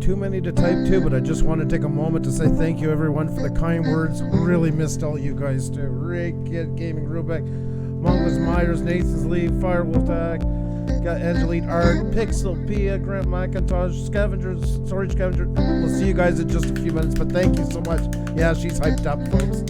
too many to type to, but I just want to take a moment to say thank you everyone for the kind words. Really missed all you guys too. Ray, Kid, Gaming, Rubek, Mongols, Myers, Nathan's Leaf, Firewolf Tag, got Angelite Art, Pixel, Pia, Grant McIntosh, Scavengers, Storage Scavenger. We'll see you guys in just a few minutes, but thank you so much. Yeah, she's hyped up, folks.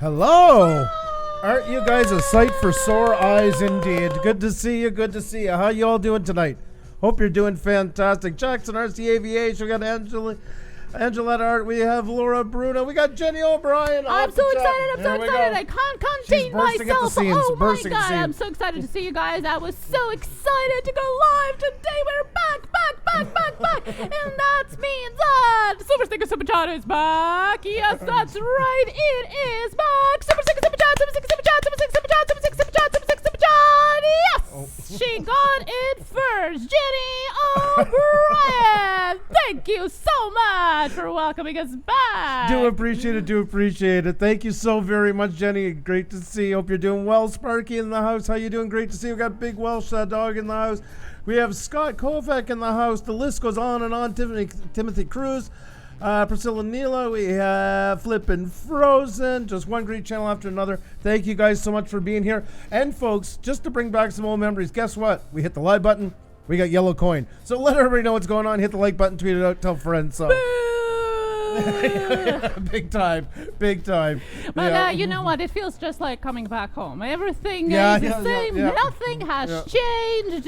Hello. Aren't you guys a sight for sore eyes indeed? Good to see you. Good to see you. How you all doing tonight? Hope you're doing fantastic. Jackson RC Aviation. We got Angeletta Art. We have Laura Bruno. We got Jenny O'Brien. I'm so excited. I can't contain myself. Oh my God. I'm so excited to see you guys. I was so excited to go live today. We're back. And that means that Super Sticker Super Chat is back. Yes, that's right. It is back. Super Sticker Super Chat. Super Sticker Super Chat. Super Sticker Super Chat. Super Sticker Super Chat. Super Sticker Super Chat. Yes. Oh. She got it first. Jenny O'Brien. Thank you so much for welcoming us back. Do appreciate it. Thank you so very much, Jenny. Great to see you. Hope you're doing well. Sparky in the house. How you doing? Great to see you. We got Big Welsh Dog in the house. We have Scott Kovac in the house. The list goes on and on. Timothy Cruz, Priscilla Neela. We have Flippin' Frozen. Just one great channel after another. Thank you guys so much for being here. And folks, just to bring back some old memories, guess what? We hit the live button. We got yellow coin. So let everybody know what's going on. Hit the like button, tweet it out, tell friends. So. Big time. But you know what? It feels just like coming back home. Everything is the same. Yeah. Nothing has changed.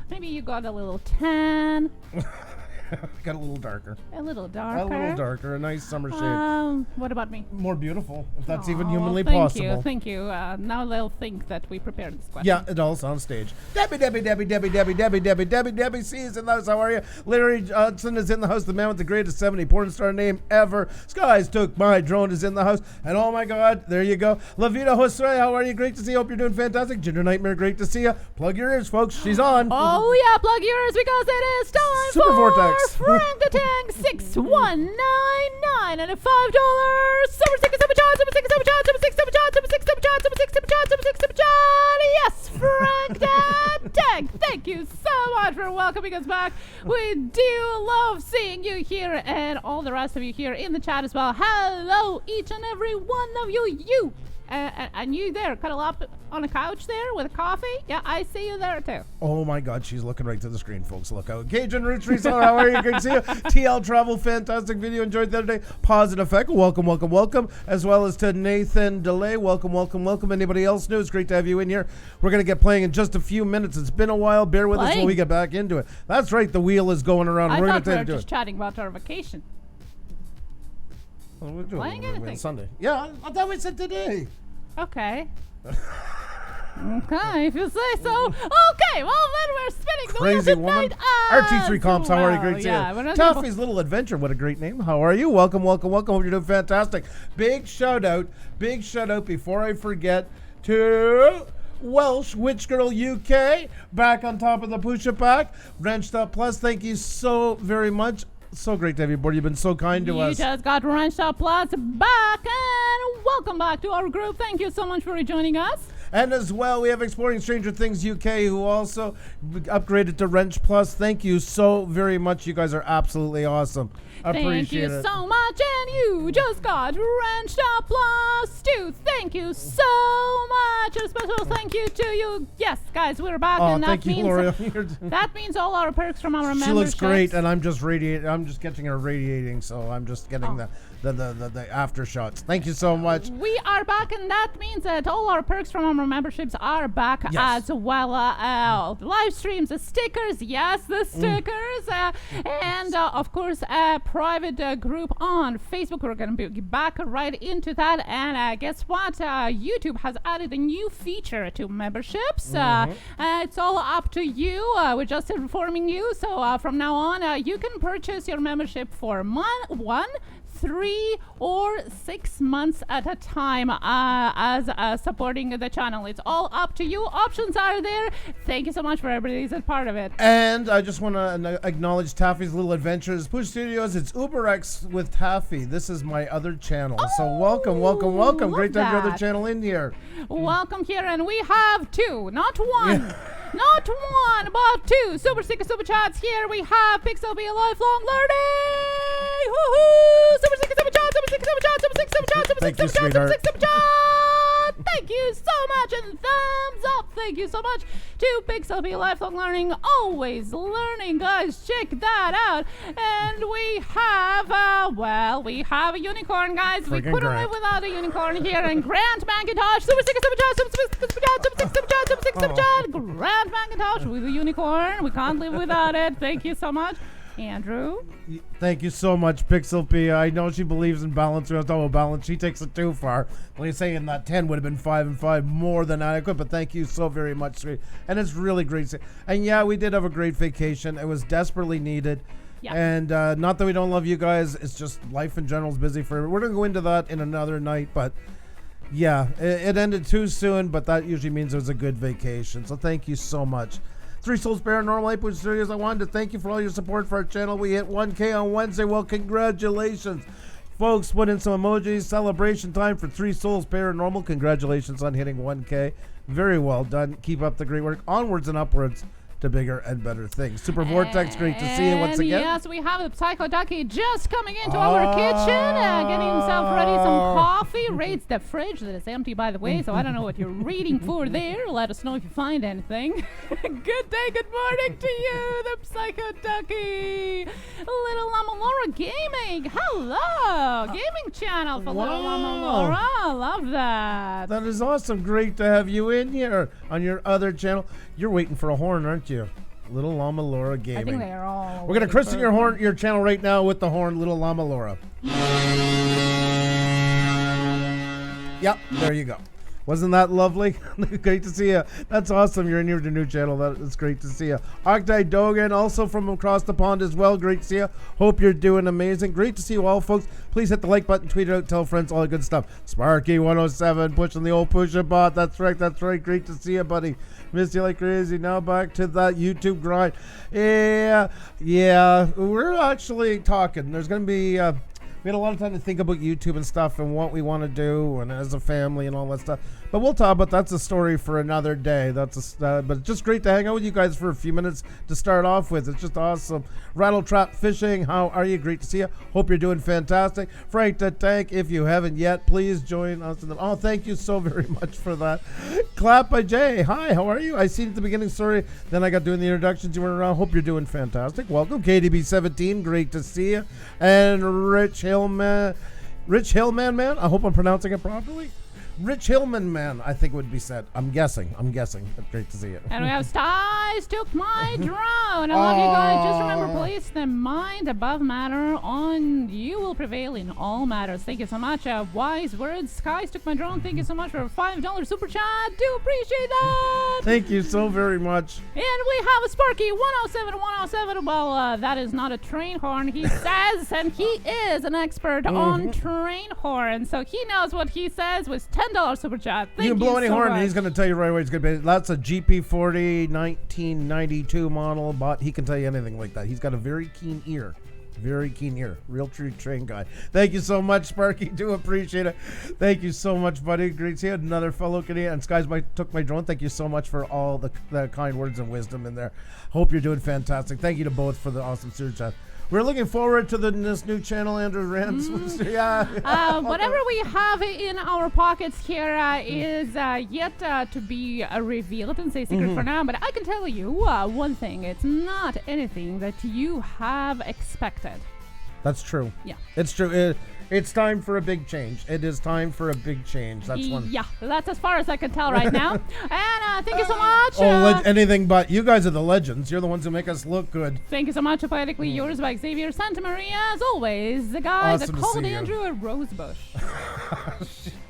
Maybe you got a little tan. Got a little darker. A little darker. A nice summer shade. What about me? More beautiful, if that's even humanly possible. Thank you. Now they'll think that we prepared this question. Yeah, it all's on stage. Debbie C is in the house. How are you? Larry Johnson is in the house. The man with the greatest 70 porn star name ever. Skies Took My Drone is in the house. And oh my God, there you go. La Vida Josue, how are you? Great to see you. Hope you're doing fantastic. Ginger Nightmare, great to see you. Plug your ears, folks. She's on. Oh yeah, plug your ears because it is time Super for Vortex. Frank the Tank 6199 and a $5 Super Sticker Super Chat, Super Sticker Super Chat, Super Sticker Super Chat, Super Sticker Super Chat, Super Sticker Super Chat, Super Sticker Super Chat. Yes, Frank the Tank. Thank you so much for welcoming us back. We do love seeing you here and all the rest of you here in the chat as well. Hello, each and every one of you. And you there, cuddle up on a couch there with a coffee. Yeah, I see you there too. Oh my God, she's looking right to the screen, folks. Look out. Cajun Roots Reseller, how are you? Good to see you. TL Travel, fantastic video. Enjoyed the other day. Positive Effect, welcome. As well as to Nathan DeLay, welcome. Anybody else new? It's great to have you in here. We're going to get playing in just a few minutes. It's been a while. Bear with us while we get back into it. That's right, the wheel is going around. I thought we were just chatting about our vacation. Well, we're doing playing anything? Sunday. Yeah, I thought we said today. Okay. Okay, if you say so. Okay, well then we're spinning the wheel Crazy woman. RT3 Comps, how are you? Great to see you. Toffee's Little Adventure, what a great name. How are you? Welcome. Hope you're doing fantastic. Big shout out before I forget to Welsh Witch Girl UK, back on top of the Pusa pack. Wrenched Up Plus, thank you so very much. So great to have you aboard. You've been so kind to us. You just got Wrenched Up Plus back, and welcome back to our group. Thank you so much for joining us. And as well, we have Exploring Stranger Things UK, who also upgraded to Wrench Plus. Thank you so very much. You guys are absolutely awesome. Appreciate it. Thank you so much. And you just got Wrenched Up Plus too. Thank you so much. A special thank you to you. Yes, guys, we're back. And that means that means all our perks from our membership. She looks great, and I'm just radiating. I'm just getting her radiating, so I'm just getting the after shots. Thank you so much. We are back, and that means that all our perks from our memberships are back as well. The live streams, the stickers, the stickers, and of course a private group on Facebook. We're going to be back right into that. And guess what? YouTube has added a new feature to memberships. It's all up to you. We're just informing you. So from now on, you can purchase your membership for 1, 3 or 6 months at a time as supporting the channel. It's all up to you. Options are there. Thank you so much for everybody who's a part of it. And I just want to acknowledge Taffy's Little Adventures. Push Studios, it's UberX with Taffy. This is my other channel. So welcome. Great to have your other channel in here. Welcome here. And we have 2, not 1. Not 1, but 2 Super Sticker Super Chats here. We have Pixel Be a Lifelong Learning. Woohoo! Super Sticker Super Chat, Super Sticker Super Chat, Super Sticker Super Chat, Super Sticker Super Chat, Super Sticker Super Chat. Thank you so much, and thumbs up Thank you so much. To Pixel Be Lifelong Learning, always learning, guys. Check that out. And we have a unicorn, guys. We couldn't live without a unicorn here. And Grant McIntosh, super chat. Grant McIntosh with a unicorn. We can't live without it. Thank you so much. Andrew? Thank you so much, Pixel P. I know she believes in balance. We have to talk about balance. She takes it too far. Like you're saying that 10 would have been 5 and 5, more than adequate, but thank you so very much, sweet. And it's really great. And yeah, we did have a great vacation. It was desperately needed. Yeah. And not that we don't love you guys. It's just life in general is busy for. We're going to go into that in another night, but yeah, it ended too soon, but that usually means it was a good vacation. So thank you so much. Three Souls Paranormal Ape Studios, I wanted to thank you for all your support for our channel. We hit 1K on Wednesday. Well, congratulations. Folks, put in some emojis. Celebration time for Three Souls Paranormal. Congratulations on hitting 1K. Very well done. Keep up the great work. Onwards and upwards to bigger and better things. Super Vortex, great to see you once again. Yes, we have the Psycho Ducky just coming into our kitchen, getting himself ready some coffee. Rates the fridge that is empty, by the way, so I don't know what you're reading for there. Let us know if you find anything. Good day, good morning to you, the Psycho Ducky. Little Llama Laura Gaming. Hello. Gaming channel for Little Llama Laura. I love that. That is awesome. Great to have you in here on your other channel. You're waiting for a horn, aren't you? Little Llama Laura Gaming. I think they are all. We're going to christen your channel right now with the horn, Little Llama Laura. Yep, there you go. Wasn't that lovely? Great to see you. That's awesome. You're in your new channel. That's great to see you. Octai Dogan, also from across the pond as well. Great to see you. Hope you're doing amazing. Great to see you all, folks. Please hit the like button, tweet it out, tell friends, all the good stuff. Sparky107, pushing the old Pusa bot. That's right. Great to see you, buddy. Miss you like crazy. Now back to that YouTube grind. Yeah. We're actually talking. There's going to be... we had a lot of time to think about YouTube and stuff and what we want to do and as a family and all that stuff. But we'll talk about that's a story for another day. But it's just great to hang out with you guys for a few minutes to start off with. It's just awesome. Rattle Trap Fishing, how are you? Great to see you. Hope you're doing fantastic. Frank the Tank, if you haven't yet, please join us. Oh, thank you so very much for that. Clap by Jay. Hi, how are you? I seen at the beginning, sorry. Then I got doing the introductions. You went around. Hope you're doing fantastic. Welcome. KDB17, great to see you. And Rich Hillman, man. I hope I'm pronouncing it properly. Rich Hillman, man, I think it would be said. I'm guessing. But great to see you. And we have Styles took my drone. I love you guys. Just remember, place the mind above matter on you will prevail in all matters. Thank you so much. Wise words. Skies took my drone. Thank you so much for a $5 super chat. Do appreciate that. Thank you so very much. And we have a Sparky 107. Well, that is not a train horn, he says, and he is an expert on train horns, so he knows what he says with $10 super chat. Thank you can blow any horn and he's going to tell you right away it's going to be. That's a GP40 1992 model, but he can tell you anything like that. He's got a very keen ear. Real true train guy. Thank you so much, Sparky. Do appreciate it. Thank you so much, buddy. Great to see you. Another fellow Canadian. And Skies took my drone. Thank you so much for all the kind words and wisdom in there. Hope you're doing fantastic. Thank you to both for the awesome super chat. We're looking forward to this new channel, Andrew Rams. Whatever we have in our pockets here is yet to be revealed and say secret for now. But I can tell you one thing. It's not anything that you have expected. That's true. Yeah. It's true. It's time for a big change. It is time for a big change. That's one. Yeah, that's as far as I can tell right now. And thank you so much. Anything but. You guys are the legends. You're the ones who make us look good. Thank you so much. Poetically yours by Xavier Santa Maria. As always, the guy that called Andrew a rosebush.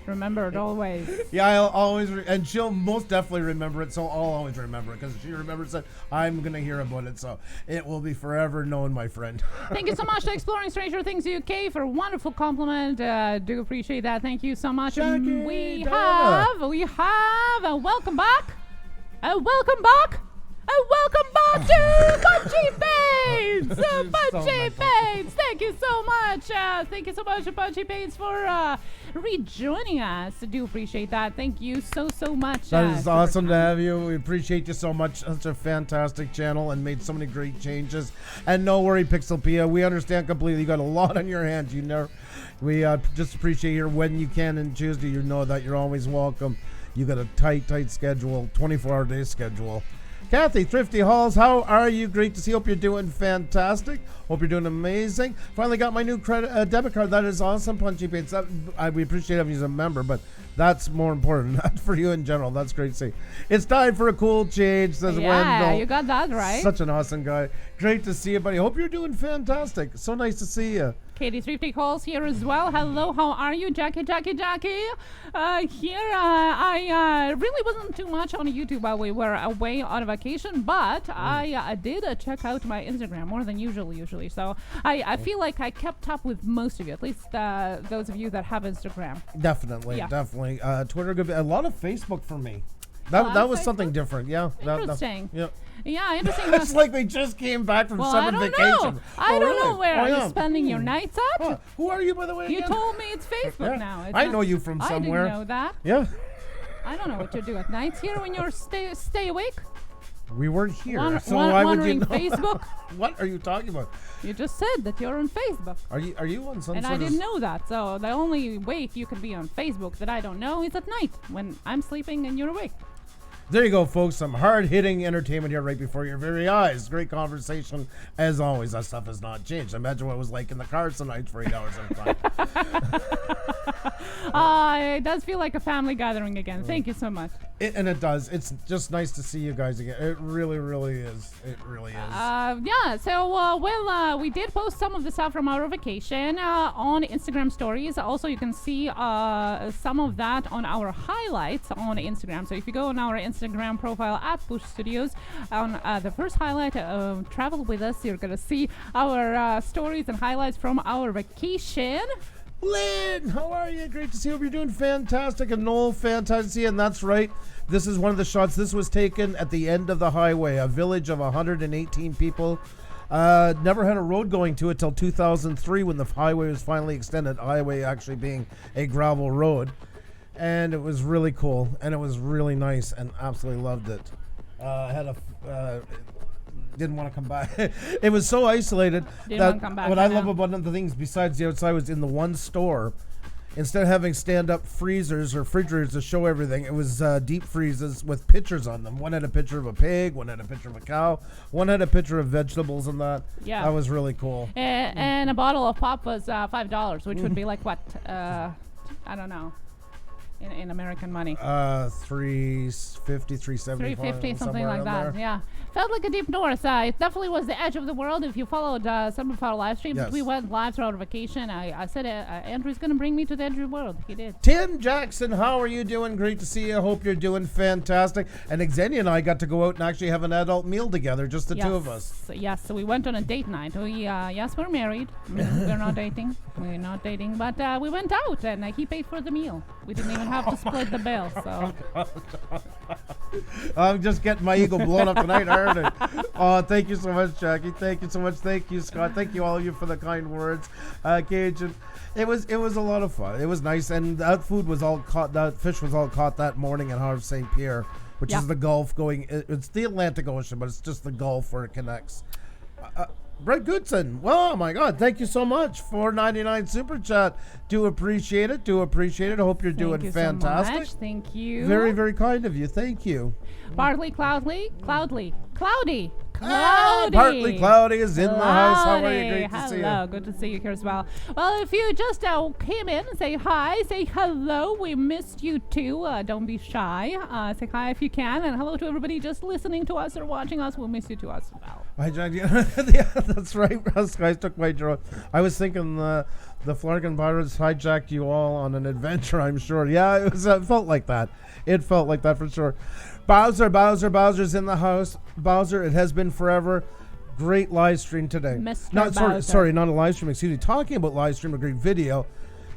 Remember it always. Yeah, I'll always, and she'll most definitely remember it, so I'll always remember it, because she remembers it, I'm going to hear about it, so it will be forever known, my friend. Thank you so much to Exploring Stranger Things UK for a wonderful compliment. Do appreciate that. Thank you so much. We have a welcome back. Welcome back to Punchy Pains! Punchy Pains! Thank you so much. Thank you so much, Punchy Pains, for rejoining us. I do appreciate that. Thank you so much. That is awesome to have you. We appreciate you so much. Such a fantastic channel and made so many great changes. And no worry, Pixelpia. We understand completely. You got a lot on your hands. You know, we just appreciate you when you can and choose to. You know that you're always welcome. You got a tight schedule, 24-hour day schedule. Kathy, Thrifty Halls, how are you? Great to see you. Hope you're doing fantastic. Hope you're doing amazing. Finally got my new debit card. That is awesome. Punchy Paints. We appreciate having you as a member, but that's more important. Not for you in general. That's great to see. It's time for a cool change, says Wendell. You got that right. Such an awesome guy. Great to see you, buddy. Hope you're doing fantastic. So nice to see you. Katie Thrifty calls here as well. Hello, how are you? Jackie. I really wasn't too much on YouTube while we were away on vacation, but I did check out my Instagram more than usually. So I feel like I kept up with most of you, at least those of you that have Instagram. Definitely. Twitter, good. A lot of Facebook for me. That was something different. Yeah. Interesting. Yeah. Yeah, interesting. It's like we just came back from summer vacation. I don't know where you're spending your nights at. Huh. Who are you, by the way? You again? told me it's Facebook now. I know you from somewhere. I didn't know that. Yeah. I don't know what you do at nights here when you're stay awake. We weren't here, so why would you know? Facebook? What are you talking about? You just said that you're on Facebook. Are you on some? And I didn't know that. So the only way you can be on Facebook that I don't know is at night when I'm sleeping and you're awake. There you go, folks. Some hard-hitting entertainment here right before your very eyes. Great conversation. As always, that stuff has not changed. Imagine what it was like in the car tonight for 8 hours at a time. It does feel like a family gathering again. Thank you so much. It does. It's just nice to see you guys again. It really, really is. It really is. So, we did post some of the stuff from our vacation on Instagram stories. Also, you can see some of that on our highlights on Instagram. So if you go on our Instagram profile at Push Studios, on the first highlight of Travel With Us, you're going to see our stories and highlights from our vacation. Lynn, how are you? Great to see you. Hope you're doing fantastic. And Noel, fantastic to see you. And that's right. This is one of the shots. This was taken at the end of the highway, a village of 118 people. Never had a road going to it till 2003 when the highway was finally extended. Highway actually being a gravel road. And it was really cool. And it was really nice and absolutely loved it. Didn't want to come back. It was so isolated. What I love about other things besides the outside was in the one store, instead of having stand-up freezers or refrigerators to show everything, it was deep freezers with pictures on them. One had a picture of a pig, one had a picture of a cow, one had a picture of vegetables and that. Yeah. That was really cool. And a bottle of pop was $5, which would be like what? I don't know. In American money. $3.50, $3.75. Something like that. There. Yeah. Felt like a deep north. It definitely was the edge of the world. If you followed some of our live streams, we went live throughout vacation. I said, Andrew's going to bring me to the edge of the world. He did. Tim Jackson, how are you doing? Great to see you. Hope you're doing fantastic. And Xenia and I got to go out and actually have an adult meal together, just the two of us. Yes, so we went on a date night. Yes, we're married. We're not dating. We're not dating. But we went out and he paid for the meal. We didn't even have to split the bill. So I'm just getting my ego blown up tonight. I heard it. Oh, thank you so much, Jackie. Thank you so much. Thank you, Scott. Thank you all of you for the kind words. Cajun. It was a lot of fun. It was nice, and that food was all caught. That fish was all caught that morning in Havre St. Pierre, which is the Gulf going. It's the Atlantic Ocean, but it's just the Gulf where it connects. Brett Goodson, well, oh my God, thank you so much. $4.99 super chat. Do appreciate it. I hope you're doing fantastic. So much. Thank you. Very, very kind of you. Thank you. Partly cloudy. Partly Cloudy is in the house. How are you? Great to see you. Hello, good to see you here as well. Well, if you just came in, say hi, say hello. We missed you too. Don't be shy. Say hi if you can, and hello to everybody just listening to us or watching us. We'll miss you too as well. Yeah, that's right. Us guys took my drone. I was thinking the Flarkin Pirates hijacked you all on an adventure. I'm sure. Yeah, it felt like that. It felt like that for sure. Bowser's in the house. Bowser, it has been forever. Great live stream today. Sorry, not a live stream. Excuse me. Talking about live stream, a great video.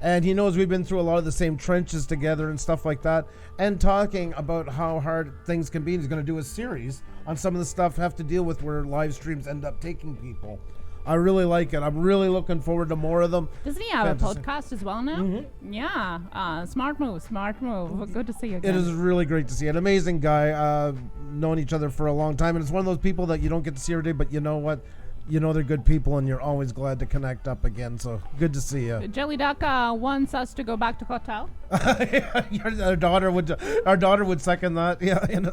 And he knows we've been through a lot of the same trenches together and stuff like that. And talking about how hard things can be. He's going to do a series on some of the stuff have to deal with where live streams end up taking people. I really like it. I'm really looking forward to more of them. Doesn't he have a podcast as well now? Mm-hmm. Yeah. Smart move. Good to see you again. It is really great to see. An amazing guy. Known each other for a long time. And it's one of those people that you don't get to see every day. But you know what? you know they're good people, and you're always glad to connect up again. So good to see you. Jelly Duck wants us to go back to hotel. Our daughter would second that. Yeah. And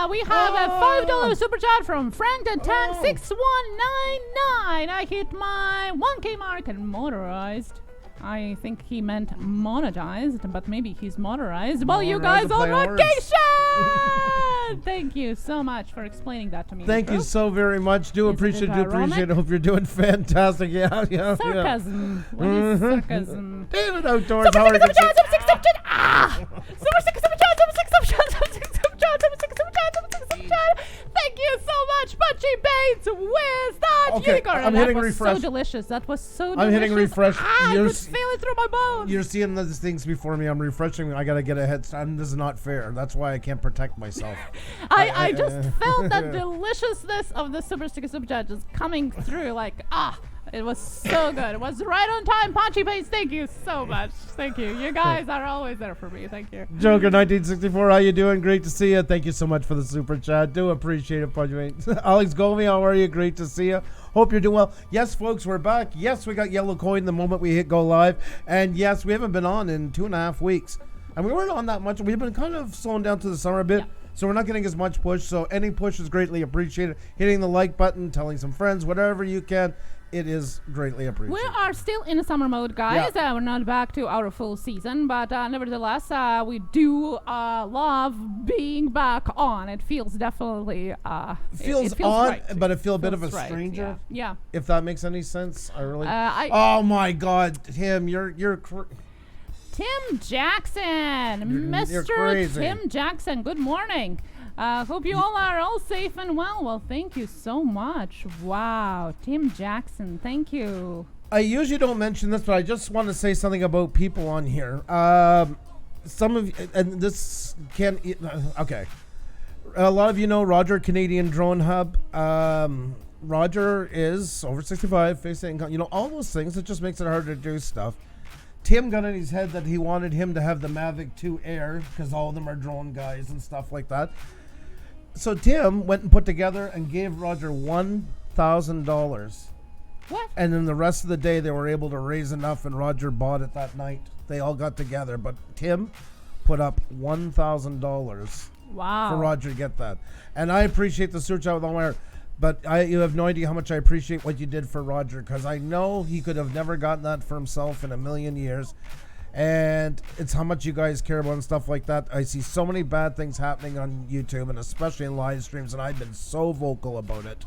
we have a $5 super chat from Frank the Tank 6199. I hit my 1K mark and motorized. I think he meant monetized, but maybe he's motorized. Well, you guys on vacation! Thank you so much for explaining that to me. Thank you so very much. Do appreciate it. Hope you're doing fantastic. Yeah. Sarcasm. What is sarcasm? David Outdoors. How are you? Thank you so much, Punchy Bates, with that unicorn. I'm hitting refresh. So delicious. That was so delicious. I'm hitting refresh. I could feel it through my bones. You're seeing these things before me. I'm refreshing. I got to get a head start. This is not fair. That's why I can't protect myself. I just felt that deliciousness of the Super Sticker Super Chat just coming through it was so good. It was right on time. Punchy Bates, thank you so much. Thank you. You guys are always there for me. Thank you. Joker 1964, how you doing? Great to see you. Thank you so much for the super chat. Do appreciate it, Punchy Bates. Alex Gomi, how are you? Great to see you. Hope you're doing well. Yes, folks, we're back. Yes, we got yellow coin the moment we hit go live. And yes, we haven't been on in 2.5 weeks. And we weren't on that much. We've been kind of slowing down to the summer a bit. Yeah. So we're not getting as much push. So any push is greatly appreciated. Hitting the like button, telling some friends, whatever you can. It is greatly appreciated. We are still in a summer mode, guys. Yeah. We're not back to our full season, but nevertheless, we do love being back on. It feels definitely it feels on, right. But it feels a bit of a stranger. Yeah. If that makes any sense, I really. Oh my God, Tim, you're. Tim Jackson, Mr. Tim Jackson. Good morning. Hope you all are all safe and well. Well, thank you so much. Wow, Tim Jackson, thank you. I usually don't mention this, but I just want to say something about people on here. Some of you, and this can, okay. A lot of you know Roger, Canadian Drone Hub. Roger is over 65, face income, all those things. It just makes it harder to do stuff. Tim got in his head that he wanted him to have the Mavic 2 Air because all of them are drone guys and stuff like that. So Tim went and put together and gave Roger $1,000. What? And then the rest of the day they were able to raise enough, and Roger bought it that night. They all got together, but Tim put up $1,000. Wow. For Roger to get that. And I appreciate the search out with all my heart. But you have no idea how much I appreciate what you did for Roger, because I know he could have never gotten that for himself in a million years. And it's how much you guys care about and stuff like that. I see so many bad things happening on YouTube, and especially in live streams, and I've been so vocal about it.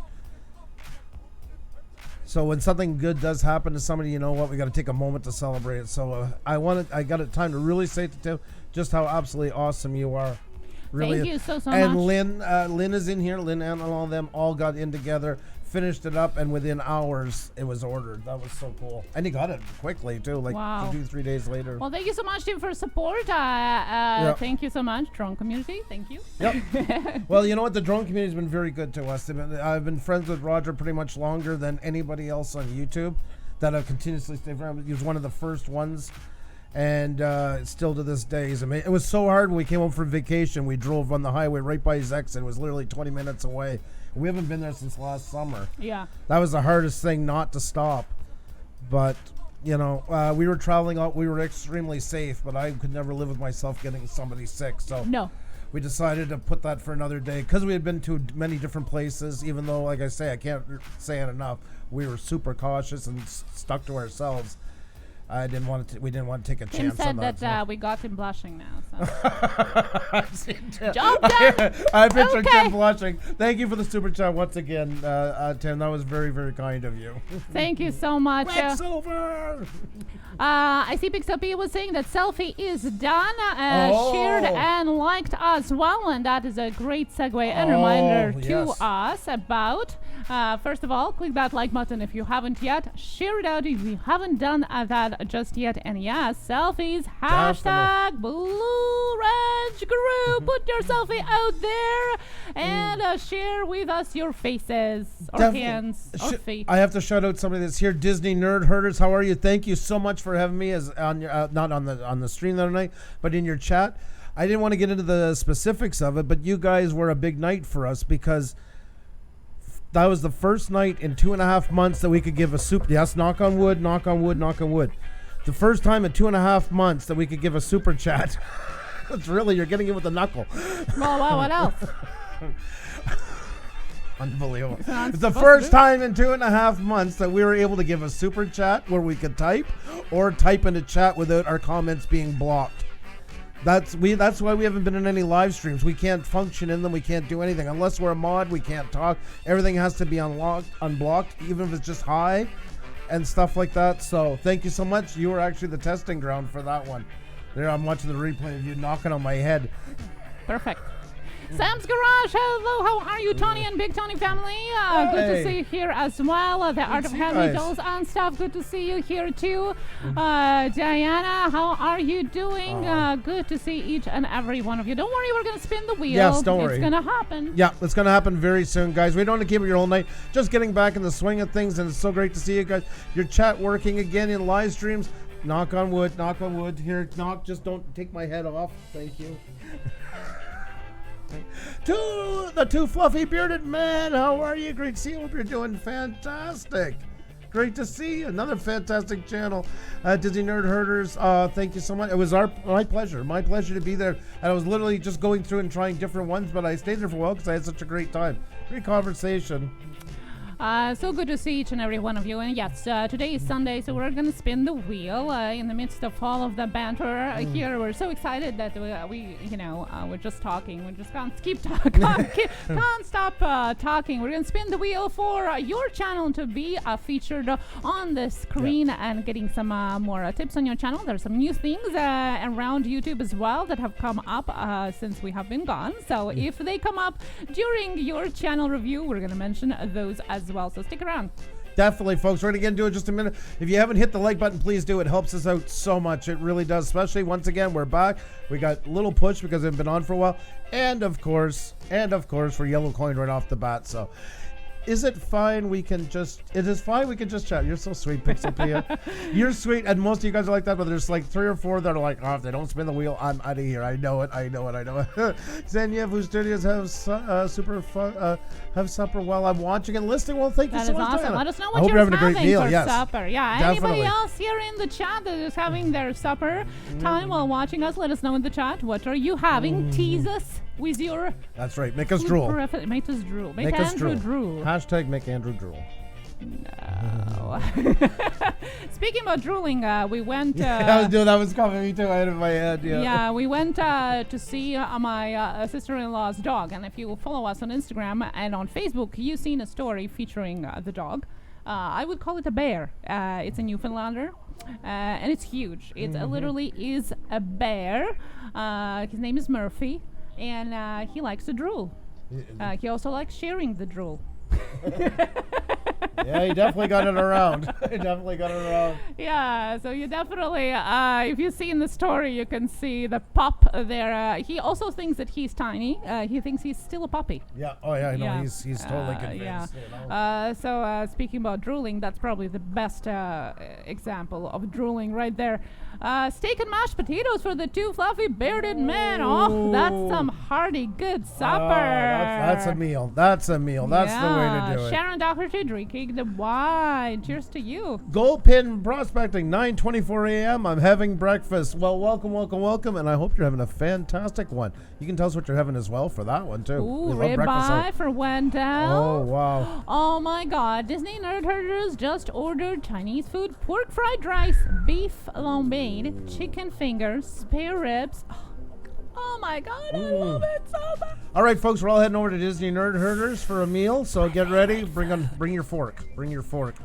So when something good does happen to somebody, you know what? We got to take a moment to celebrate it. So I got a time to really say to Tim just how absolutely awesome you are. Really. Thank you so much. And Lynn is in here. Lynn and all of them all got in together, finished it up, and within hours it was ordered. That was so cool. And he got it quickly too, like 2-3 days later. Well, thank you so much, Tim, for support. Thank you so much, drone community. Thank you. Yep. Well, you know what? The drone community has been very good to us. I've been friends with Roger pretty much longer than anybody else on YouTube that I've continuously stayed friends. He was one of the first ones. And still to this day, he's amazing. It was so hard when we came home from vacation. We drove on the highway right by his exit. It was literally 20 minutes away. We haven't been there since last summer. Yeah. That was the hardest thing not to stop. But, we were traveling out. We were extremely safe, but I could never live with myself getting somebody sick. So no. We decided to put that for another day because we had been to many different places, even though, like I say, I can't say it enough. We were super cautious and stuck to ourselves. We didn't want to take a chance on that. Tim said that we got him blushing now. So. I pictured Tim blushing. Thank you for the super chat once again, Tim. That was very, very kind of you. Thank you so much. Silver. I see Pixel P was saying that selfie is done, shared and liked as well, and that is a great segue and reminder to us about. First of all, click that like button if you haven't yet. Share it out if you haven't done that just yet. And yes, selfies, hashtag Blue Ranch Group. Put your selfie out there and share with us your faces or hands or feet. I have to shout out somebody that's here. Disney Nerd Herders, how are you? Thank you so much for having me as on your not on the stream the other night, but in your chat. I didn't want to get into the specifics of it, but you guys were a big night for us because That was the first night in 2.5 months that we could give a super. Yes, knock on wood, knock on wood, knock on wood. The first time in 2.5 months that we could give a super chat. It's really, you're getting it with a knuckle. Well, what else? Unbelievable. It's the first time in 2.5 months that we were able to give a super chat where we could type or type into chat without our comments being blocked. That's why we haven't been in any live streams. We can't function in them. We can't do anything. Unless we're a mod, we can't talk. Everything has to be unblocked, even if it's just hi and stuff like that. So thank you so much. You were actually the testing ground for that one. There, I'm watching the replay of you knocking on my head. Perfect. Sam's Garage, hello, how are you, Tony and Big Tony family? Good to see you here as well. The Art of Handmade Dolls and stuff, good to see you here too. Diana, how are you doing? Good to see each and every one of you. Don't worry, we're going to spin the wheel. Yes, don't worry. It's going to happen. Yeah, it's going to happen very soon, guys. We don't want to keep it your whole night. Just getting back in the swing of things, and it's so great to see you guys. Your chat working again in live streams. Knock on wood, knock on wood. Here, knock, just don't take my head off. Thank you. The two fluffy bearded men, how are you? Great to see you. Hope you're doing fantastic. Great to see you. Another fantastic channel, Disney Nerd Herders. Thank you so much. It was my pleasure to be there. And I was literally just going through and trying different ones, but I stayed there for a while because I had such a great time. Great conversation. So good to see each and every one of you. And yes, today is Sunday, so we're going to spin the wheel in the midst of all of the banter here. We're so excited that we're just talking. We just can't keep talking. Can't stop talking. We're going to spin the wheel for your channel to be featured on the screen and getting some more tips on your channel. There's some new things around YouTube as well that have come up since we have been gone. So if they come up during your channel review, we're going to mention those as well, so stick around. Definitely, folks. We're going to get into it in just a minute. If you haven't hit the like button, please do. It helps us out so much. It really does. Especially, once again, we're back. We got a little push because we've been on for a while. And of course, we're yellow coin right off the bat. So is it fine we can just... It is fine we can just chat. You're so sweet, Pixelpia. You're sweet, and most of you guys are like that, but there's like 3 or 4 that are like, if they don't spin the wheel, I'm out of here. I know it. Zanyev, whose studios have have supper while I'm watching and listening. Well, thank you so much, awesome. Diana. Let us know what you're having for supper. Yeah, definitely. Anybody else here in the chat that is having their supper time while watching us, let us know in the chat. What are you having? Tease us with your... That's right. Make us drool. Make us drool. Make Andrew drool. Hashtag make Andrew drool. No. Speaking about drooling, we went... that was coming me too. I had it in my head. Yeah, we went to see my sister-in-law's dog. And if you follow us on Instagram and on Facebook, you've seen a story featuring the dog. I would call it a bear. It's a Newfoundlander. And it's huge. It literally is a bear. His name is Murphy. And he likes to drool. He also likes sharing the drool. Yeah, he definitely got it around. Yeah, so you definitely, if you see in the story, you can see the pup there. He also thinks that he's tiny. He thinks he's still a puppy. Yeah. Oh, yeah. I know. Yeah. He's totally convinced. Yeah. So speaking about drooling, that's probably the best example of drooling right there. Steak and mashed potatoes for the 2 fluffy bearded men. Oh, that's some hearty good supper. That's a meal. That's the way to do it. Sharon Doherty drinking the wine. Cheers to you. Gold Pin Prospecting, 9:24 a.m. I'm having breakfast. Well, welcome, and I hope you're having a fantastic one. You can tell us what you're having as well for that one, too. Ooh, ribeye for Wendell. Oh, wow. Oh, my God. Disney Nerd Herders just ordered Chinese food, pork fried rice, beef lo mein, chicken fingers, spare ribs. Oh my God, I love it so much. All right, folks, we're all heading over to Disney Nerd Herders for a meal, so get ready. Bring your fork.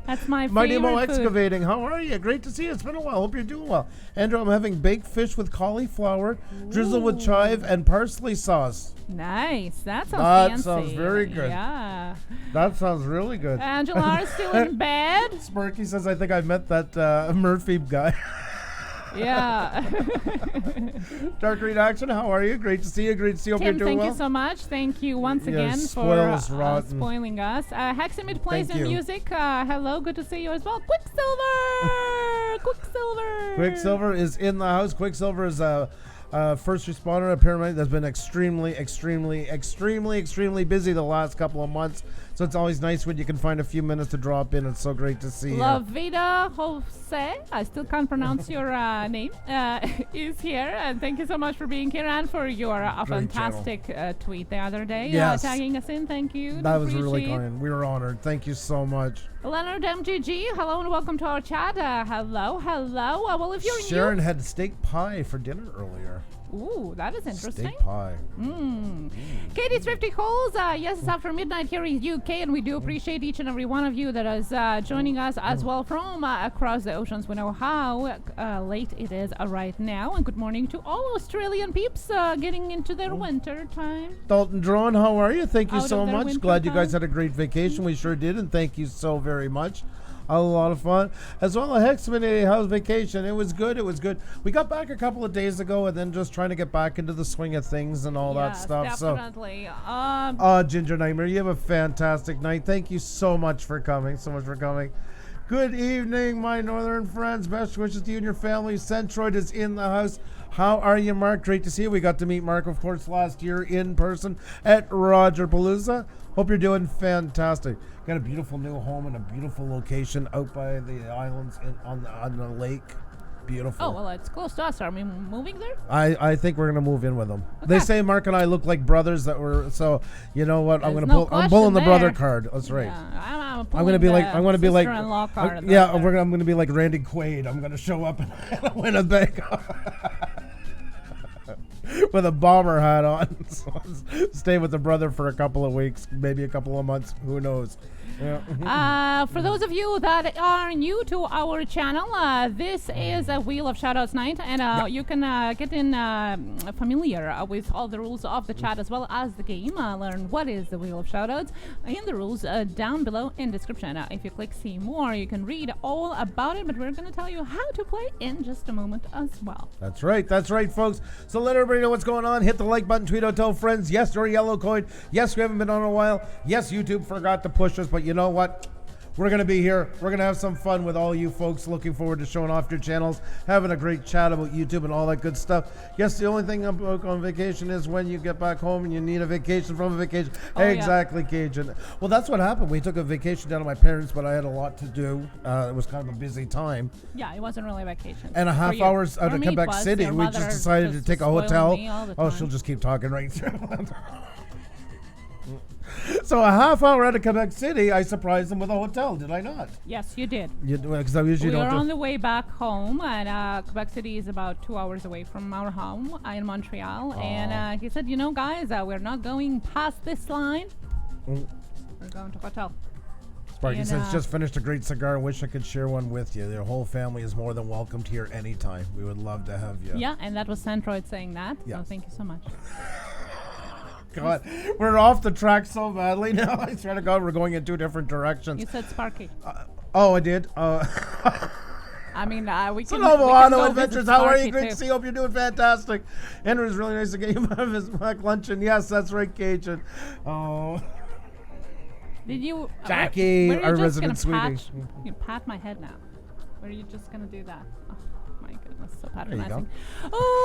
That's my favorite Mighty Mo food. Excavating, how are you? Great to see you. It's been a while. Hope you're doing well. Andrew, I'm having baked fish with cauliflower, drizzled with chive, and parsley sauce. Nice. That sounds fancy. That sounds very good. Yeah. That sounds really good. Angela is still in bed. Sparky says, I think I met that Murphy guy. Yeah. Dark Green Action, how are you? Great to see you. Hope you're doing well. Thank you so much. Thank you once again for spoiling us. Hexamid plays the music. Hello, good to see you as well. Quicksilver is in the house. Quicksilver is a first responder, a paramedic that's been extremely busy the last couple of months. So it's always nice when you can find a few minutes to drop in. It's so great to see you. La Vida Jose, I still can't pronounce your name, is here. And thank you so much for being here and for your fantastic tweet the other day. Tagging us in. Thank you. That was really kind. We were honored. Thank you so much. Leonard MGG, hello and welcome to our chat. Hello. Well, if you're Sharon had steak pie for dinner earlier. Ooh, that is interesting. Steak pie. Katie Thrifty Coles, yes, it's after midnight here in UK, and we do appreciate each and every one of you that is joining us as well from across the oceans. We know how late it is right now, and good morning to all Australian peeps getting into their winter time. Dalton Drone, how are you? Thank you so much. Glad you guys time. had a great vacation. We sure did, and thank you so very much. A lot of fun. As well, Hexman, how's vacation? It was good. We got back a couple of days ago and then just trying to get back into the swing of things and all that stuff. Definitely. Ginger Nightmare, you have a fantastic night. Thank you so much for coming. Good evening, my northern friends. Best wishes to you and your family. Centroid is in the house. How are you, Mark? Great to see you. We got to meet Mark, of course, last year in person at Roger Palooza. Hope you're doing fantastic. Got a beautiful new home and a beautiful location out by the islands on the lake. Beautiful. Oh, well, it's close to us. Are we moving there? I think we're going to move in with them. Okay. They say Mark and I look like brothers so you know what? I'm pulling the brother card. That's right. Yeah, I'm going to be like I'm going to be like Randy Quaid. I'm going to show up in Winnipeg with a bomber hat on. So stay with the brother for a couple of weeks, maybe a couple of months. Who knows? Yeah. For those of you that are new to our channel, this is a Wheel of Shoutouts night, and you can get in familiar with all the rules of the chat as well as the game. Learn what is the Wheel of Shoutouts and the rules down below in description. If you click see more, you can read all about it, but we're going to tell you how to play in just a moment as well. That's right, folks. So let everybody know what's going on. Hit the like button, tweet out, tell friends. Yes, you're a yellow coin. Yes, we haven't been on in a while. Yes, YouTube forgot to push us, but you know what? We're going to be here. We're going to have some fun with all you folks. Looking forward to showing off your channels, having a great chat about YouTube and all that good stuff. Yes, the only thing about on vacation is when you get back home and you need a vacation from a vacation. Exactly, Cajun. Well, that's what happened. We took a vacation down to my parents, but I had a lot to do. It was kind of a busy time. Yeah, it wasn't really a vacation. And a half hours out of Quebec City. We just decided to take a hotel. Oh, she'll just keep talking right through. So a half hour out of Quebec City, I surprised them with a hotel, did I not? Yes, you did. Because I usually we don't. We were on the way back home, and Quebec City is about 2 hours away from our home in Montreal. And he said, you know, guys, we're not going past this line. We're going to hotel. Sparky says, just finished a great cigar. Wish I could share one with you. Their whole family is more than welcomed here anytime. We would love to have you. Yeah, and that was Centroid saying that. Yeah. So thank you so much. God, we're off the track so badly now. I swear to God, we're going in two different directions. You said Sparky. I did. I mean, we can. Auto Adventures, how are you? Great to see you. Hope you're doing fantastic. Andrew, it's really nice to get you have his back luncheon. Yes, that's right, Cajun. Oh. Did you, Jackie, our resident sweetie. You pat my head now. Or are you just gonna do that? My goodness, so patronizing.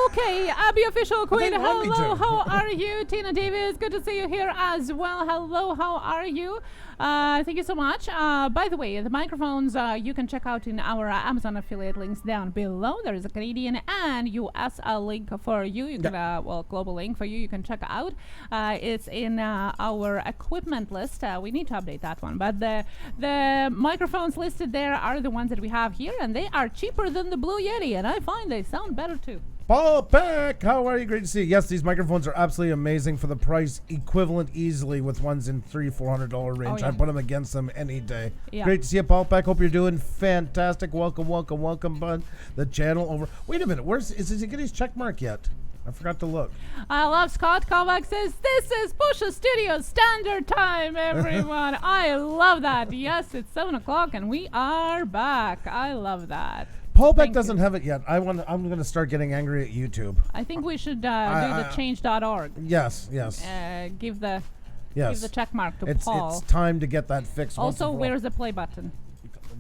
Okay, Abby Official Queen, hello, how are you? Tina Davis, good to see you here as well. Hello, how are you? Thank you so much. By the way, the microphones you can check out in our Amazon affiliate links down below. There is a Canadian and US link for you. You can, global link for you. You can check out. It's in our equipment list. We need to update that one. But the microphones listed there are the ones that we have here, and they are cheaper than the Blue Yeti, and I find they sound better too. Paul Peck, how are you? Great to see you. Yes, these microphones are absolutely amazing for the price, equivalent easily with ones in $300-400 range. I put them against them any day. Yeah. Great to see you, Paul Peck. Hope you're doing fantastic. Welcome, bud. The channel over. Wait a minute. Is he getting his check mark yet? I forgot to look. I love Scott Kovac says, this is Pusa Studios Standard Time, everyone. I love that. Yes, it's 7 o'clock and we are back. I love that. Paul Beck doesn't have it yet. I'm going to start getting angry at YouTube. I think we should do the change.org. Yes. Give the check mark to Paul. It's time to get that fixed. Also, where's the play button?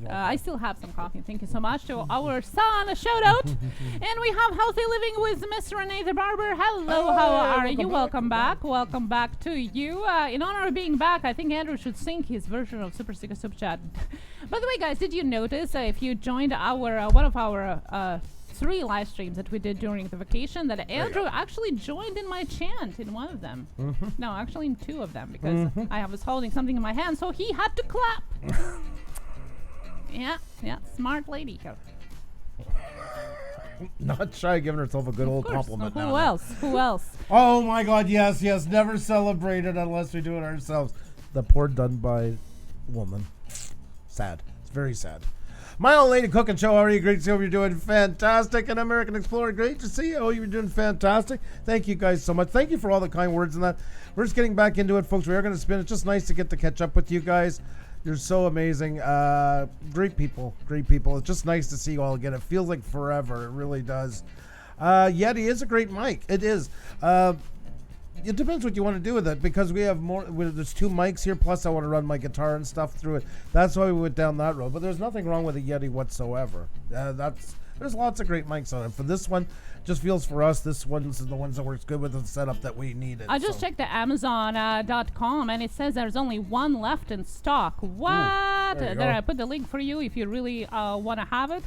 I still have some coffee. Thank you so much to our son. A shout out. And we have Healthy Living with Mr. Renee the Barber. Hello, how are you? Welcome back. Welcome back to you. In honor of being back, I think Andrew should sing his version of Super Sticker Super Chat. By the way, guys, did you notice if you joined our one of our 3 live streams that we did during the vacation that Andrew actually joined in my chant in one of them. No, actually in 2 of them because I was holding something in my hand, so he had to clap. Yeah, smart lady here. Not shy, giving herself a good old compliment. No, who else? Oh my God, yes. Never celebrated unless we do it ourselves. The poor done by woman. Sad. It's very sad. My old lady cooking show, how are you? Great to see you. You're doing fantastic. And American Explorer, great to see you. Oh, you're doing fantastic. Thank you guys so much. Thank you for all the kind words and that. We're just getting back into it, folks. We are going to spin. It's just nice to get to catch up with you guys. You're so amazing. Great people. It's just nice to see you all again. It feels like forever. It really does. Yeti is a great mic. It is. It depends what you want to do with it because we have more. There's 2 mics here. Plus, I want to run my guitar and stuff through it. That's why we went down that road. But there's nothing wrong with a Yeti whatsoever. There's lots of great mics on it. For this one, just feels for us. This one's the ones that works good with the setup that we needed. I just checked the Amazon.com and it says there's only 1 left in stock. What? There, I put the link for you if you really want to have it.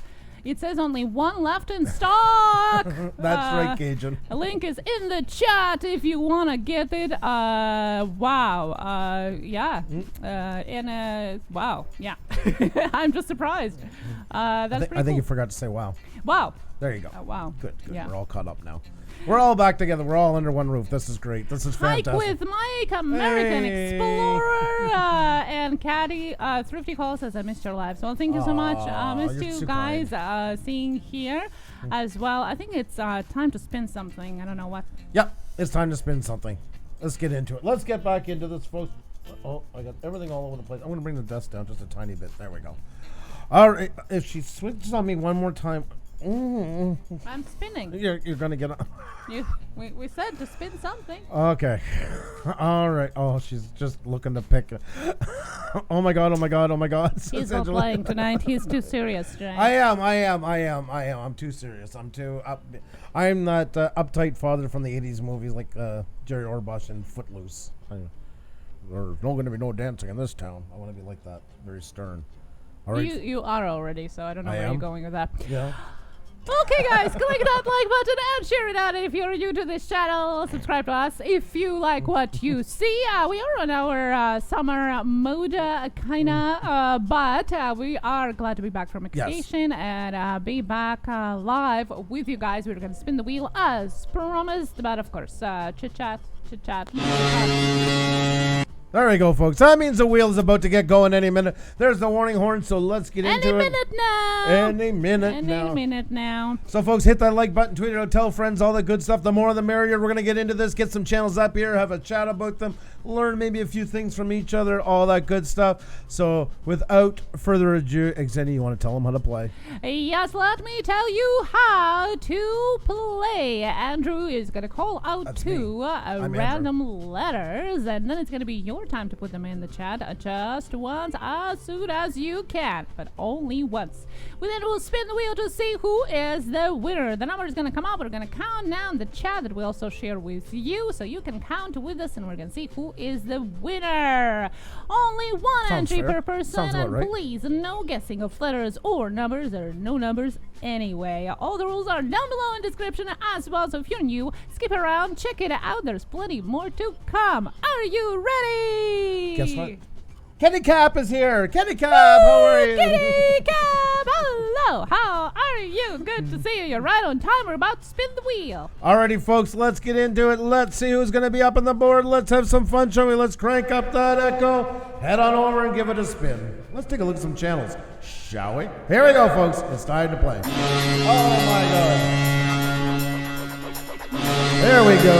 It says only 1 left in stock. That's right, Cajun. A link is in the chat if you want to get it. Wow. Yeah. Wow. Yeah. I'm just surprised. That's pretty I think cool. you forgot to say wow. Wow. There you go. Wow. Good. Yeah. We're all caught up now. We're all back together. We're all under one roof. This is great. This is fantastic. Mike with Mike, American Explorer, and Caddy. Thrifty Call says, I missed your live. So thank you so much. Missed you guys seeing here as well. I think it's time to spin something. I don't know what. Yep. It's time to spin something. Let's get into it. Let's get back into this, folks. Oh, I got everything all over the place. I'm going to bring the desk down just a tiny bit. There we go. All right. If she switches on me one more time. I'm spinning. You're going to get on. We said to spin something. Okay. All right. Oh, she's just looking to pick. Oh my God. He's not playing tonight. He's too serious, Jay. I am. I'm too serious. I'm too up. I'm that uptight father from the 80s movies like Jerry Orbach and Footloose. There's not going to be no dancing in this town. I want to be like that. Very stern. All right. You are already, so I don't know where you're going with that. Yeah. Okay, guys, click that like button and share it out. If you're new to this channel, subscribe to us. If you like what you see, we are on our summer mode, but we are glad to be back from vacation and be back live with you guys. We're going to spin the wheel as promised, but of course, chit-chat. There we go, folks. That means the wheel is about to get going any minute. There's the warning horn, so let's get into it. Any minute now. So, folks, hit that like button, tweet it out, tell friends, all that good stuff. The more the merrier. We're going to get into this, get some channels up here, have a chat about them, learn maybe a few things from each other, all that good stuff. So, without further ado, Xenia, you want to tell them how to play? Yes, let me tell you how to play. Andrew is going to call out random letters, and then it's going to be your time to put them in the chat just once, as soon as you can, but only once. Then we'll spin the wheel to see who is the winner. The number is going to come up. We're going to count down the chat that we also share with you, so you can count with us, and we're going to see who is the winner. Only one entry per person, and please, no guessing of letters or numbers. There are no numbers anyway. All the rules are down below in description as well, so if you're new, skip around, check it out. There's plenty more to come. Are you ready? Guess what? Kenny Cap is here. Kenny Cap, how are you? Kenny Cap, hello. How are you? Good to see you. You're right on time. We're about to spin the wheel. Alrighty, folks, let's get into it. Let's see who's going to be up on the board. Let's have some fun, shall we? Let's crank up that echo. Head on over and give it a spin. Let's take a look at some channels, shall we? Here we go, folks. It's time to play. Oh, my God. There we go.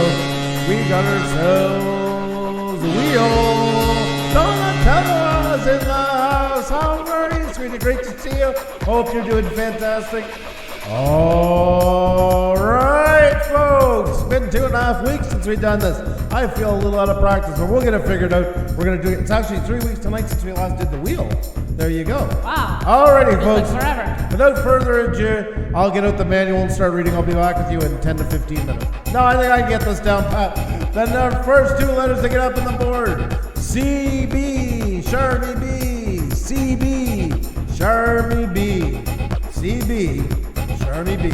We got ourselves a wheel. Donatello's in the house. How are you, sweetie? Great to see you. Hope you're doing fantastic. All right, folks. It's been 2.5 weeks since we've done this. I feel a little out of practice, but we'll get it figured out. We're going to do it. It's actually 3 weeks tonight since we last did the wheel. There you go. Wow. Alrighty, folks. Forever. Without further ado, I'll get out the manual and start reading. I'll be back with you in 10 to 15 minutes. No, I think I can get this down pat. Then the first 2 letters to get up on the board. CB, Charmy B. CB, Charmy B. CB, Charmy B.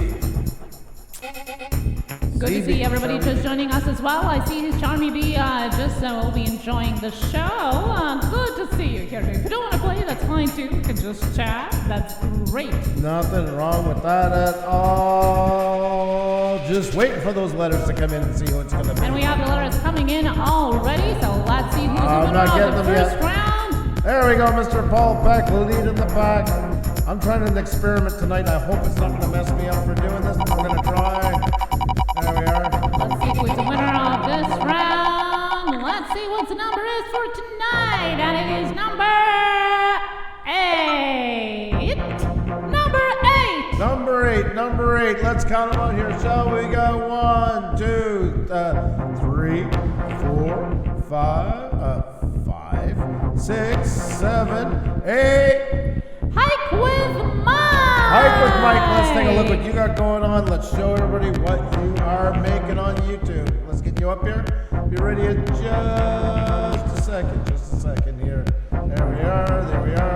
Good to see everybody just joining us as well. I see Charmy B just will be enjoying the show. Good to see you here. If you don't want to play, that's fine too. You can just chat. That's great. Nothing wrong with that at all. Just waiting for those letters to come in and see who it's going to be. And we have the letters coming in already, so let's see who's the winner of the first round. There we go, Mr. Paul Peck, lead in the pack. I'm trying an experiment tonight. I hope it's not going to mess me up for doing this, but we're going to try. There we are. Let's see who's the winner of this round. Let's see what the number is for tonight. And it is number 8. Number 8. Let's count them out here, shall we go? 1, 2, 3, 4, 5, 6, 7, 8. Hike with Mike. Let's take a look what you got going on. Let's show everybody what you are making on YouTube. Let's get you up here. Be ready in just a second here. There we are. And there we are.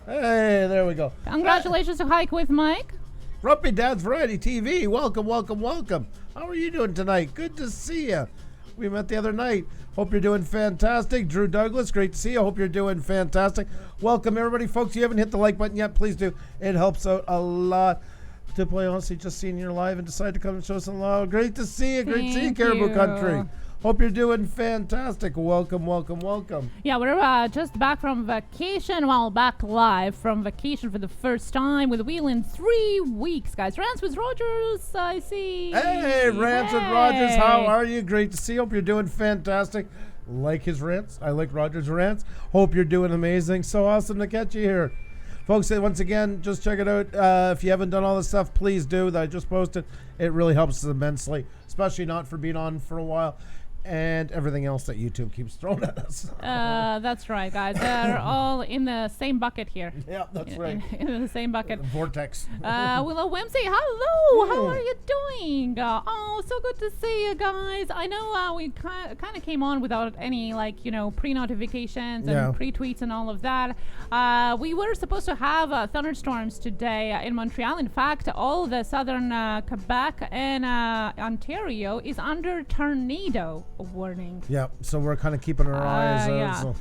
Hey, there we go. Congratulations to Hike with Mike. Grumpy Dad's Variety TV. Welcome. How are you doing tonight? Good to see you. We met the other night. Hope you're doing fantastic. Drew Douglas, great to see you. Hope you're doing fantastic. Welcome, everybody. Folks, if you haven't hit the like button yet, please do. It helps out a lot. To play honestly, just seeing you live and decide to come and show some love. Great to see you. Great to see you, Caribou Country. Hope you're doing fantastic. Welcome. Yeah, we're just back from vacation. Well, back live from vacation for the first time with a wheel in 3 weeks, guys. Rants with Rogers, I see. Hey, Rants with Rogers. How are you? Great to see you. Hope you're doing fantastic. Like his rants. I like Rogers' rants. Hope you're doing amazing. So awesome to catch you here. Folks, once again, just check it out. If you haven't done all this stuff, please do that I just posted. It really helps us immensely, especially not for being on for a while. And everything else that YouTube keeps throwing at us. That's right, guys. They're all in the same bucket here. Yeah, that's right. In the same bucket. Vortex. Willow Whimsy, hello. How are you doing? So good to see you guys. I know we kind of came on without any, pre-notifications and pre-tweets and all of that. We were supposed to have thunderstorms today in Montreal. In fact, all the southern Quebec and Ontario is under tornado warning. Yeah, so we're kind of keeping our eyes out.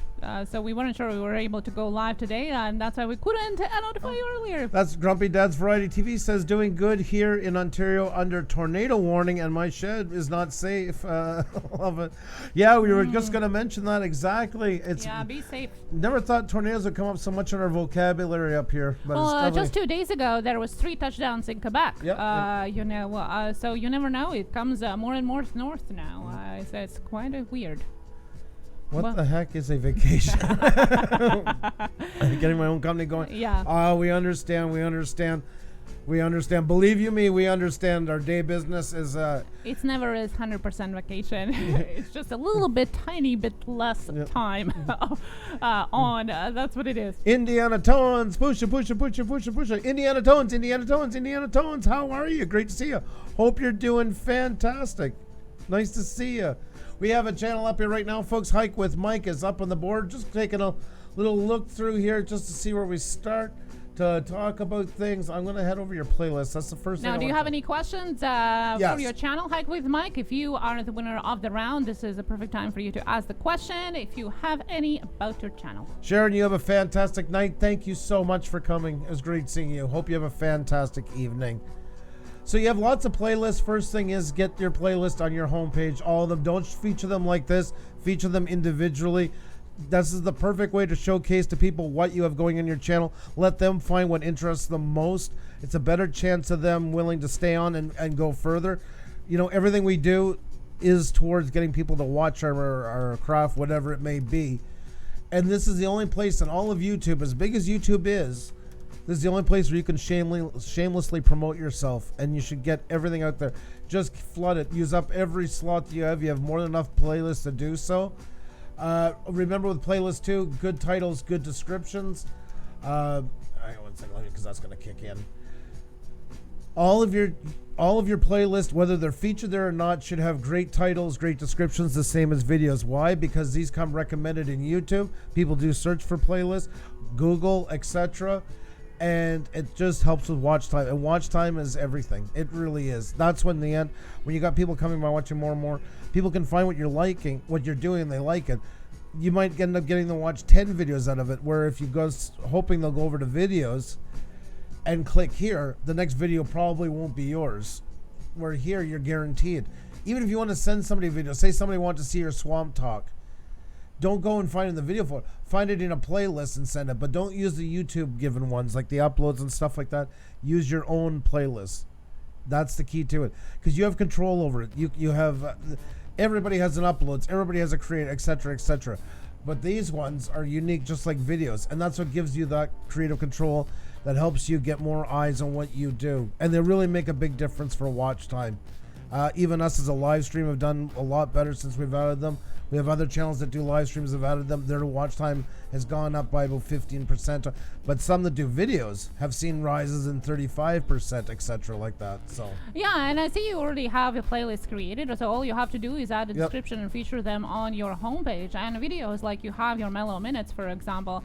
So we weren't sure we were able to go live today, and that's why we couldn't notify you earlier. That's Grumpy Dad's Variety TV says, doing good here in Ontario under tornado warning, and my shed is not safe. Love it. Yeah, we were just going to mention that exactly. Be safe. Never thought tornadoes would come up so much in our vocabulary up here. But just 2 days ago, there was 3 touchdowns in Quebec. Yep. So you never know. It comes more and more north now. So it's quite weird. What the heck is a vacation? Getting my own company going. Yeah. We understand. Believe you me, we understand. Our day business is it's never is 100% vacation. It's just a little bit, tiny bit less time on. That's what it is. Indiana Tones, Pusa. Indiana Tones. How are you? Great to see you. Hope you're doing fantastic. Nice to see you. We have a channel up here right now, folks. Hike with Mike is up on the board. Just taking a little look through here just to see where we start to talk about things. I'm going to head over your playlist. That's the first thing. Now, do you have any questions for your channel, Hike with Mike? If you are the winner of the round, this is a perfect time for you to ask the question if you have any about your channel. Sharon, you have a fantastic night. Thank you so much for coming. It was great seeing you. Hope you have a fantastic evening. So you have lots of playlists. First thing is get your playlist on your homepage. All of them. Don't feature them like this. Feature them individually. This is the perfect way to showcase to people what you have going on your channel. Let them find what interests them most. It's a better chance of them willing to stay on and go further. You know, everything we do is towards getting people to watch our craft, whatever it may be. And this is the only place in all of YouTube, as big as YouTube is, this is the only place where you can shamelessly promote yourself, and you should get everything out there. Just flood it. Use up every slot that you have. You have more than enough playlists to do so. Remember with playlists too, good titles, good descriptions. Hang on one second, because that's going to kick in. All of your playlists, whether they're featured there or not, should have great titles, great descriptions, the same as videos. Why? Because these come recommended in YouTube. People do search for playlists, Google, etc. And it just helps with watch time. And watch time is everything. It really is. That's when the end, when you got people coming by watching more and more, people can find what you're liking, what you're doing, and they like it. You might end up getting them to watch 10 videos out of it, where if you go hoping they'll go over to videos and click here, the next video probably won't be yours. Where here, you're guaranteed. Even if you want to send somebody a video, say somebody wants to see your swamp talk, don't go and find it in the video folder. Find it in a playlist and send it, but don't use the YouTube given ones, like the uploads and stuff like that. Use your own playlist. That's the key to it, because you have control over it. You have, everybody has an uploads, everybody has a creator, etc., etc. But these ones are unique, just like videos, and that's what gives you that creative control that helps you get more eyes on what you do. And they really make a big difference for watch time. Even us as a live stream have done a lot better since we've added them. We have other channels that do live streams have added them. Their watch time has gone up by about 15%. But some that do videos have seen rises in 35%, etc. like that. So yeah, and I see you already have a playlist created. So all you have to do is add a description and feature them on your homepage. And videos, like you have your mellow minutes, for example.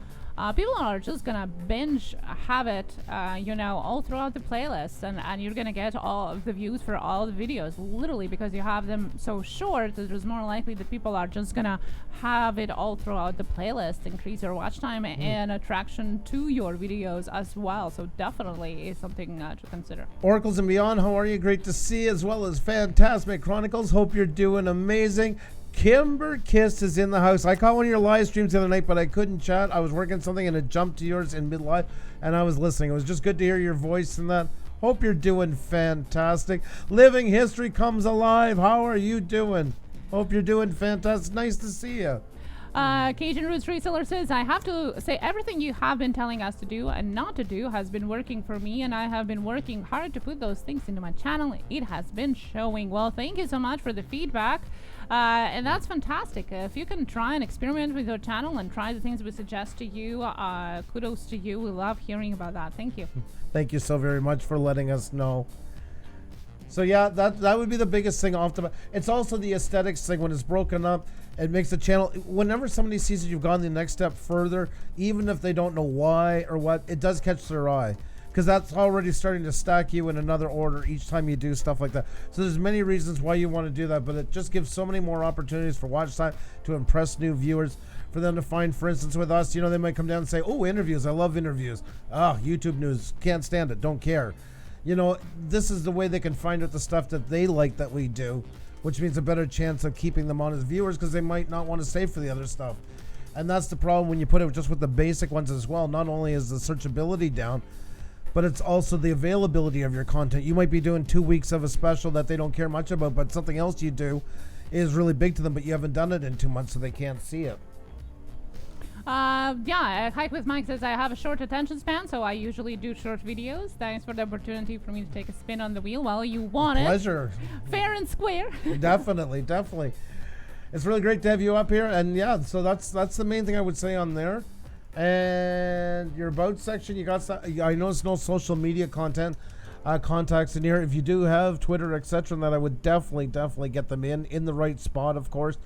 People are just gonna binge have it, all throughout the playlist, and you're gonna get all of the views for all the videos, literally, because you have them so short that it's more likely that people are just gonna have it all throughout the playlist, increase your watch time and attraction to your videos as well. So definitely is something to consider. Oracles and Beyond, how are you? Great to see you, as well as Fantastic Chronicles. Hope you're doing amazing. Kimber Kiss is in the house. I caught one of your live streams the other night, but I couldn't chat. I was working something and it jumped to yours in mid-live, and I was listening. It was just good to hear your voice and that. Hope you're doing fantastic. Living History comes alive. How are you doing? Hope you're doing fantastic. Nice to see you. Cajun Roots Reseller says, I have to say everything you have been telling us to do and not to do has been working for me, and I have been working hard to put those things into my channel. It has been showing. Well, thank you so much for the feedback. And that's fantastic. If you can try and experiment with your channel and try the things we suggest to you, kudos to you. We love hearing about that. Thank you. Thank you so very much for letting us know. So yeah, that would be the biggest thing off the bat. It's also the aesthetics thing. When it's broken up, it makes the channel, whenever somebody sees that you've gone the next step further, even if they don't know why or what, it does catch their eye, because that's already starting to stack you in another order each time you do stuff like that. So there's many reasons why you want to do that, but it just gives so many more opportunities for watch time to impress new viewers, for them to find, for instance, with us, they might come down and say, oh, interviews, I love interviews. YouTube news, can't stand it, don't care. This is the way they can find out the stuff that they like that we do, which means a better chance of keeping them on as viewers, because they might not want to stay for the other stuff. And that's the problem when you put it just with the basic ones as well. Not only is the searchability down, but it's also the availability of your content. You might be doing 2 weeks of a special that they don't care much about, but something else you do is really big to them, but you haven't done it in 2 months, so they can't see it. Hike with Mike says, I have a short attention span, so I usually do short videos. Thanks for the opportunity for me to take a spin on the wheel. Well, you want it. Pleasure. Fair and square. Definitely. It's really great to have you up here. And yeah, so that's the main thing I would say on there. And your about section, you got, I noticed no social media contacts in here. If you do have Twitter, etc., that I would definitely get them in the right spot, of course.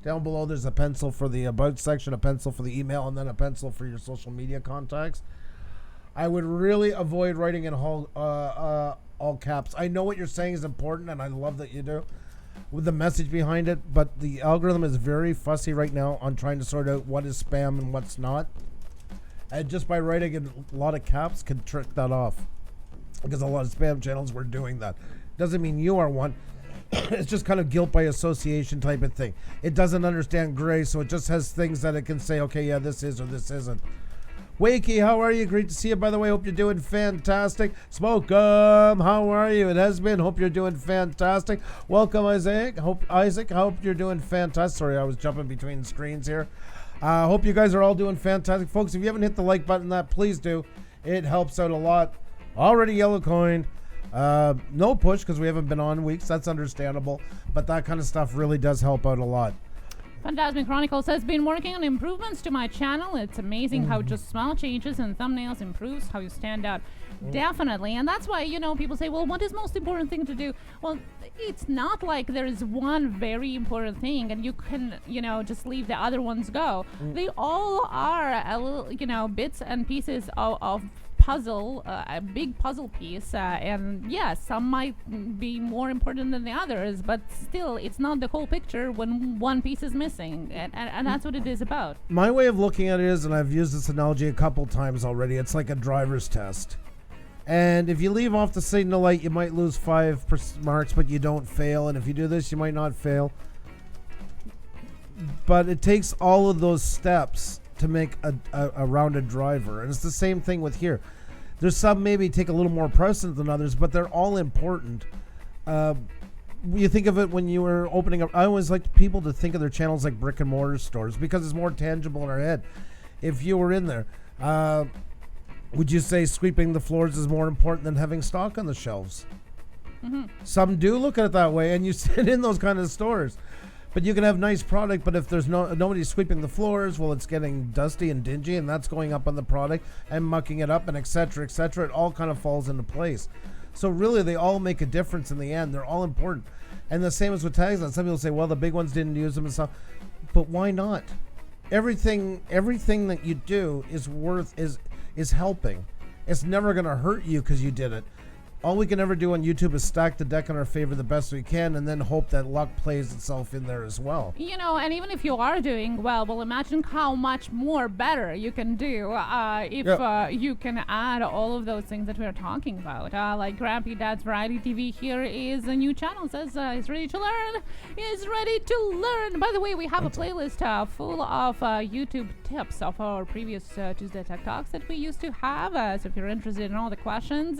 Down below, there's a pencil for the about section, a pencil for the email, and then a pencil for your social media contacts. I would really avoid writing in all caps. I know what you're saying is important, and I love that you do, with the message behind it, but the algorithm is very fussy right now on trying to sort out what is spam and what's not. And just by writing in a lot of caps can trick that off, because a lot of spam channels were doing that. Doesn't mean you are one. It's just kind of guilt by association type of thing. It doesn't understand gray, so it just has things that it can say, okay, yeah, this is or this isn't. Wakey, how are you? Great to see you, by the way. Hope you're doing fantastic. Smoke'em, how are you? It has been. Hope you're doing fantastic. Welcome, Isaac. Hope you're doing fantastic. Sorry, I was jumping between screens here. Hope you guys are all doing fantastic. Folks, if you haven't hit the like button, please do. It helps out a lot. Already yellow coin. No push because we haven't been on weeks. That's understandable. But that kind of stuff really does help out a lot. Phantasmic Chronicles has been working on improvements to my channel. It's amazing how just small changes in thumbnails improves how you stand out. Definitely. And that's why, people say, well, what is most important thing to do? Well, it's not like there is one very important thing and you can, just leave the other ones go. They all are a little, bits and pieces of puzzle, a big puzzle piece, and yes, some might be more important than the others, but still, it's not the whole picture when one piece is missing, and that's what it is about. My way of looking at it is, and I've used this analogy a couple times already, it's like a driver's test. And if you leave off the signal light, you might lose 5 marks, but you don't fail, and if you do this, you might not fail. But it takes all of those steps to make a rounded driver, and it's the same thing with here. There's some maybe take a little more precedent than others, but they're all important. You think of it when you were opening up. I always like people to think of their channels like brick and mortar stores because it's more tangible in our head. If you were in there, would you say sweeping the floors is more important than having stock on the shelves? Some do look at it that way, and you sit in those kind of stores. But you can have nice product, but if there's nobody sweeping the floors, well, it's getting dusty and dingy, and that's going up on the product and mucking it up, and et cetera, it all kind of falls into place. So really, they all make a difference in the end. They're all important. And the same as with tags. Some people say, well, the big ones didn't use them and stuff. But why not? Everything that you do is helping. It's never going to hurt you because you did it. All we can ever do on YouTube is stack the deck in our favor the best we can and then hope that luck plays itself in there as well. And even if you are doing well, imagine how much more better you can do if you can add all of those things that we're talking about. Like Grampy Dad's Variety TV here is a new channel, says he's ready to learn. He's ready to learn. By the way, we have a playlist full of YouTube tips of our previous Tuesday Tech Talks that we used to have. So if you're interested in all the questions,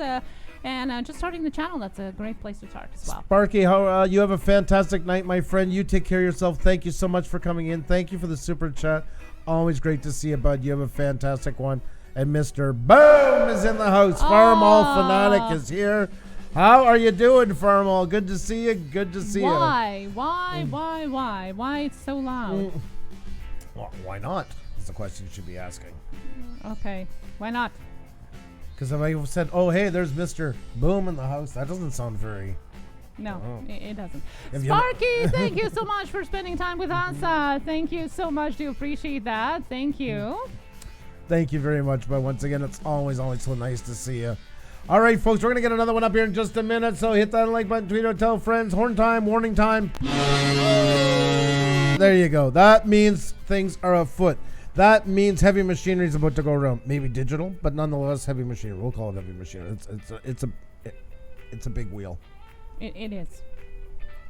and just starting the channel, that's a great place to start as well. Sparky, how you have a fantastic night, my friend. You take care of yourself. Thank you so much for coming in. Thank you for the super chat. Always great to see you, bud. You have a fantastic one. And Mr. Boom is in the house. Farmall Fanatic is here. How are you doing, Farmall? Good to see you. Good to see you. Why? Why it's so loud? Well, why not? That's the question you should be asking. Okay. Why not? Because if I said, oh, hey, there's Mr. Boom in the house, that doesn't sound very... No, it doesn't. Sparky, thank you so much for spending time with us. Thank you so much. Do appreciate that. Thank you. Thank you very much. But once again, it's always so nice to see you. All right, folks, we're going to get another one up here in just a minute. So hit that like button, tweet or tell friends. Horn time, warning time. There you go. That means things are afoot. That means heavy machinery is about to go around. Maybe digital, but nonetheless heavy machinery. We'll call it heavy machinery. It's a big wheel. It is.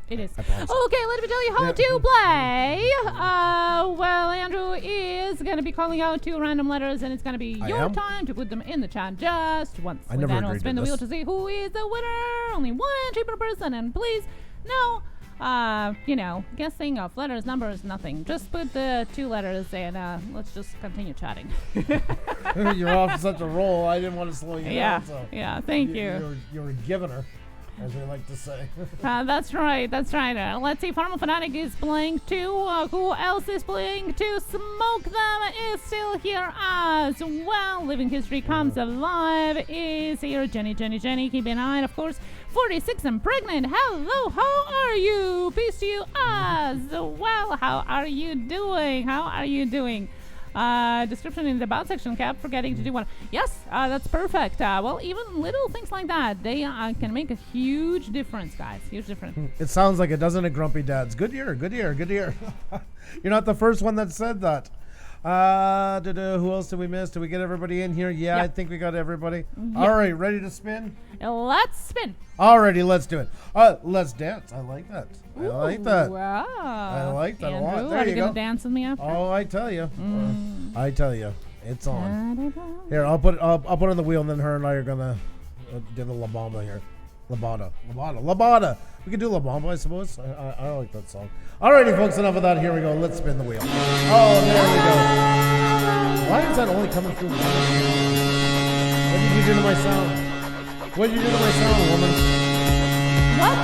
It is. Okay, let me tell you how to play. Well, Andrew is going to be calling out 2 random letters, and it's going to be your time to put them in the chat just once. I never then agreed we'll spin to the wheel this. to see who is the winner. Only one entry per person, and please, no. Guessing of letters, numbers, nothing. Just put the 2 letters and let's just continue chatting. You're off such a roll. I didn't want to slow you down. So Thank you. You're a giving her, as we like to say. That's right. Let's see. Farmall Fanatic is playing 2. Who else is playing 2? Smoke Them is still here as well. Living History Comes Alive is here. Jenny. Keep an eye, of course. 46 and pregnant. Hello, how are you? Peace to you as well. How are you doing? Description in the about section. Kept forgetting to do one. Yes, that's perfect. Well, even little things like that, they can make a huge difference, guys. Huge difference. It sounds like it, doesn't it, Grumpy Dads? Good year. You're not the first one that said that. Who else did we miss? Did we get everybody in here? Yeah, yep. I think we got everybody. Yep. All right, ready to spin? Let's spin. Alrighty, let's do it. Let's dance. I like that. Ooh, I like that. Wow. I like that Andrew, a lot. There are you go. Gonna dance with me after? Oh, I tell you. It's on. Here, I'll put on the wheel, and then her and I are gonna do the labamba here. Labada. We could do La Bamba, I suppose. I like that song. Alrighty, folks, enough of that. Here we go. Let's spin the wheel. Oh, there we go. Why is that only coming through? What did you do to my sound? What did you do to my sound, woman? What?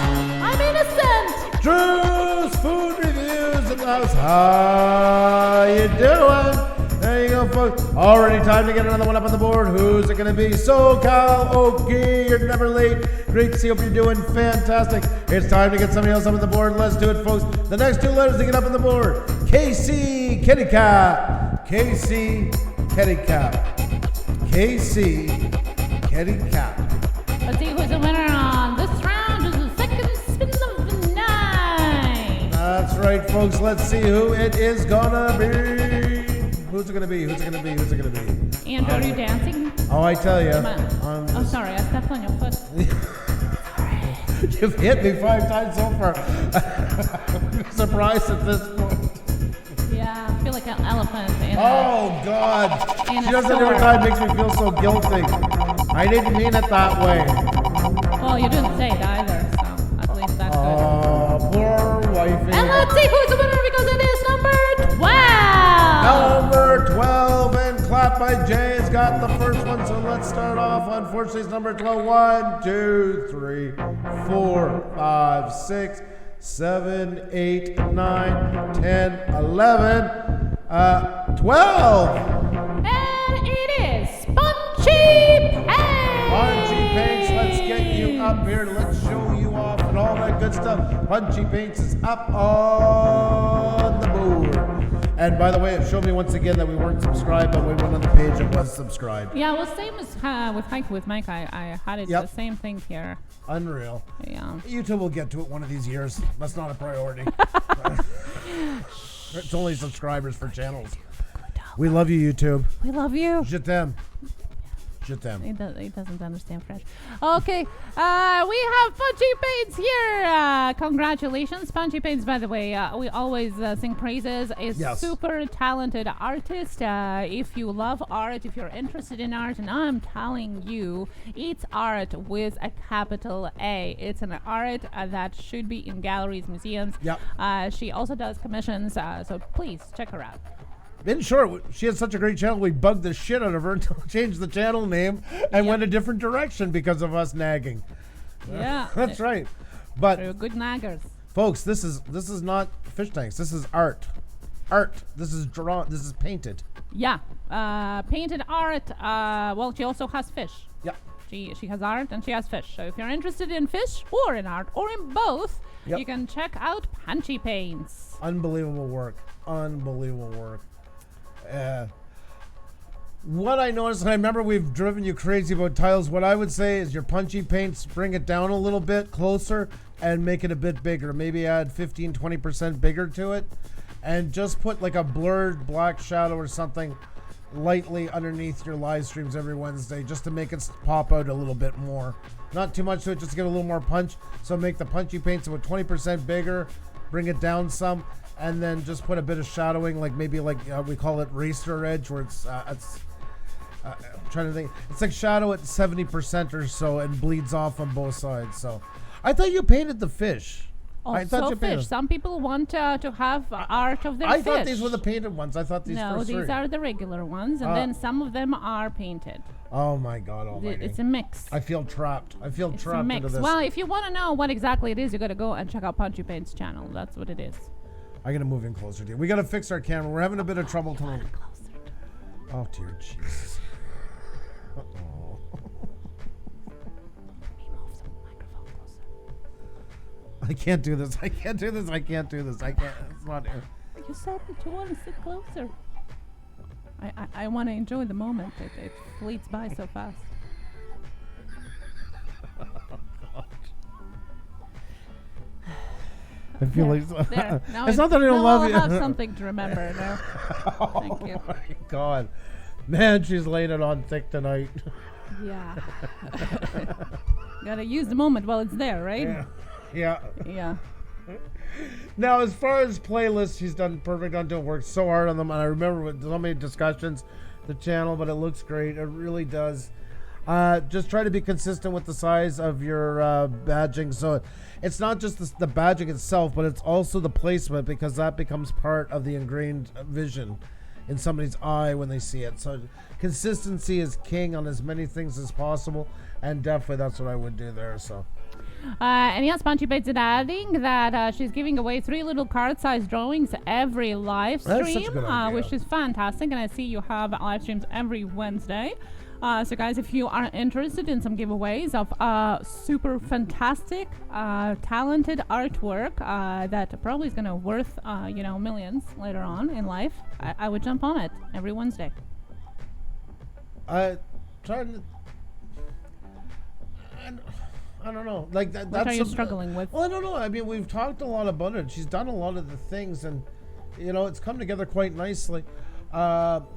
I'm innocent. Drew's Food Reviews in the house. How you doing? There you go, folks. Already time to get another one up on the board. Who's it going to be? SoCal Okie, you're never late. Great to see. Hope you're doing fantastic. It's time to get somebody else up on the board. Let's do it, folks. The next two letters to get up on the board. KC Kitty Cat. KC Kitty Cat. KC Kitty Cat. Let's see who's the winner on this round. Is the second spin of the night. That's right, folks. Let's see who it is gonna be. Who's it gonna be? Who's it gonna be? Who's it gonna be? And are you dancing? Oh, I tell you. Oh, sorry, I stepped on your foot. You've hit me 5 times so far. I'm surprised at this point. Yeah, I feel like an elephant. Oh, God. She does it every time. Makes me feel so guilty. I didn't mean it that way. Well, you didn't say it either, so at least that's good. Oh, poor wifey. And let's see who's the winner because it is number 12. Number 12, and Clap by Jay has got the first one, so let's start off. Unfortunately, it's number 12. 1, 2, 3, 4, 5, 6, 7, 8, 9, 10, 11, 12. And it is Punchy Paints. Punchy Paints, let's get you up here. Let's show you off and all that good stuff. Punchy Paints is up on the board. And by the way, it showed me once again that we weren't subscribed, but we went on the page and was subscribed. Yeah, well, same as with Mike. I had it the same thing here. Unreal. Yeah. YouTube will get to it one of these years. That's not a priority. It's only subscribers for channels. We love you, YouTube. We love you. Je t'aime. Je t'aime. He doesn't understand French. Okay, we have Punchy Paints here. Congratulations, Punchy Paints. By the way, we always sing praises. A super talented artist. If you love art, if you're interested in art, and I'm telling you, it's art with a capital A. It's an art that should be in galleries, museums. Yep. She also does commissions, so please check her out. In short, she has such a great channel, we bugged the shit out of her until changed the channel name and went a different direction because of us nagging. Yeah. That's right. But they're good naggers. Folks, this is not fish tanks. This is art. Art. This is drawn. This is painted. Yeah. Painted art. Well, she also has fish. Yeah. She has art and she has fish. So if you're interested in fish or in art or in both, you can check out Punchy Paints. Unbelievable work. Unbelievable work. What I noticed, and I remember we've driven you crazy about tiles, what I would say is your Punchy Paints, bring it down a little bit closer and make it a bit bigger. Maybe add 15-20% bigger to it and just put like a blurred black shadow or something lightly underneath your live streams every Wednesday just to make it pop out a little bit more. Not too much to it, just to get a little more punch. So make the Punchy Paints about 20% bigger, bring it down some, and then just put a bit of shadowing, like maybe like we call it racer edge, where it's I'm trying to think. It's like shadow at 70% or so and bleeds off on both sides. So I thought you painted the fish. I thought you painted. Some people want to have art of their I fish. thought these were the painted ones. I thought these No, these are the regular ones, and then some of them are painted. Oh my God almighty. It's a mix. I feel trapped. I feel It's trapped a mix. into this. Well, if you want to know what exactly it is, you got to go and check out Punchy Paint's channel. That's what it is. I gotta move in closer to you. We gotta fix our camera. We're having a bit of trouble tonight. Oh dear Jesus. Uh-oh. I can't do this. I can't do this. I can't do this. I can't. It's not here. You said that you want to sit closer. I want to enjoy the moment. It fleets by so fast. Oh, God. I feel like it's not that I don't love you. I'll have something to remember now. Thank you. Oh my God, man, she's laying it on thick tonight. Yeah. Gotta use the moment while it's there, right? Yeah. Yeah. Now, as far as playlists, she's done perfect on doing work so hard on them, and I remember with so many discussions, the channel, but it looks great. It really does. Just try to be consistent with the size of your badging. So it's not just the badging itself, but it's also the placement, because that becomes part of the ingrained vision in somebody's eye when they see it. So consistency is king on as many things as possible, and definitely that's what I would do there. So. And yes, Punchy Bates is adding that she's giving away 3 little card-sized drawings every live stream, That's such a good idea. which is fantastic. And I see you have live streams every Wednesday. So guys, if you are interested in some giveaways of super fantastic, talented artwork that probably is going to worth, millions later on in life, I would jump on it every Wednesday. I don't know. Like that. What are you struggling with? Well, I don't know. I mean, we've talked a lot about it. She's done a lot of the things, and it's come together quite nicely.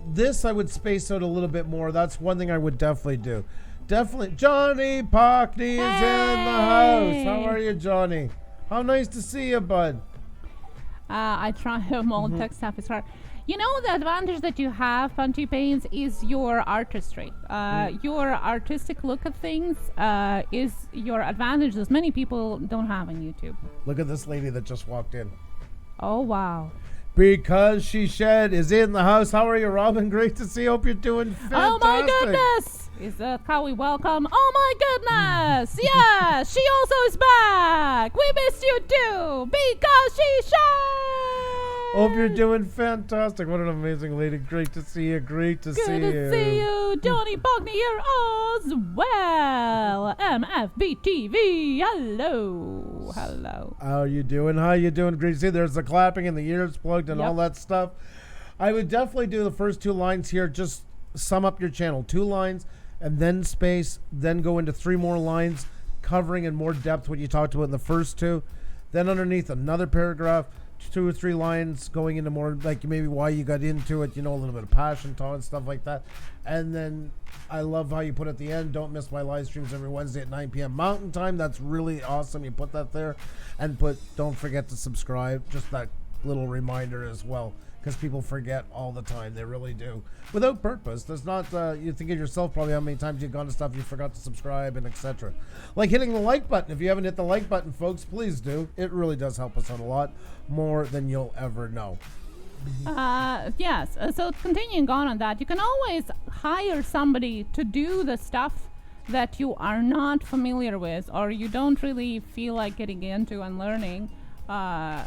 This I would space out a little bit more. That's one thing I would definitely do. Definitely, Johnny Pockney is in the house. How are you, Johnny? How nice to see you, bud. I try mold tech stuff is hard. The advantage that you have, Punchy Pains, is your artistry. Your artistic look at things is your advantage that many people don't have on YouTube. Look at this lady that just walked in. Oh, wow. Because She Shed is in the house. How are you, Robin? Great to see you. Hope you're doing fantastic. Oh, my goodness. Is that how we welcome? Oh, my goodness. Yeah, she also is back. We missed you, too. Because She Shed. Hope you're doing fantastic. What an amazing lady. Great to see you. Great to see you. Good to see you. Johnny Pockney here as well. MFBTV. Hello. Hello. How are you doing? How you doing? Great to see you. There's the clapping and the ears plugged and all that stuff. I would definitely do the first 2 lines here. Just sum up your channel. 2 lines and then space. Then go into 3 more lines, covering in more depth what you talked about in the first 2. Then underneath another paragraph. 2 or 3 lines going into more like maybe why you got into it, a little bit of passion talk and stuff like that. And then I love how you put at the end, don't miss my live streams every Wednesday at 9 p.m. Mountain Time. That's really awesome. You put that there, and don't forget to subscribe. Just that little reminder as well, because people forget all the time. They really do, without purpose. There's not you think of yourself probably how many times you've gone to stuff you forgot to subscribe and etc. Like hitting the like button. If you haven't hit the like button, folks, please do. It really does help us out a lot more than you'll ever know. Yes. So continuing on that, you can always hire somebody to do the stuff that you are not familiar with, or you don't really feel like getting into and learning.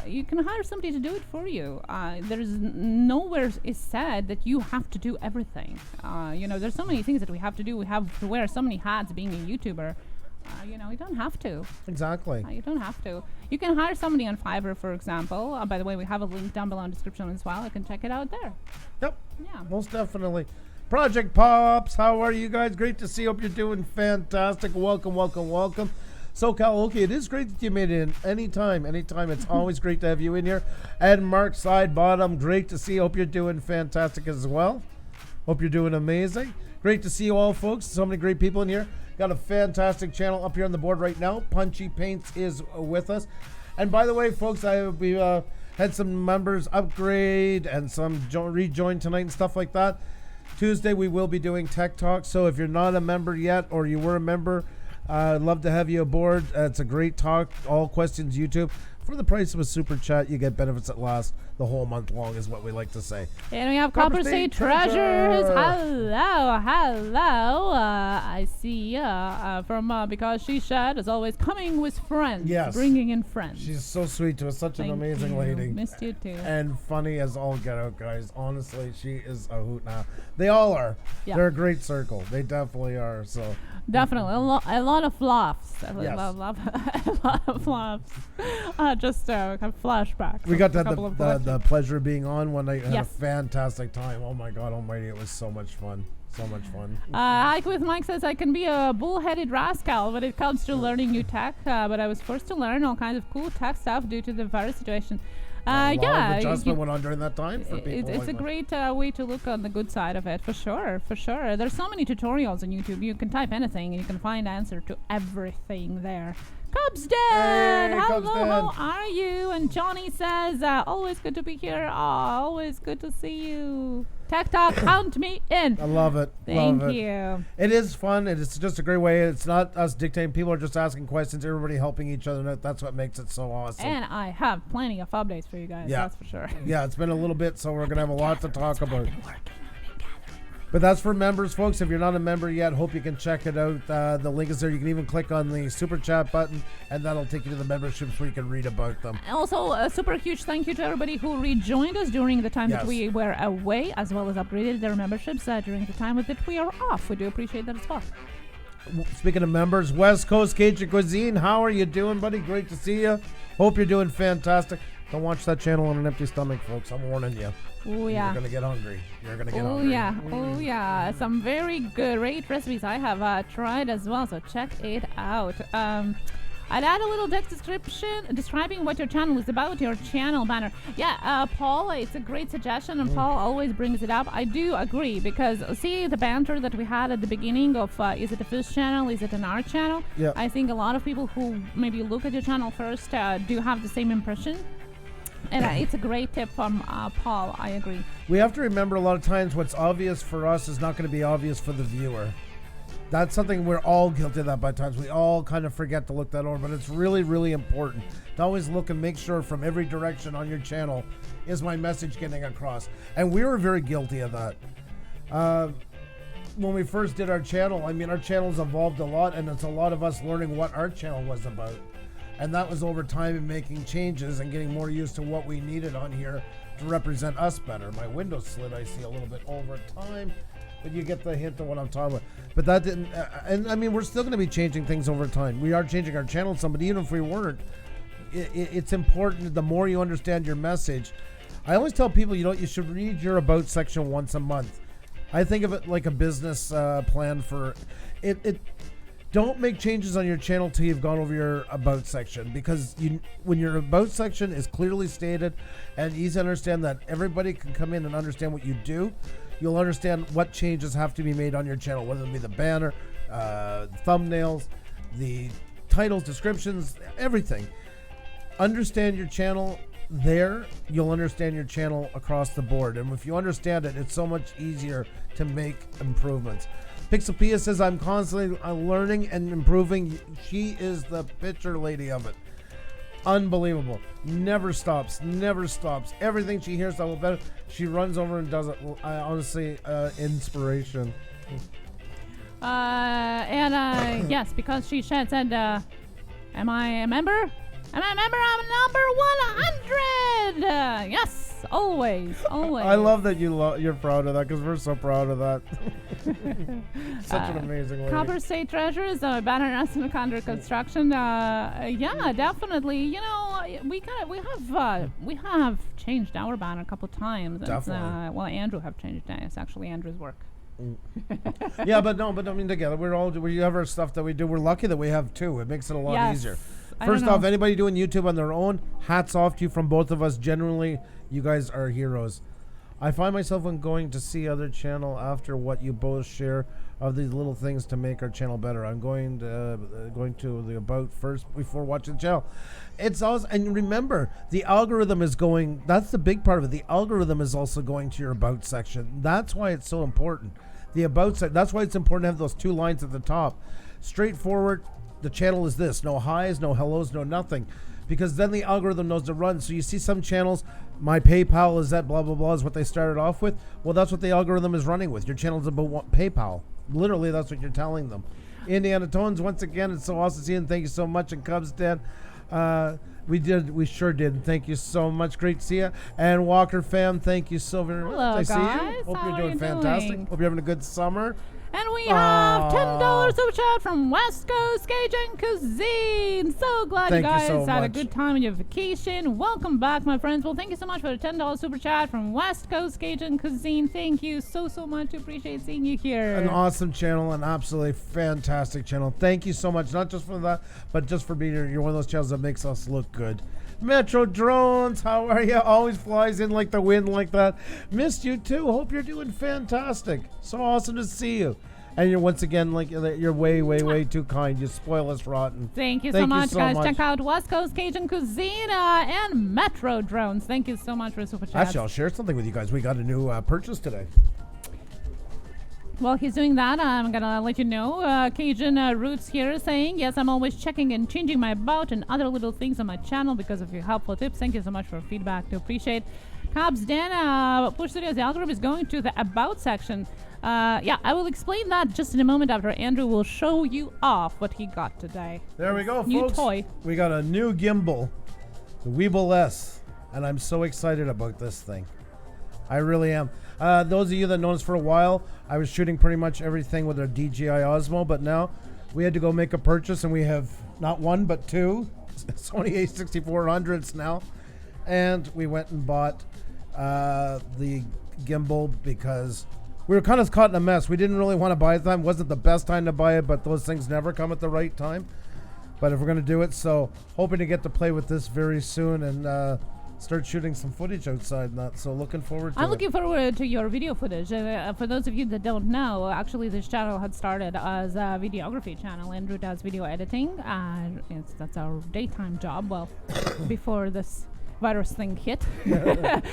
You can hire somebody to do it for you. There's nowhere is said that you have to do everything. There's so many things that we have to do. We have to wear so many hats being a YouTuber. You don't have to. Exactly. You don't have to. You can hire somebody on Fiverr, for example. By the way, we have a link down below in the description as well. You can check it out there. Yep. Yeah. Most definitely. Project Pops, how are you guys? Great to see you. Hope you're doing fantastic. Welcome, welcome, welcome. SoCal, okay, it is great that you made it in. Anytime. It's always great to have you in here. And Mark Side Bottom, great to see you. Hope you're doing fantastic as well. Hope you're doing amazing. Great to see you all, folks. So many great people in here. Got a fantastic channel up here on the board right now. Punchy Paints is with us. And by the way, folks, we had some members upgrade and some rejoin tonight and stuff like that. Tuesday, we will be doing Tech Talk. So if you're not a member yet or you were a member, I'd love to have you aboard. It's a great talk. All questions YouTube. For the price of a super chat, you get benefits that last the whole month long, is what we like to say. And we have Copper State Treasures. Hello. I see from Because She Shed is always coming with friends. Yes. Bringing in friends. She's so sweet to us. Such an amazing lady. Missed you too. And funny as all get out, guys. Honestly, she is a hoot now. They all are. Yeah. They're a great circle. They definitely are. So definitely a lot of laughs. Yes. A lot of laughs. Just kind of flashbacks. We got the pleasure of being on one night. Had a fantastic time. Oh my God Almighty! It was so much fun. So much fun. Ike with Mike says, I can be a bullheaded rascal when it comes to learning new tech, but I was forced to learn all kinds of cool tech stuff due to the virus situation. A lot of adjustment went on during that time for people. It's a great way to look on the good side of it, for sure. There's so many tutorials on YouTube. You can type anything and you can find answer to everything there. Cubs Dad. Hey, Hello, Cubs Dad. how are you? And Johnny says, always good to be here. Always good to see you. Tech Talk, count me in. I love it. Thank love you. It is fun. It's just a great way. It's not us dictating. People are just asking questions. Everybody helping each other out. That's what makes it so awesome. And I have plenty of updates for you guys. Yeah. That's for sure. Yeah, it's been a little bit, so we're going to have a lot to talk about. But that's for members, folks. If you're not a member yet, hope you can check it out. The link is there. You can even click on the super chat button, and that'll take you to the memberships where you can read about them. Also, a super huge thank you to everybody who rejoined us during the time that we were away, as well as upgraded their memberships during the time that we are off. We do appreciate that as well. Speaking of members, West Coast Cajun Cuisine, how are you doing, buddy? Great to see you. Hope you're doing fantastic. Don't watch that channel on an empty stomach, folks. I'm warning you. Oh, yeah. You're going to get hungry. You're going to get oh, hungry. Yeah. Oh, yeah. Some very great recipes I have tried as well, so check it out. I'd add a little text description describing what your channel is about, your channel banner. Yeah, Paul, it's a great suggestion, and Paul always brings it up. I do agree, because see the banter that we had at the beginning of is it a fish channel, is it an art channel? Yeah. I think a lot of people who maybe look at your channel first do have the same impression. And it's a great tip from Paul. I agree. We have to remember a lot of times what's obvious for us is not going to be obvious for the viewer. That's something we're all guilty of that by times. We all kind of forget to look that over, but it's really, really important to always look and make sure from every direction on your channel is my message getting across. And we were very guilty of that. When we first did our channel, I mean, our channel's evolved a lot, and it's a lot of us learning what our channel was about. And that was over time and making changes and getting more used to what we needed on here to represent us better. My window slid, I see a little bit over time, but you get the hint of what I'm talking about. But that didn't, and I mean, we're still going to be changing things over time. We are changing our channel some, but even if we weren't, it's important. The more you understand your message, I always tell people, you should read your about section once a month. I think of it like a business plan for it. Don't make changes on your channel till you've gone over your about section, because when your about section is clearly stated and easy to understand, that everybody can come in and understand what you do, you'll understand what changes have to be made on your channel, whether it be the banner, thumbnails, the titles, descriptions, everything. Understand your channel there, you'll understand your channel across the board. And if you understand it, it's so much easier to make improvements. Pixelpia says, I'm constantly learning and improving. She is the picture lady of it. Unbelievable. Never stops. Everything she hears that will better, she runs over and does it. I honestly, inspiration. Yes, because she said, am I a member? Am I a member? I'm number 100. Yes, always. I love that you're proud of that, because we're so proud of that. Such an amazing lady. Copper State Treasures, banner and under construction. Yeah, definitely. We have changed our banner a couple times. Definitely. Andrew have changed it. It's actually Andrew's work. Yeah, but I mean, together we have our stuff that we do. We're lucky that we have two. It makes it a lot easier. First off, anybody doing YouTube on their own, hats off to you from both of us. Generally, you guys are heroes. I find myself when going to see other channel after what you both share of these little things to make our channel better. I'm going to the about first before watching the channel. It's also, and remember, the algorithm is going. That's the big part of it. The algorithm is also going to your about section. That's why it's so important. The about section. That's why it's important to have those two lines at the top, straightforward. The channel is this, no highs, no hellos, no nothing, because then the algorithm knows to run. So you see some channels, my PayPal is that blah blah blah is what they started off with. Well, that's what the algorithm is running with. Your channel's about PayPal. Literally, that's what you're telling them. Indiana Tones, once again, it's so awesome to see you, and thank you so much. And Cubs Dad, we sure did. Thank you so much. Great to see you. And Walker fam, thank you so very much. Hello, guys. See you. Hope How you're are doing you fantastic. doing? Hope you're having a good summer. And we have $10 super chat from West Coast Cajun Cuisine. So glad you guys had a good time on your vacation. Welcome back, my friends. Well, thank you so much for the $10 super chat from West Coast Cajun Cuisine. Thank you so much. Appreciate seeing you here. An awesome channel, an absolutely fantastic channel. Thank you so much, not just for that, but just for being here. You're one of those channels that makes us look good. Metro Drones, how are you? Always flies in like the wind like that. Missed you too. Hope you're doing fantastic. So awesome to see you. And you're once again, like, you're way too kind. You spoil us rotten. Thank you so much, guys. Check out West Coast Cajun Cuisine and Metro Drones. Thank you so much for super chat. Actually, I'll share something with you guys. We got a new purchase today. While he's doing that, I'm gonna let you know. Cajun Roots here saying, yes, I'm always checking and changing my about and other little things on my channel because of your helpful tips. Thank you so much for feedback. To appreciate. Cubs Dan, Push Studios, the algorithm is going to the about section. Yeah, I will explain that just in a moment after Andrew will show you off what he got today. There we go, new folks. Toy. We got a new gimbal, the Weeble S, and I'm so excited about this thing. I really am. Those of you that know us for a while, I was shooting pretty much everything with our DJI Osmo, but now we had to go make a purchase, and we have not one but two Sony A6400s now, and we went and bought the gimbal because we were kind of caught in a mess. We didn't really want to buy it. It wasn't the best time to buy it, but those things never come at the right time. But if we're going to do it, so hoping to get to play with this very soon and start shooting some footage outside and that. So looking forward to it. I'm looking forward to your video footage. For those of you that don't know, actually this channel had started as a videography channel. Andrew does video editing. That's our daytime job. Well, before this virus thing hit. Not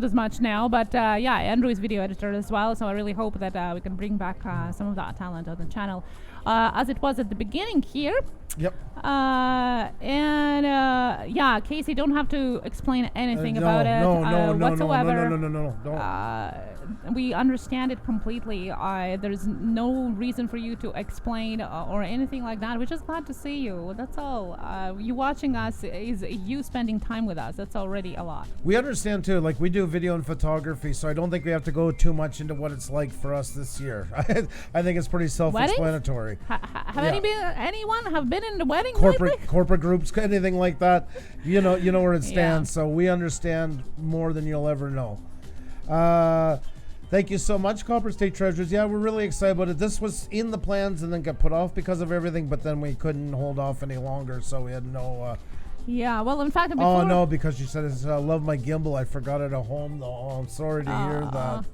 as much now, but yeah, Andrew is video editor as well, so I really hope that we can bring back some of that talent on the channel as it was at the beginning here. Yep. Yeah, Casey, don't have to explain anything about it whatsoever. No, don't. We understand it completely. There's no reason for you to explain or anything like that. We're just glad to see you. That's all. You watching us is you spending time with us. That's already a lot. We understand too. Like, we do video and photography, so I don't think we have to go too much into what it's like for us this year. I think it's pretty self-explanatory. Have anyone have been in the wedding? Corporate groups, anything like that. You know where it stands. So we understand more than you'll ever know. Thank you so much, Copper State Treasures. Yeah, we're really excited about it. This was in the plans and then got put off because of everything, but then we couldn't hold off any longer, so we had no... yeah, well, in fact... Oh, no, because you said, I love my gimbal. I forgot it at home, though. Oh, I'm sorry to hear that.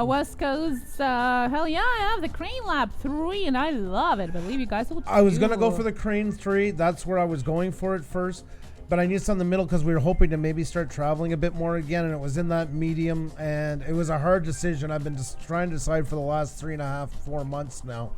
West Coast, hell yeah, I have the Crane Lab 3, and I love it. I believe you guys will too. I was going to go for the Crane 3. That's where I was going for it first. But I need something in the middle because we were hoping to maybe start traveling a bit more again, and it was in that medium, and it was a hard decision. I've been just trying to decide for the last 3.5-4 months now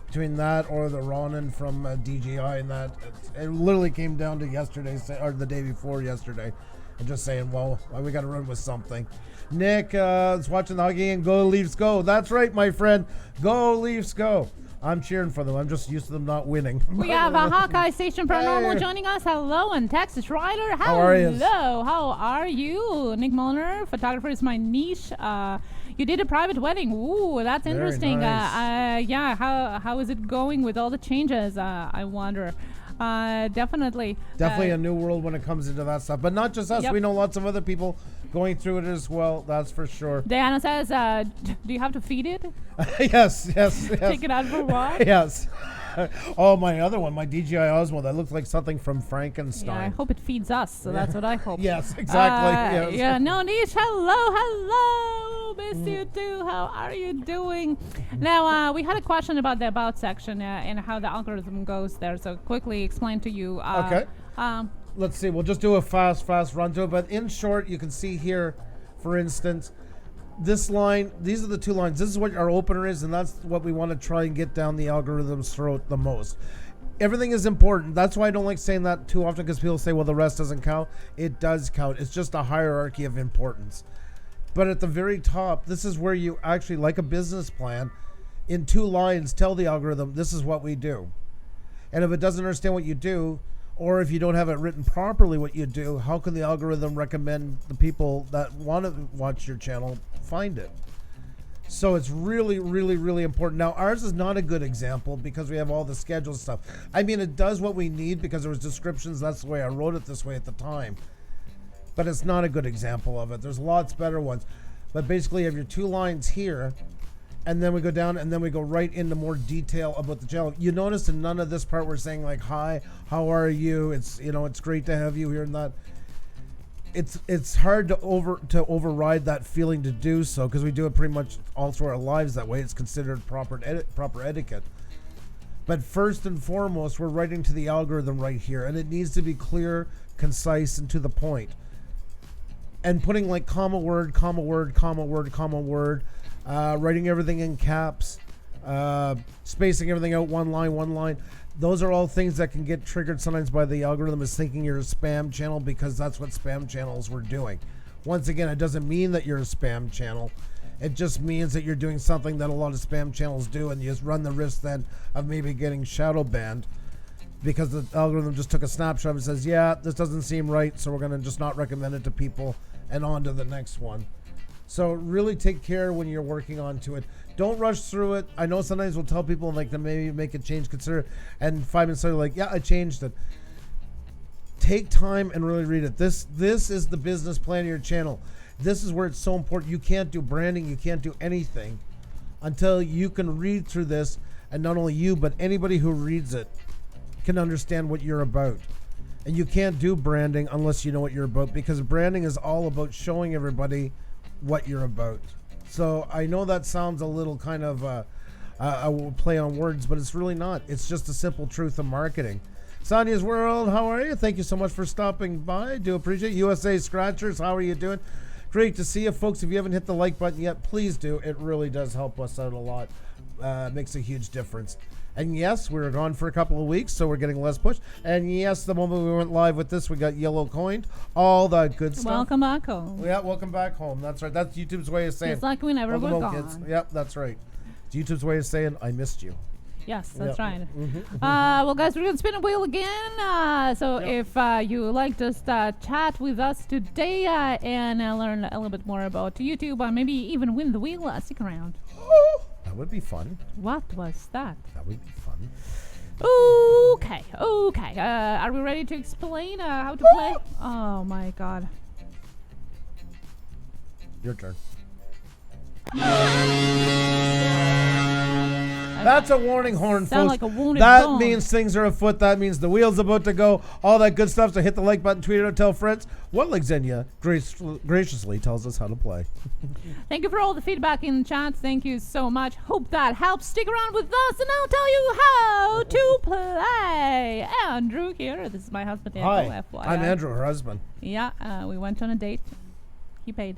between that or the Ronin from DJI, and that it literally came down to yesterday or the day before yesterday, and just saying, well, we got to run with something. Nick is watching the hockey game. Go Leafs, go! That's right, my friend. Go Leafs, go! I'm cheering for them. I'm just used to them not winning. We have a Hawkeye Station Paranormal joining us. Hello, and Texas Rider. Hello. How are you? Nick Mulliner, photographer is my niche. You did a private wedding. Ooh, that's Very interesting. nice. Yeah, how is it going with all the changes? I wonder. Definitely a new world when it comes into that stuff. But not just us. Yep. We know lots of other people going through it as well. That's for sure. Diana says, do you have to feed it? Yes. Take it out for a while? Yes. Oh, my other one, my DJI Osmo, that looks like something from Frankenstein. Yeah, I hope it feeds us, so that's what I hope. Yes, exactly. Yes. Yeah, no, Nish, hello. Miss you too. How are you doing? Now, we had a question about the About section and how the algorithm goes there, so quickly explain to you. Okay. Let's see. We'll just do a fast run to it. But in short, you can see here, for instance, this line, these are the two lines. This is what our opener is, and that's what we want to try and get down the algorithm's throat the most. Everything is important. That's why I don't like saying that too often, because people say, well, the rest doesn't count. It does count. It's just a hierarchy of importance. But at the very top, this is where you actually, like a business plan, in 2 lines, tell the algorithm, this is what we do. And if it doesn't understand what you do, or if you don't have it written properly what you do, how can the algorithm recommend the people that want to watch your channel find it? So it's really, really, really important. Now, ours is not a good example because we have all the schedule stuff. I mean, it does what we need because there was descriptions. That's the way I wrote it this way at the time. But it's not a good example of it. There's lots better ones. But basically, you have your 2 lines here, and then we go down, and then we go right into more detail about the channel. You notice in none of this part we're saying like, hi, how are you? It's, it's great to have you here and that. it's hard to override that feeling to do so, because we do it pretty much all through our lives that way. It's considered proper etiquette. But first and foremost, we're writing to the algorithm right here, and it needs to be clear, concise, and to the point. And putting like comma word, comma word, comma word, comma word, writing everything in caps, spacing everything out one line. Those are all things that can get triggered sometimes by the algorithm as thinking you're a spam channel, because that's what spam channels were doing. Once again, it doesn't mean that you're a spam channel. It just means that you're doing something that a lot of spam channels do, and you just run the risk then of maybe getting shadow banned, because the algorithm just took a snapshot and says, yeah, this doesn't seem right, so we're going to just not recommend it to people and on to the next one. So really take care when you're working onto it. Don't rush through it. I know sometimes we'll tell people like to maybe make a change, consider it, and 5 minutes later like, yeah, I changed it. Take time and really read it. This is the business plan of your channel. This is where it's so important. You can't do branding, you can't do anything until you can read through this, and not only you, but anybody who reads it can understand what you're about. And you can't do branding unless you know what you're about, because branding is all about showing everybody what you're about. So I know that sounds a little kind of a play on words, but it's really not. It's just a simple truth of marketing. Sonia's World, how are you? Thank you so much for stopping by. Do appreciate it. USA Scratchers, how are you doing? Great to see you, folks. If you haven't hit the like button yet, please do. It really does help us out a lot. Makes a huge difference. And yes, we were gone for a couple of weeks, so we're getting less push. And yes, the moment we went live with this, we got yellow coined. All that good stuff. Welcome back home. Yeah, welcome back home. That's right. That's YouTube's way of saying. It's like we never were gone. Kids. Yep, that's right. It's YouTube's way of saying, I missed you. Yes, that's right. Well, guys, we're going to spin a wheel again. So if you like just chat with us today and learn a little bit more about YouTube, maybe even win the wheel, stick around. That would be fun. What was that? That would be fun. Okay. Are we ready to explain how to play? Oh, my God. Your turn. That's a warning horn, Sound folks. like a wounded That bone. means things are afoot. That means the wheel's about to go. All that good stuff. So hit the like button, tweet it out, tell friends. What like Xenia graciously tells us how to play. Thank you for all the feedback in the chat. Thank you so much. Hope that helps. Stick around with us, and I'll tell you how to play. Andrew here. This is my husband, Andrew. Hi, FYI. I'm Andrew, her husband. Yeah, we went on a date. He paid.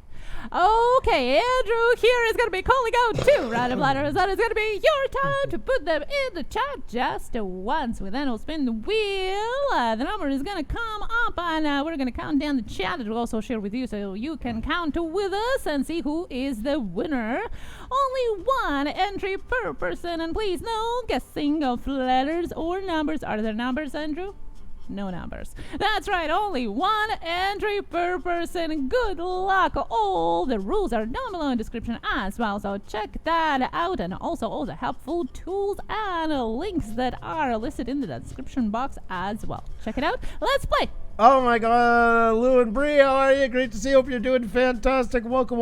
Okay, Andrew here is going to be calling out 2 random letters, and it's going to be your time to put them in the chat just once. We then will spin the wheel. The number is going to come up, and we're going to count down the chat. It will also share with you, so you can count with us and see who is the winner. Only 1 entry per person, and please no guessing of letters or numbers. Are there numbers, Andrew? No numbers. That's right, only 1 entry per person. Good luck. All the rules are down below in description as well, so check that out, and also all the helpful tools and links that are listed in the description box as well. Check it out. Let's play. Oh my God, Lou and Bree, how are you? Great to see you. Hope you're doing fantastic. Welcome.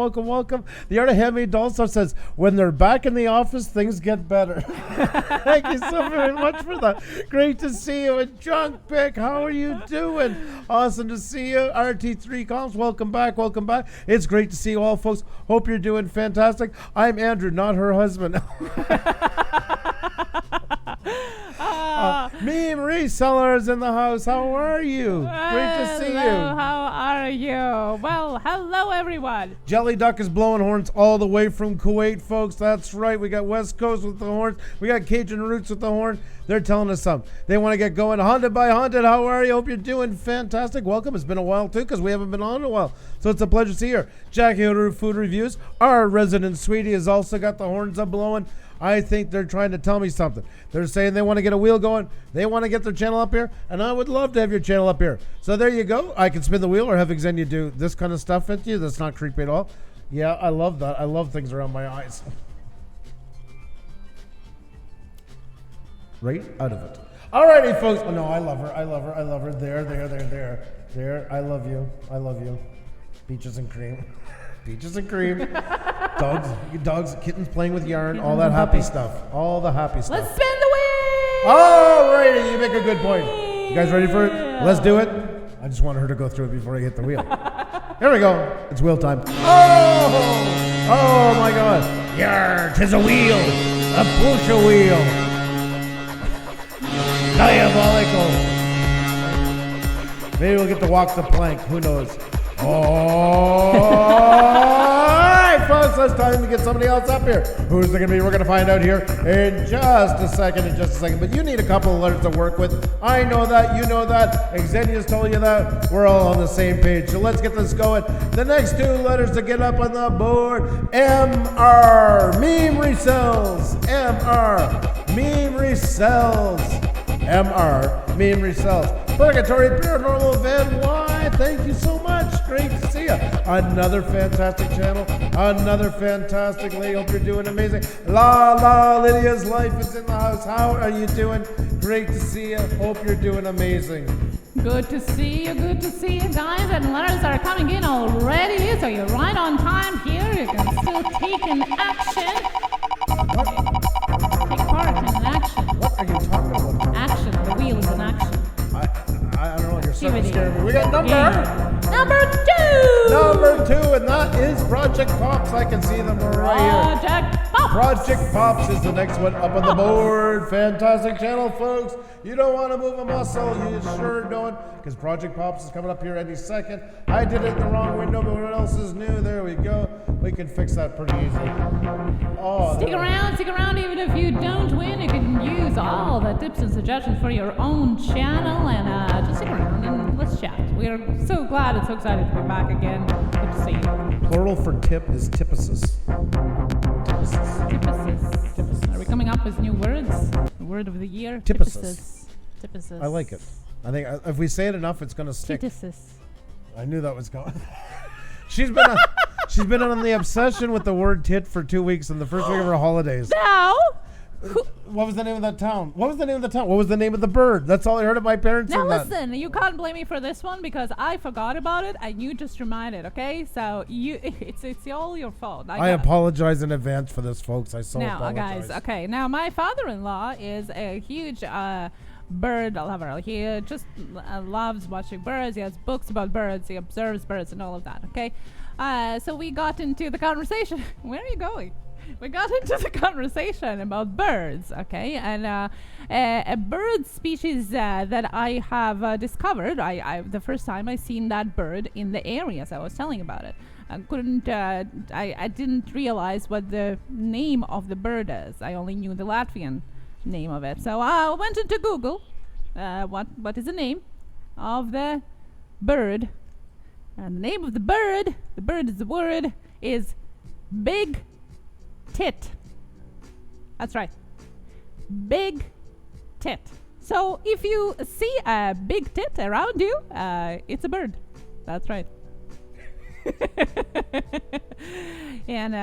The Art of Handmade also says, when they're back in the office, things get better. Thank you so very much for that. Great to see you. And Junk Pick, how are you doing? Awesome to see you. RT3 Columns, welcome back. It's great to see you all, folks. Hope you're doing fantastic. I'm Andrew, not her husband. Meme resellers in the house. How are you? Great to see you. How are you? Well, hello everyone. Jelly Duck is blowing horns all the way from Kuwait, folks. That's right. We got West Coast with the horns. We got Cajun Roots with the horn. They're telling us something. They want to get going. Haunted by Haunted, how are you? Hope you're doing fantastic. Welcome. It's been a while, too, because we haven't been on in a while. So it's a pleasure to see you. Jackie Hoodoo Food Reviews. Our resident sweetie has also got the horns up blowing. I think they're trying to tell me something. They're saying they want to get a wheel going. They want to get their channel up here. And I would love to have your channel up here. So there you go. I can spin the wheel or have Xenia do this kind of stuff at you. That's not creepy at all. Yeah, I love that. I love things around my eyes. Right out of it. Alrighty, folks. Oh, no, I love her. There. I love you. Peaches and cream. Dogs, kittens playing with yarn, all that happy stuff. Let's spin the wheel. Alrighty, you make a good point. You guys ready for it? Let's do it. I just wanted her to go through it before I hit the wheel. Here we go. It's wheel time. Oh my God. Yarr, 'tis a wheel. A Pusa wheel. Diabolical. Maybe we'll get to walk the plank. Who knows? All right, folks, it's time to get somebody else up here. Who's it going to be? We're going to find out here in just a second. But you need a couple of letters to work with. I know that. You know that. Xenia's told you that. We're all on the same page. So let's get this going. The next two letters to get up on the board. MR. Meme resells. MR. Meme resells. MR. Meme resells. Purgatory Paranormal Event. Why? Thank you so much. Great to see you. Another fantastic channel. Another fantastic lady. Hope you're doing amazing. Lydia's life is in the house. How are you doing? Great to see you. Hope you're doing amazing. Good to see you. Good to see you, guys. And letters are coming in already. So you're right on time here. You can still take an action. What? Take part in an action. What are you talking about? Action. The wheel is an action. I don't know. You're starting to scare me. We got number 2. Number 2, and that is Project Pops. I can see them right here. Project Pops is the next one up on the board. Fantastic channel, folks. You don't want to move a muscle. You sure don't, because Project Pops is coming up here any second. I did it in the wrong window, but what else is new? There we go. We can fix that pretty easily. Oh, stick around. Even if you don't win, you can use all the tips and suggestions for your own channel, and just stick around and let's chat. We are so glad and so excited to be back again. Good to see you. Plural for tip is typuses. Typuses. Are we coming up with new words? The word of the year? Typuses. Typuses. I like it. I think if we say it enough, it's going to stick. Typuses. I knew that was going. She's been on the obsession with the word tit for 2 weeks in the first week of her holidays. Now? What was the name of that town? What was the name of the town? What was the name of the bird? That's all I heard of my parents. Now listen, you can't blame me for this one because I forgot about it and you just reminded, okay? So it's all your fault. I apologize in advance for this, folks. I so apologize. Guys, okay. Now my father-in-law is a huge bird lover. He just loves watching birds. He has books about birds. He observes birds and all of that, okay? So we got into the conversation. Where are you going? We got into the conversation about birds, okay? And a bird species that I have discovered, the first time I seen that bird in the areas I was telling about it. I didn't realize what the name of the bird is. I only knew the Latvian name of it. So I went into Google, what is the name of the bird? And the name of the bird is the word, is big tit. That's right. Big tit. So if you see a big tit around you, it's a bird. That's right. And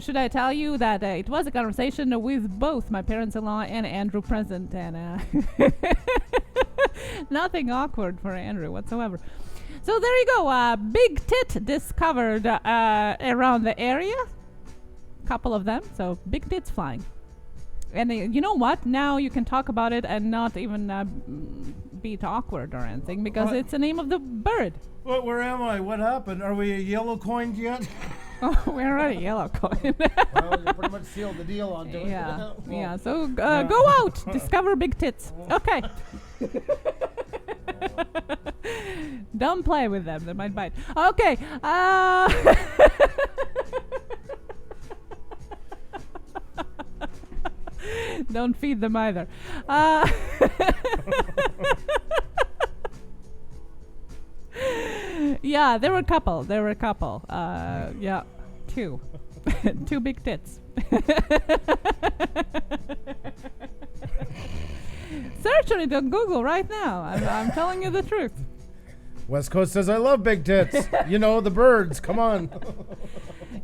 should I tell you that it was a conversation with both my parents-in-law and Andrew present, and nothing awkward for Andrew whatsoever. So there you go. Big tit discovered around the area. Couple of them, so big tits flying. And you know what? Now you can talk about it and not even be awkward or anything because it's the name of the bird. Where am I? What happened? Are we yellow coined yet? Oh, we're already yellow coin. Well, you pretty much sealed the deal on doing it. Yeah. So go out, discover big tits. Okay. Don't play with them; they might bite. Okay. Don't feed them either. Yeah, there were a couple. Yeah, 2. 2 big tits. Search it on Google right now. I'm telling you the truth. West Coast says, I love big tits. You know, the birds. Come on.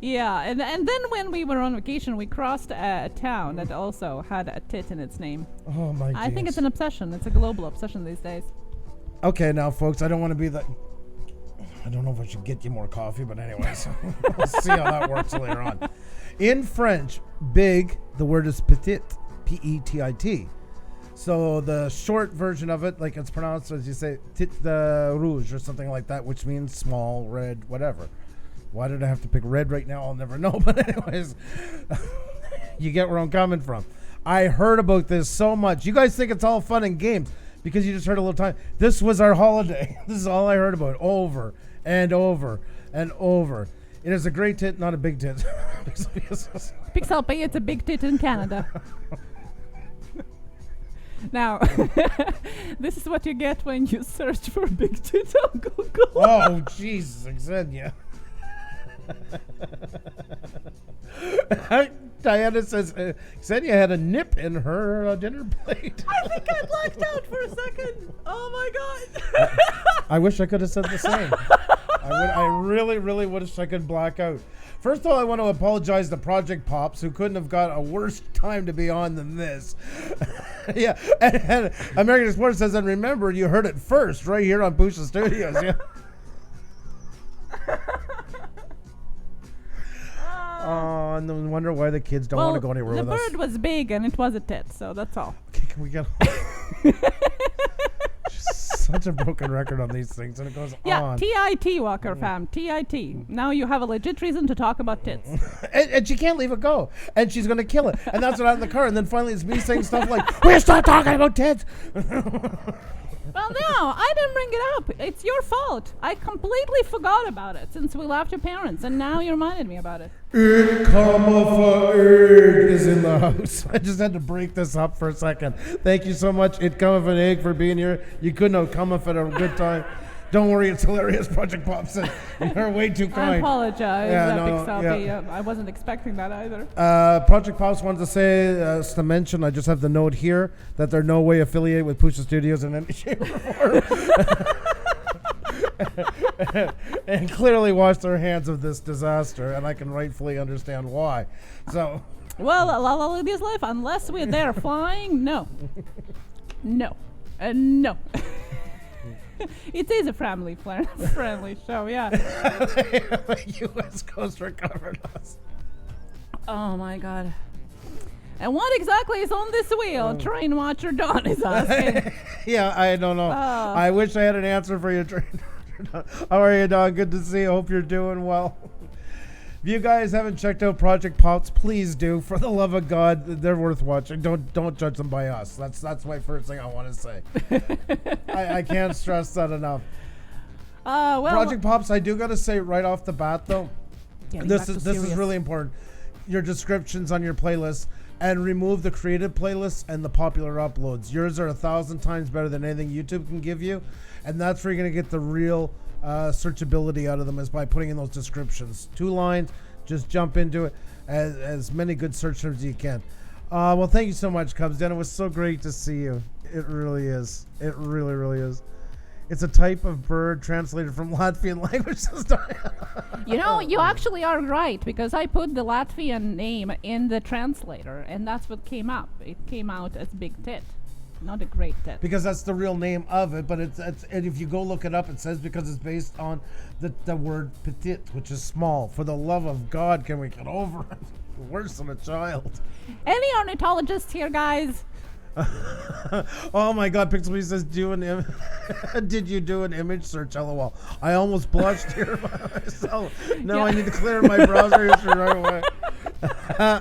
Yeah, and then when we were on vacation, we crossed a town that also had a tit in its name. Oh, my I think it's an obsession. It's a global obsession these days. Okay, now, folks, I don't want to be the... I don't know if I should get you more coffee, but anyways, we'll see how that works later on. In French, big, the word is petit, P-E-T-I-T. So the short version of it, like it's pronounced as you say, tit de rouge or something like that, which means small, red, whatever. Why did I have to pick red right now? I'll never know. But anyways, you get where I'm coming from. I heard about this so much. You guys think it's all fun and games because you just heard a little time. This was our holiday. This is all I heard about over and over and over. It is a great tit, not a big tit. Pixel Pay, it's a big tit in Canada. Now, this is what you get when you search for big tit on Google. Oh, Jesus, Xenia. Diana says Xenia had a nip in her dinner plate. I think I blacked out for a second. Oh my God. I wish I could have said the same. I really, really wish I could black out. First of all, I want to apologize to Project Pops, who couldn't have got a worse time to be on than this. Yeah, and American Explorers says, and remember, you heard it first right here on Pusa Studios. Yeah. Oh, no wonder why the kids don't want to go anywhere with us. The bird was big and it was a tit, so that's all. Okay, can we get such a broken record on these things, and it goes on. Yeah, TIT, Walker fam, TIT. Now you have a legit reason to talk about tits. and she can't leave it go, and she's going to kill it. And that's what happened in the car, and then finally it's me saying stuff like, we'll stop talking about tits. Well, no, I didn't bring it up. It's your fault. I completely forgot about it since we left your parents, and now you reminded me about it. Egg, comma, egg is in the house. I just had to break this up for a second. Thank you so much, It Come of an Egg, for being here. You couldn't have come up at a good time. Don't worry, it's hilarious, Project Pop said. You're way too kind. I apologize, Big Selfie. Yeah. I wasn't expecting that either. Project Pops wanted to say, to mention, I just have the note here, that they're no way affiliated with Pusa Studios in any shape or form. And clearly washed their hands of this disaster, and I can rightfully understand why. So, well, La La Lady's life, unless we're there flying, no. No. No. It is a friendly show, yeah. The U.S. Coast recovered us. Oh my God. And what exactly is on this wheel? Train Watcher Don is asking. Yeah, I don't know. I wish I had an answer for you, Train Watcher Don. How are you, Don? Good to see you. Hope you're doing well. If you guys haven't checked out Project Pops, please do. For the love of God, they're worth watching. Don't judge them by us. That's my first thing I want to say. I can't stress that enough. Well, Project Pops, I do got to say right off the bat though, this is really important. Your descriptions on your playlist, and remove the created playlists and the popular uploads. Yours are 1,000 times better than anything YouTube can give you, and that's where you're gonna get the real searchability out of them, is by putting in those descriptions. 2 lines, just jump into it, as many good search terms as you can. Well, thank you so much, Cubs Den. It was so great to see you. It really is. It really, really is. It's a type of bird translated from Latvian language. You know, you actually are right, because I put the Latvian name in the translator, and that's what came up. It came out as big tit. Not a great tit. Because that's the real name of it, but it's and if you go look it up, it says because it's based on the word petit, which is small. For the love of God, can we get over it? Worse than a child. Any ornithologists here, guys? Oh my God, Pixelby says, did you do an image search? LOL. I almost blushed here by myself. Now I need to clear my browser history right away. Oh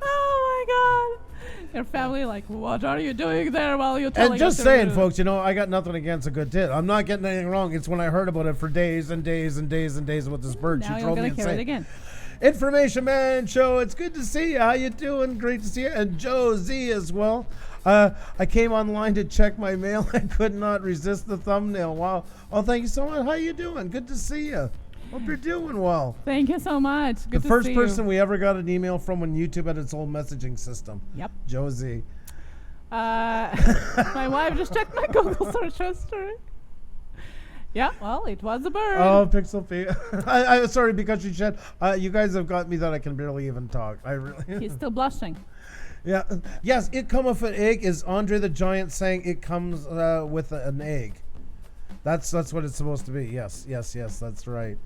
my God. Your family like, what are you doing there while you're telling us? And just saying, folks, I got nothing against a good tit. I'm not getting anything wrong. It's when I heard about it for days and days and days and days about this bird. Now she drove me insane. It again. Information Man Show. It's good to see you. How you doing? Great to see you. And Joe Z as well. I came online to check my mail. I could not resist the thumbnail. Wow. Oh, thank you so much. How you doing? Good to see you. Hope you're doing well. Thank you so much. Good the first person we ever got an email from when YouTube had its old messaging system. Yep. Joe Z. My wife just checked my Google search history. Yeah, well, it was a bird. Oh, Pixel P. I'm sorry, because you said, you guys have got me that I can barely even talk. I really. He's still blushing. Yeah. Yes, it come with an egg is Andre the Giant saying it comes with an egg. That's what it's supposed to be. Yes, that's right.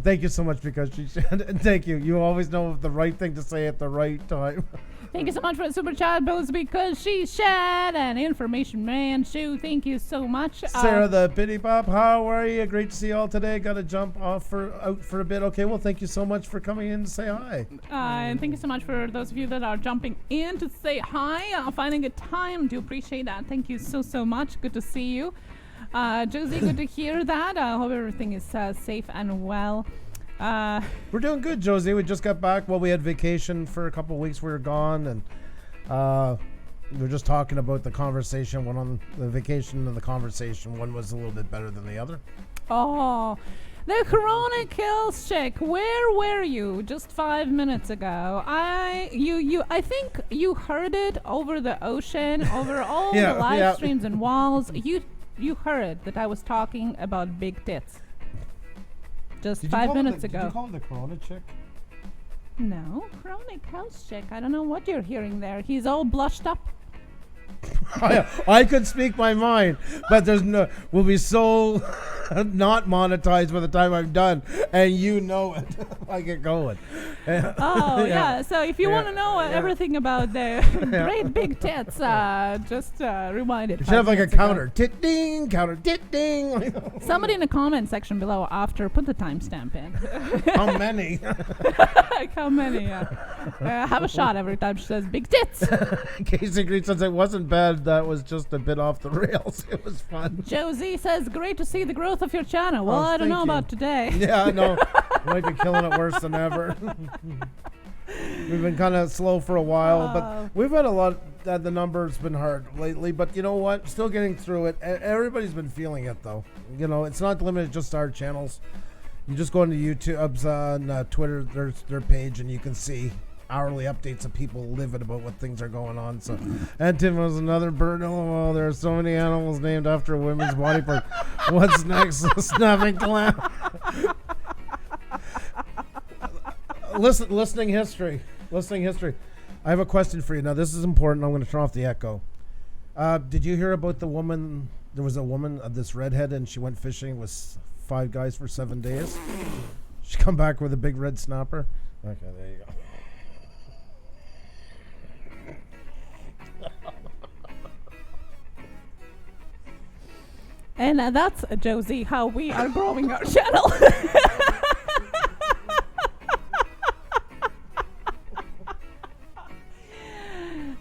Thank you so much, because and thank you. You always know the right thing to say at the right time. Thank you so much for the super chat, both because she shed an information man. Sue, thank you so much. Sarah the Pity Pop, how are you? Great to see you all today. Got to jump out for a bit. Okay, well, thank you so much for coming in to say hi. And thank you so much for those of you that are jumping in to say hi, finding a time. Do appreciate that. Thank you so much. Good to see you. Josie, good to hear that. I hope everything is safe and well. We're doing good, Josie. We just got back. Well, we had vacation for a couple of weeks. We were gone, and we were just talking about the conversation. One on the vacation and the conversation. One was a little bit better than the other. Oh, the Corona kills chick. Where were you just 5 minutes ago? I think you heard it over the ocean, over all the live streams and walls. You heard that I was talking about big tits. Just 5 minutes ago. Did you call it the Corona chick? No, chronic house chick. I don't know what you're hearing there. He's all blushed up. I could speak my mind, but we'll be so not monetized by the time I'm done, and you know it. I get going. Oh yeah. So if you want to know everything about the great big tits, just rewind it. You should have like a counter. Tit ding, counter tit ding. Somebody in the comment section below after put the timestamp in. How many? How many? Have a shot every time she says big tits. Casey Green says it wasn't bad. That was just a bit off the rails. It was fun. Josie says, great to see the growth of your channel. Well, I don't know about today. Yeah, I know. Might be killing it worse than ever. We've been kind of slow for a while, but we've had a lot. The number's been hard lately, but you know what? Still getting through it. Everybody's been feeling it, though. You know, it's not limited just to our channels. You just go into YouTube's on Twitter, their page, and you can see hourly updates of people living about what things are going on. So, and Tim was another bird. Oh, there are so many animals named after a women's body part. What's next? Snapping clam. Listening history. I have a question for you. Now, this is important. I'm going to turn off the echo. Did you hear about the woman? There was a woman, this redhead, and she went fishing with 5 guys for 7 days. She come back with a big red snapper. Okay, there you go. And that's, Josie, how we are growing our channel.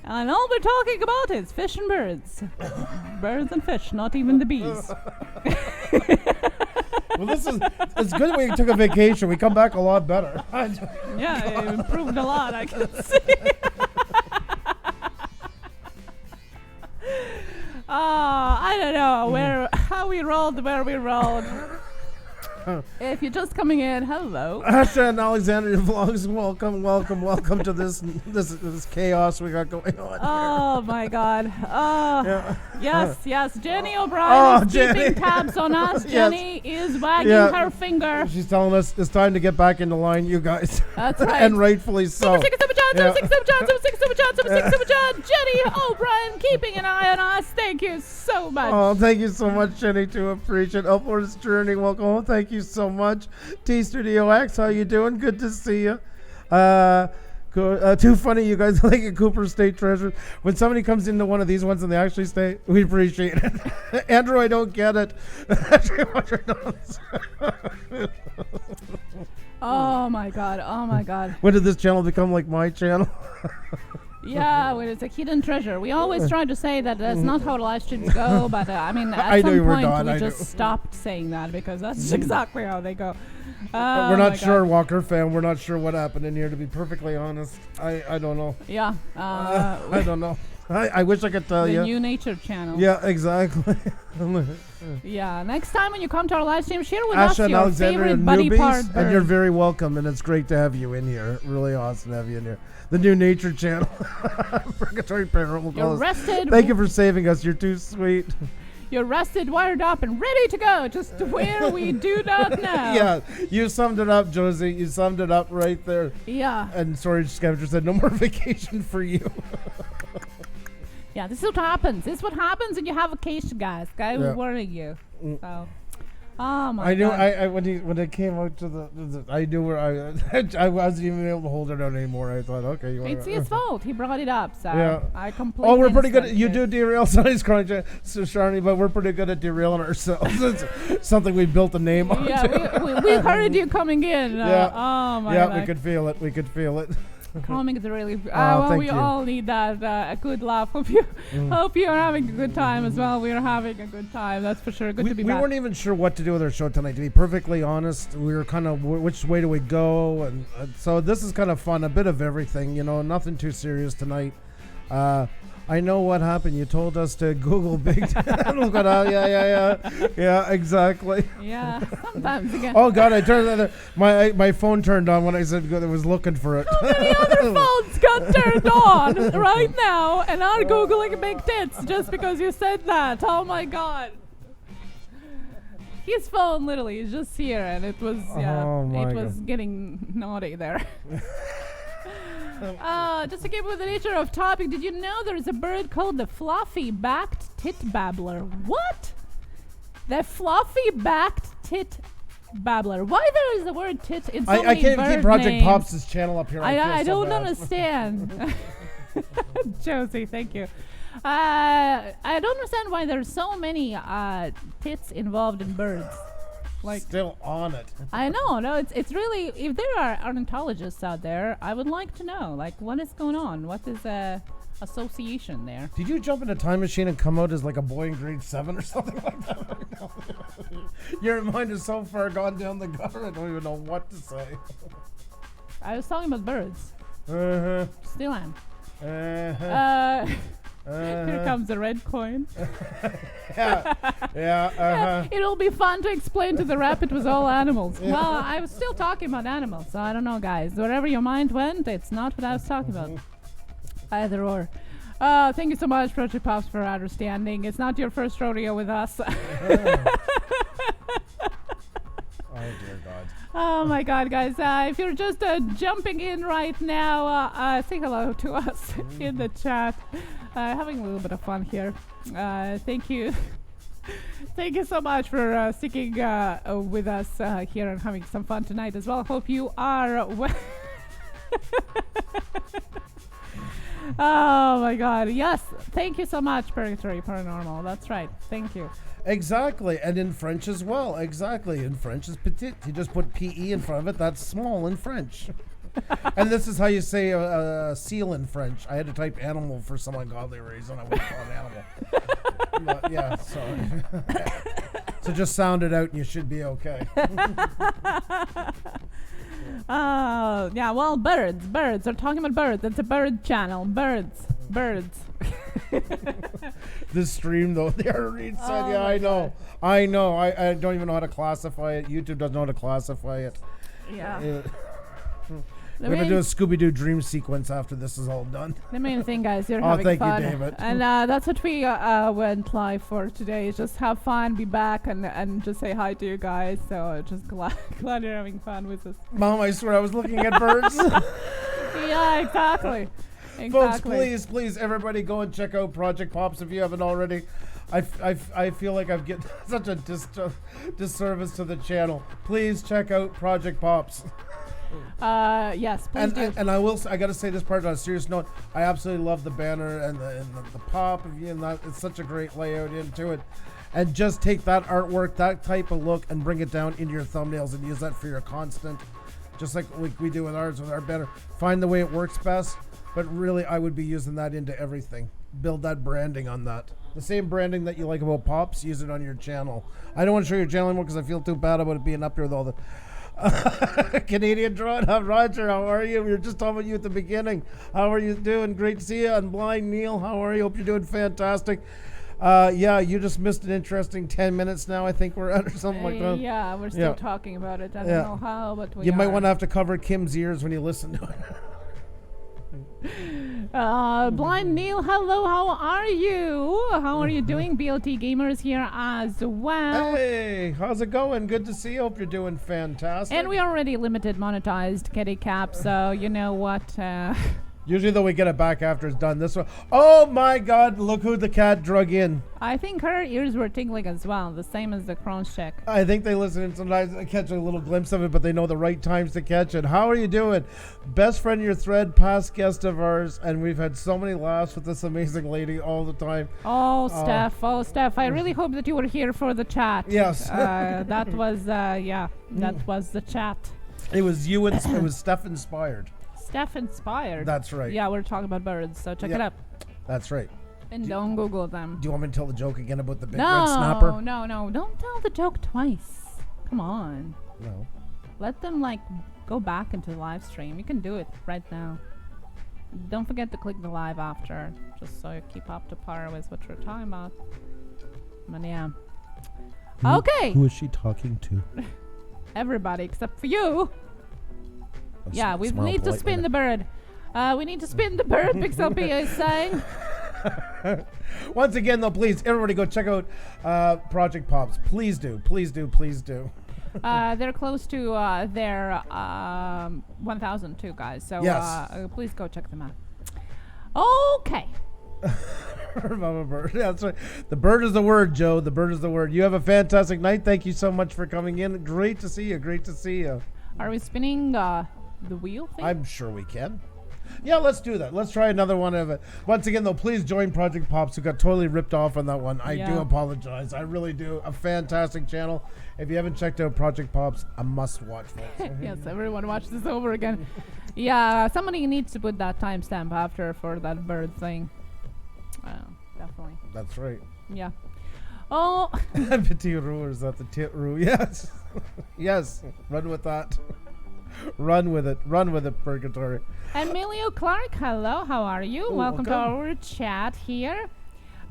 And all we're talking about is fish and birds. Birds and fish, not even the bees. Well, it's good we took a vacation. We come back a lot better. Yeah, it improved a lot, I can see. I don't know how we rolled, where we rolled. If you're just coming in, hello. Asha and Alexandria Vlogs, welcome to this chaos we got going on. Oh my God. Yes. Jenny O'Brien is keeping tabs on us. Jenny is wagging her finger. She's telling us it's time to get back into line, you guys. That's right. And rightfully so. Jenny O'Brien keeping an eye on us. Thank you so much. Oh, thank you so much, Jenny. To appreciate Upwards Journey. Welcome home. Thank you so much. T Studio X, how you doing? Good to see you. Too funny, you guys. Like a Cooper State Treasure. When somebody comes into one of these ones and they actually stay, we appreciate it. Andrew, I don't get it. Oh my God. When did this channel become like my channel? Yeah, well, it's a hidden treasure. We always try to say that that's not how live streams go, but I mean, at some point we just stopped saying that because that's exactly how they go. We're not sure, Walker fan. We're not sure what happened in here, to be perfectly honest. I don't know. Yeah. I don't know. I wish I could tell you. The New Nature channel. Yeah, exactly. Yeah, next time when you come to our live stream, share with Asha us your Alexander favorite buddy part. And you're very welcome, and it's great to have you in here. Really awesome to have you in here. The New Nature channel. Purgatory Paranormal. You're rested. Thank you for saving us. You're too sweet. You're rested, wired up, and ready to go. Just where we do not know. Yeah, you summed it up, Josie. You summed it up right there. Yeah. And Storage Scavenger said, no more vacation for you. Yeah, this is what happens. This is what happens when you have vacation, guys. I'm warning you. So Oh my I knew. God. I when it came out to the I knew where I wasn't even able to hold it out anymore. I thought, okay, you want It's his fault. He brought it up, so Yeah. I completely. Oh, we're pretty good. You understand do derail somebody's chronic, so Sharni, but we're pretty good at derailing ourselves. It's something we built a name on. Yeah, we heard you coming in. Yeah. Oh my. Yeah, God. we could feel it. We could feel it. Coming is really. Oh, thank we you. all need that. A good laugh. Hope you are having a good time as well. We are having a good time. That's for sure. Good to be We back. weren't even sure what to do with our show tonight. To be perfectly honest, we were kind of which way do we go, and so this is kind of fun. A bit of everything, nothing too serious tonight. I know what happened. You told us to Google Big. Look at that. Yeah, exactly. Yeah, sometimes again. Oh God, I turned my phone turned on when I said I was looking for it. How many other phones got turned on right now and are Googling big tits just because you said that? Oh my God. His phone literally is just here and it was, Oh my it was God. getting naughty there. Just to keep with the nature of topic, did you know there is a bird called the fluffy-backed tit babbler? What? The fluffy-backed tit babbler. Why there is the word tit in so I many can't bird keep Project names? Pops' channel up here. I feel so don't bad. understand. Josie, thank you. I don't understand why there's so many tits involved in birds. Like, Still on it. I know, no, it's really, if there are ornithologists out there, I would like to know, like, what is going on? What is association there? Did you jump in a time machine and come out as like a boy in grade 7 or something like that? Your mind is so far gone down the gutter, I don't even know what to say. I was talking about birds. Uh-huh. Still am. Uh-huh. Here comes the red coin. Yeah. It'll be fun to explain to the rep it was all animals. Well, I was still talking about animals, so I don't know, guys. Wherever your mind went, it's not what I was talking about. Either or. Thank you so much, Project Pops, for understanding. It's not your first rodeo with us. Oh dear God. Oh my God, guys. If you're just jumping in right now, say hello to us in the chat. Having a little bit of fun here. Thank you. Thank you so much for sticking with us here and having some fun tonight as well. Hope you are Oh my God. Yes. Thank you so much, Purgatory Paranormal. That's right. Thank you. Exactly, and in French as well. Exactly, in French is petit. You just put PE in front of it. That's small in French. And this is how you say seal in French. I had to type animal for some ungodly reason. I wouldn't call it animal. But yeah, sorry. So just sound it out and you should be okay. Yeah, well, birds. We're talking about birds. It's a bird channel. Birds. This stream, though, they already said, Oh yeah, my I know. I don't even know how to classify it. YouTube doesn't know how to classify it. Yeah. We're going to do a Scooby-Doo dream sequence after this is all done. The main thing, guys, you're Oh, having thank you, fun. David. And that's what we went live for today. Is just have fun, be back, and just say hi to you guys. So just glad you're having fun with us. Mom, I swear I was looking at birds. Yeah, exactly. Folks, please, everybody go and check out Project Pops if you haven't already. I feel like I've given such a disservice to the channel. Please check out Project Pops. Yes, please do. And I got to say this part on a serious note. I absolutely love the banner and the pop of you, and that it's such a great layout into it. And just take that artwork, that type of look, and bring it down into your thumbnails and use that for your constant, just like we do with ours with our banner. Find the way it works best, but really I would be using that into everything. Build that branding on that. The same branding that you like about Pops, use it on your channel. I don't want to show your channel anymore because I feel too bad about it being up here with all the Canadian Drone. Roger, how are you? We were just talking about you at the beginning. How are you doing? Great to see you. And Blind Neil, how are you? Hope you're doing fantastic. Yeah, you just missed an interesting 10 minutes now, I think we're at, or something like that. Yeah, we're still talking about it. I don't know how, but we You might want to have to cover Kim's ears when you listen to it. Blind Neil, hello, how are you? How are you doing? BLT Gamers here as well. Hey, how's it going? Good to see you. Hope you're doing fantastic. And we already limited monetized kitty cap, so you know what? Usually, though, we get it back after it's done. This one, oh my God! Look who the cat drug in. I think her ears were tingling as well, the same as the Crohn's chick. I think they listen and sometimes I catch a little glimpse of it, but they know the right times to catch it. How are you doing? Best friend in your thread, past guest of ours, and we've had so many laughs with this amazing lady all the time. Oh, Steph, I really hope that you were here for the chat. Yes. That was the chat. It was you and it was Steph inspired. Steph inspired. That's right. Yeah, we're talking about birds, so check it up. That's right. And don't Google them. Do you want me to tell the joke again about the big red snapper? No. Don't tell the joke twice. Come on. No. Let them, go back into the live stream. You can do it right now. Don't forget to click the live after, just so you keep up to par with what we're talking about. But yeah. Okay. Who is she talking to? Everybody except for you. Yeah, we need to spin the bird. We need to spin the bird, Pixelpia is saying. Once again, though, please, everybody go check out Project Pops. Please do. They're close to their 1,000 too, guys. So yes. Please go check them out. Okay. Mama bird. That's right. The bird is the word, Joe. The bird is the word. You have a fantastic night. Thank you so much for coming in. Great to see you. Are we spinning the wheel thing? I'm sure we can. Yeah, let's do that. Let's try another one of it. Once again, though, please join Project Pops, who got totally ripped off on that one. I do apologize. I really do. A fantastic channel. If you haven't checked out Project Pops, a must-watch, folks. Yes, everyone watch this over again. Yeah, somebody needs to put that timestamp after for that bird thing. Definitely. That's right. Yeah. Oh. Petit roux, or is that the tit roux? Yes. Yes. Run with that. Run with it, Purgatory. Emilio Clark, hello, how are you? Welcome to our chat here.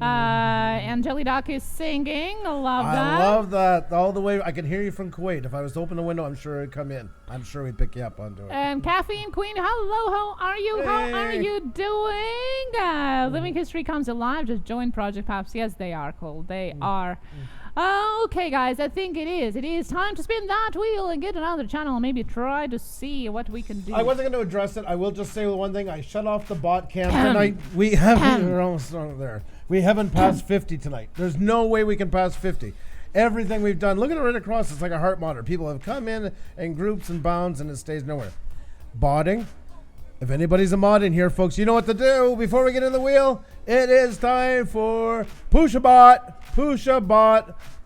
Angeli Doc is singing. I love that. All the way. I can hear you from Kuwait. If I was to open the window, I'm sure it'd come in. I'm sure we'd pick you up onto it. And Caffeine Queen, hello, how are you? Hey. How are you doing? Living History comes alive. Just join Project Pops. Yes, they are cool. They are. Okay, guys, I think it is time to spin that wheel and get another channel and maybe try to see what we can do. I wasn't going to address it. I will just say one thing. I shut off the bot cam tonight. We're almost there. We haven't passed 50 tonight. There's no way we can pass 50. Everything we've done, look at it right across. It's like a heart monitor. People have come in groups and bounds, and it stays nowhere. Botting. If anybody's a mod in here, folks, you know what to do. Before we get in the wheel, it is time for Pusa Bot.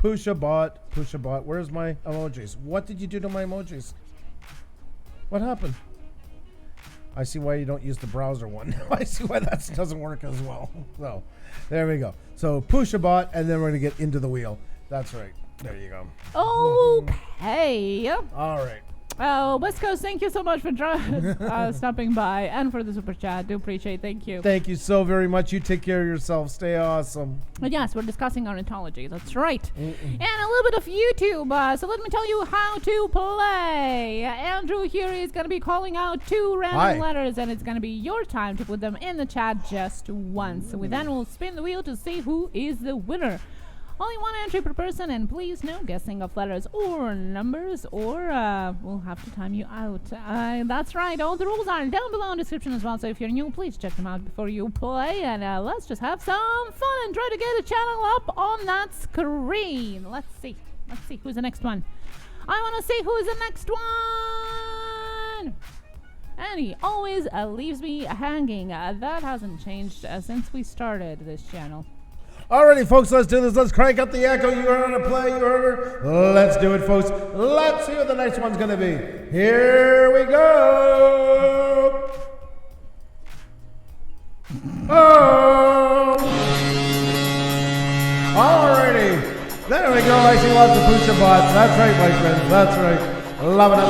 Where's my emojis? What did you do to my emojis? What happened? I see why you don't use the browser one. I see why that doesn't work as well. So, there we go. So, Pusa Bot, and then we're going to get into the wheel. That's right. There you go. Okay. All right. West Coast, thank you so much for stopping by and for the super chat. Do appreciate. Thank you. Thank you so very much. You take care of yourself. Stay awesome. But yes, we're discussing ornithology. That's right. And a little bit of YouTube. So let me tell you how to play. Andrew here is going to be calling out 2 random letters, and it's going to be your time to put them in the chat just once. So we then will spin the wheel to see who is the winner. Only 1 entry per person, and please no guessing of letters or numbers, or we'll have to time you out. That's right, all the rules are down below in the description as well, so if you're new, please check them out before you play, and let's just have some fun and try to get a channel up on that screen. Let's see who's the next one. I want to see who's the next one! And he always leaves me hanging. That hasn't changed since we started this channel. Alrighty, folks, let's do this. Let's crank up the echo. You heard her to play. You heard her. Let's do it, folks. Let's see what the next one's going to be. Here we go. Oh. Alrighty. There we go. I see lots of Pusa bots. That's right, my friends. That's right. Loving it.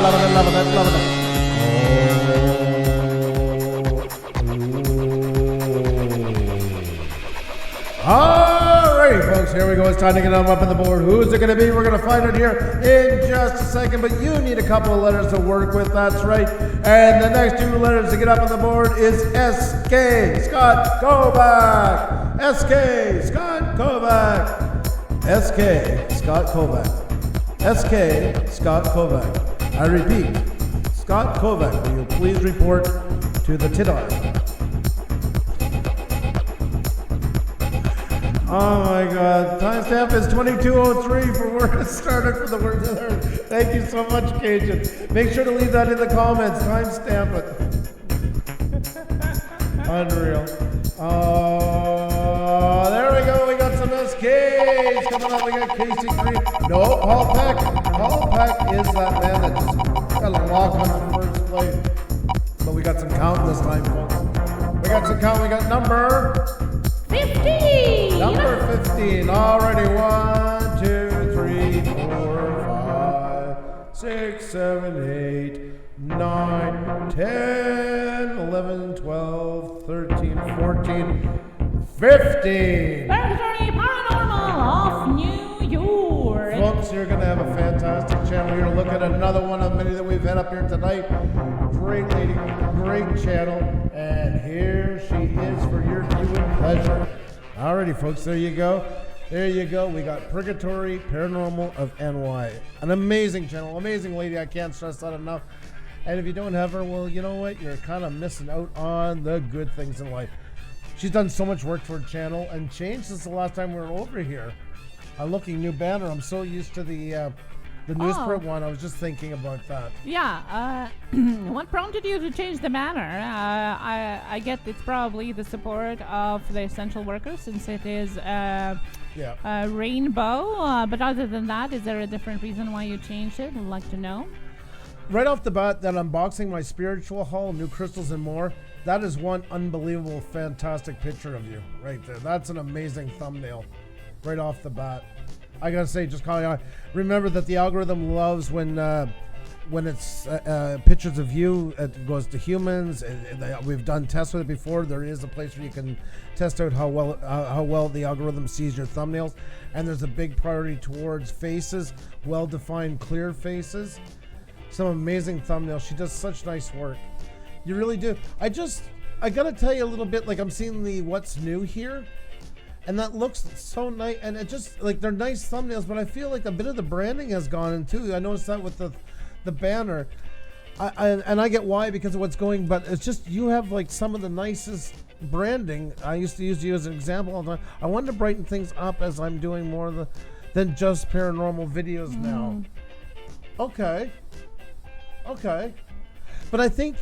Alrighty, folks, here we go. It's time to get them up on the board. Who's it going to be? We're going to find it here in just a second, but you need a couple of letters to work with. That's right. And the next 2 letters to get up on the board is SK, Scott Kovac. SK, Scott Kovac. SK, Scott Kovac. SK, Scott Kovac. I repeat, Scott Kovac, will you please report to the TIDOT? Oh my God. Timestamp is 22:03 for where it started for the word of the Lord. Thank you so much, Cajun. Make sure to leave that in the comments. Timestamp it. Unreal. There we go. We got some SKs coming up. We got Casey Green. No, Paul Peck. Paul Peck is that man that just got a lock on the first place. But we got some count this time, folks. We got some count. We got number 15. Number 15. Already 1, 2, 3, 4, 5, 6, 7, 8, 9, 10, 11, 12, 13, 14, 15. Purgatory Paranormal of New York. Folks, you're going to have a fantastic channel. You're going to look at another one of many that we've had up here tonight. Great lady, great channel. And here she is for your viewing pleasure. Alrighty, folks, there you go. There you go. We got Purgatory Paranormal of NY. An amazing channel, amazing lady. I can't stress that enough. And if you don't have her, well, you know what? You're kind of missing out on the good things in life. She's done so much work for her channel and changed since the last time we were over here. A looking new banner. I'm so used to the newsprint one. I was just thinking about that. Yeah. What prompted you to change the banner? I get it's probably the support of the essential workers, since it is a rainbow. But other than that, is there a different reason why you changed it? I'd like to know. Right off the bat, that unboxing my spiritual haul, new crystals and more, that is one unbelievable, fantastic picture of you right there. That's an amazing thumbnail right off the bat. I gotta say, just calling out, remember that the algorithm loves when it's pictures of you, it goes to humans. We've done tests with it before. There is a place where you can test out how well the algorithm sees your thumbnails, and there's a big priority towards faces, well-defined, clear faces. Some amazing thumbnails. She does such nice work. You really do. I gotta tell you a little bit, like I'm seeing the what's new here, and that looks so nice. And it just, like, they're nice thumbnails, but I feel like a bit of the branding has gone in too. I noticed that with the banner. I get why, because of what's going, but it's just, you have like some of the nicest branding. I used to use you as an example all the time. I wanted to brighten things up as I'm doing more than just paranormal videos now. Okay. But I think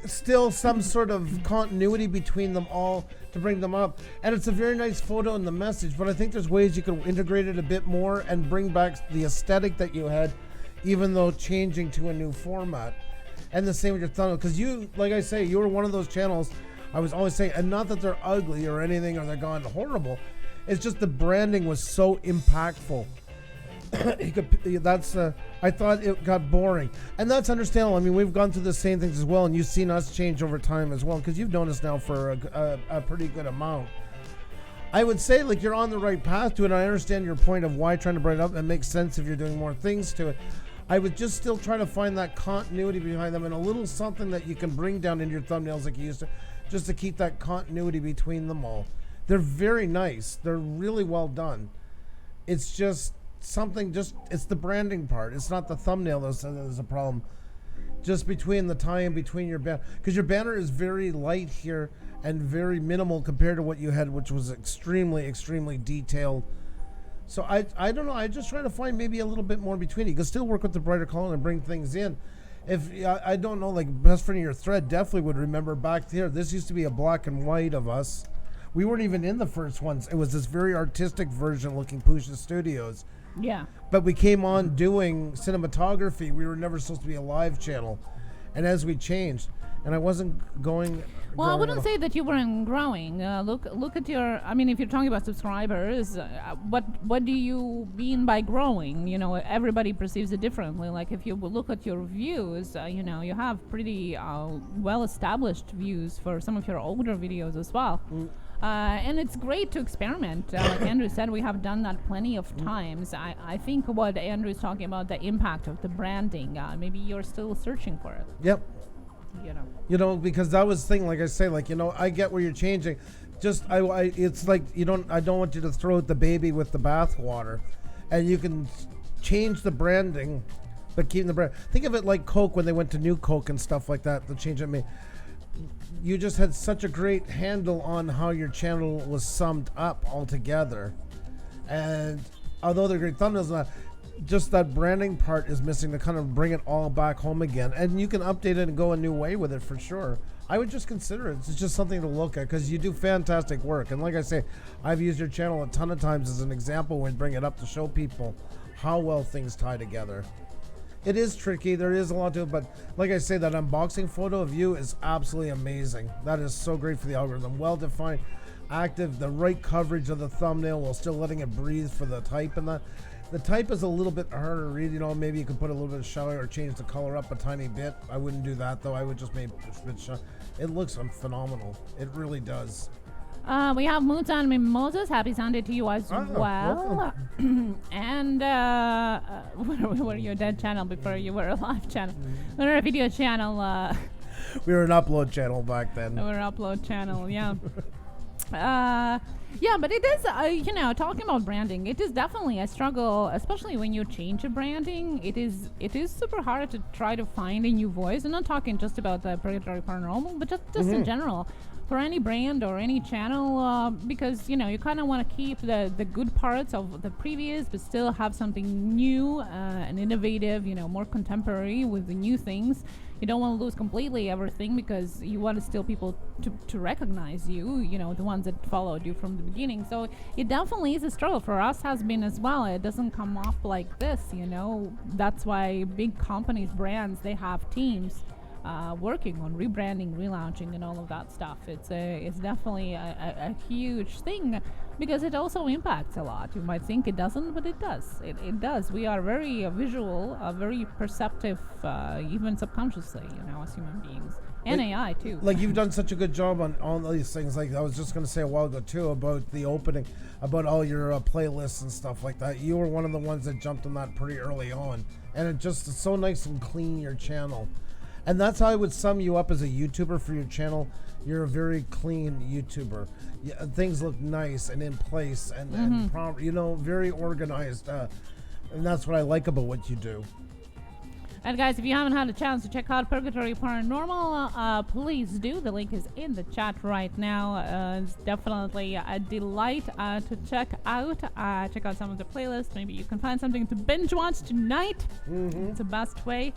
still some sort of continuity between them all to bring them up. And it's a very nice photo in the message, but I think there's ways you could integrate it a bit more and bring back the aesthetic that you had, even though changing to a new format. And the same with your thumbnail, because you, like I say, you were one of those channels I was always saying, and not that they're ugly or anything or they're gone horrible, it's just the branding was so impactful. I thought it got boring, and that's understandable. I mean, we've gone through the same things as well, and you've seen us change over time as well, because you've known us now for a pretty good amount. I would say, like, you're on the right path to it, and I understand your point of why trying to brighten up. It makes sense if you're doing more things to it. I would just still try to find that continuity behind them and a little something that you can bring down into your thumbnails like you used to, just to keep that continuity between them all. They're very nice. They're really well done. It's just something, it's the branding part. It's not the thumbnail that's a problem. Just between the tie-in between your banner, because your banner is very light here and very minimal compared to what you had, which was extremely detailed. So I don't know. I just try to find maybe a little bit more between it. You can still work with the brighter color and bring things in. If I don't know, like best friend of your thread definitely would remember back there. This used to be a black and white of us. We weren't even in the first ones. It was this very artistic version looking Pusa Studios. Yeah. But we came on doing cinematography. We were never supposed to be a live channel. And as we changed, and I wasn't going... Well, I wouldn't say that you weren't growing. Look at your... I mean, if you're talking about subscribers, what do you mean by growing? You know, everybody perceives it differently. Like, if you look at your views, you know, you have pretty well-established views for some of your older videos as well. And it's great to experiment. Like Andrew said, we have done that plenty of times. I think what Andrew's talking about, the impact of the branding, maybe you're still searching for it. Yep. You know, because that was the thing, like I say, like, you know, I get where you're changing. Just, it's like, I don't want you to throw out the baby with the bathwater. And you can change the branding, but keep the brand. Think of it like Coke when they went to New Coke and stuff like that, the change it made. you just had such a great handle on how your channel was summed up altogether. And although they're great thumbnails, just that branding part is missing to kind of bring it all back home again. And you can update it and go a new way with it for sure. I would just consider it. It's just something to look at because you do fantastic work. And like I say, I've used your channel a ton of times as an example when bring it up to show people how well things tie together. It is tricky. There is a lot to it, but like I say, that unboxing photo of you is absolutely amazing. That is so great for the algorithm. Well defined, active, the right coverage of the thumbnail while still letting it breathe for the type and that. The type is a little bit harder to read, maybe you could put a little bit of shadow or change the color up a tiny bit. I wouldn't do that though. I would just make a bit shadow. It looks phenomenal. It really does. We have Moods and Mimosas. Happy Sunday to you as well. And what were your dead channel before you were a live channel? We were a video channel. We were an upload channel back then. We were an upload channel, yeah. Yeah, but it is, talking about branding, it is definitely a struggle, especially when you change a branding. It is super hard to try to find a new voice. I'm not talking just about the Purgatory Paranormal, but just in general, for any brand or any channel, because, you kind of want to keep the good parts of the previous, but still have something new and innovative, more contemporary with the new things. You don't want to lose completely everything because you want to still people to recognize you, the ones that followed you from the beginning. So it definitely is a struggle for us, has been as well. It doesn't come up like this, That's why big companies, brands, they have teams working on rebranding, relaunching, and all of that stuff. It's definitely a huge thing because it also impacts a lot. You might think it doesn't, but it does. It does. We are very visual, very perceptive, even subconsciously, as human beings. And AI too. Like you've done such a good job on all these things. Like I was just going to say a while ago too about the opening, about all your playlists and stuff like that. You were one of the ones that jumped on that pretty early on, and it's so nice and clean, your channel. And that's how I would sum you up as a YouTuber for your channel. You're a very clean YouTuber. Things look nice and in place and proper, very organized. And that's what I like about what you do. And guys, if you haven't had a chance to check out Purgatory Paranormal, please do. The link is in the chat right now. It's definitely a delight to check out. Check out some of the playlists. Maybe you can find something to binge watch tonight. It's the best way.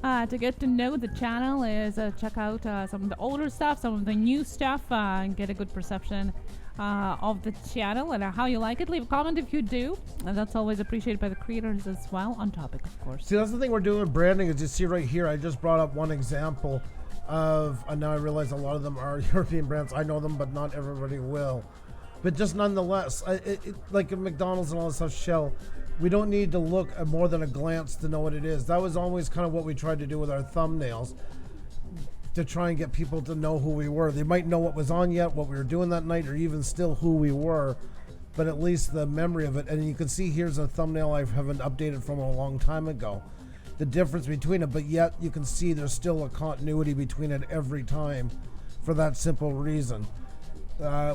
To get to know the channel is check out some of the older stuff, some of the new stuff, and get a good perception of the channel and how you like it. Leave a comment if you do, and that's always appreciated by the creators as well, on topic of course. See, that's the thing we're doing with branding is you see right here, I just brought up one example of, and now I realize a lot of them are European brands. I know them, but not everybody will. But just nonetheless, like at McDonald's and all this stuff, Shell, we don't need to look at more than a glance to know what it is. That was always kind of what we tried to do with our thumbnails, to try and get people to know who we were. They might know what was on yet, what we were doing that night, or even still who we were, but at least the memory of it. And you can see here's a thumbnail I haven't updated from a long time ago. The difference between it, but yet you can see there's still a continuity between it every time for that simple reason.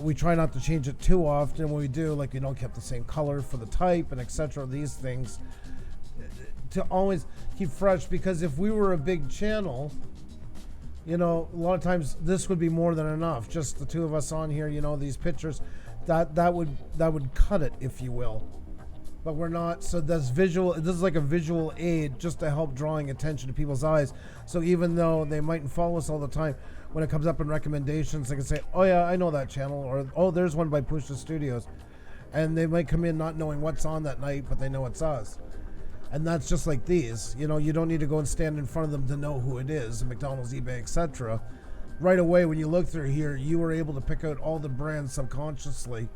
We try not to change it too often. When we do, like we don't keep the same color for the type and etc. These things to always keep fresh, because if we were a big channel, a lot of times this would be more than enough. Just the two of us on here, these pictures, that would cut it, if you will. But we're not. So that's visual. This is like a visual aid just to help drawing attention to people's eyes. So even though they mightn't follow us all the time, when it comes up in recommendations, they can say, oh yeah, I know that channel, or oh, there's one by Pusa Studios, and they might come in not knowing what's on that night, but they know it's us. And that's just like these. You don't need to go and stand in front of them to know who it is, McDonald's, eBay, etc. Right away, when you look through here, you were able to pick out all the brands subconsciously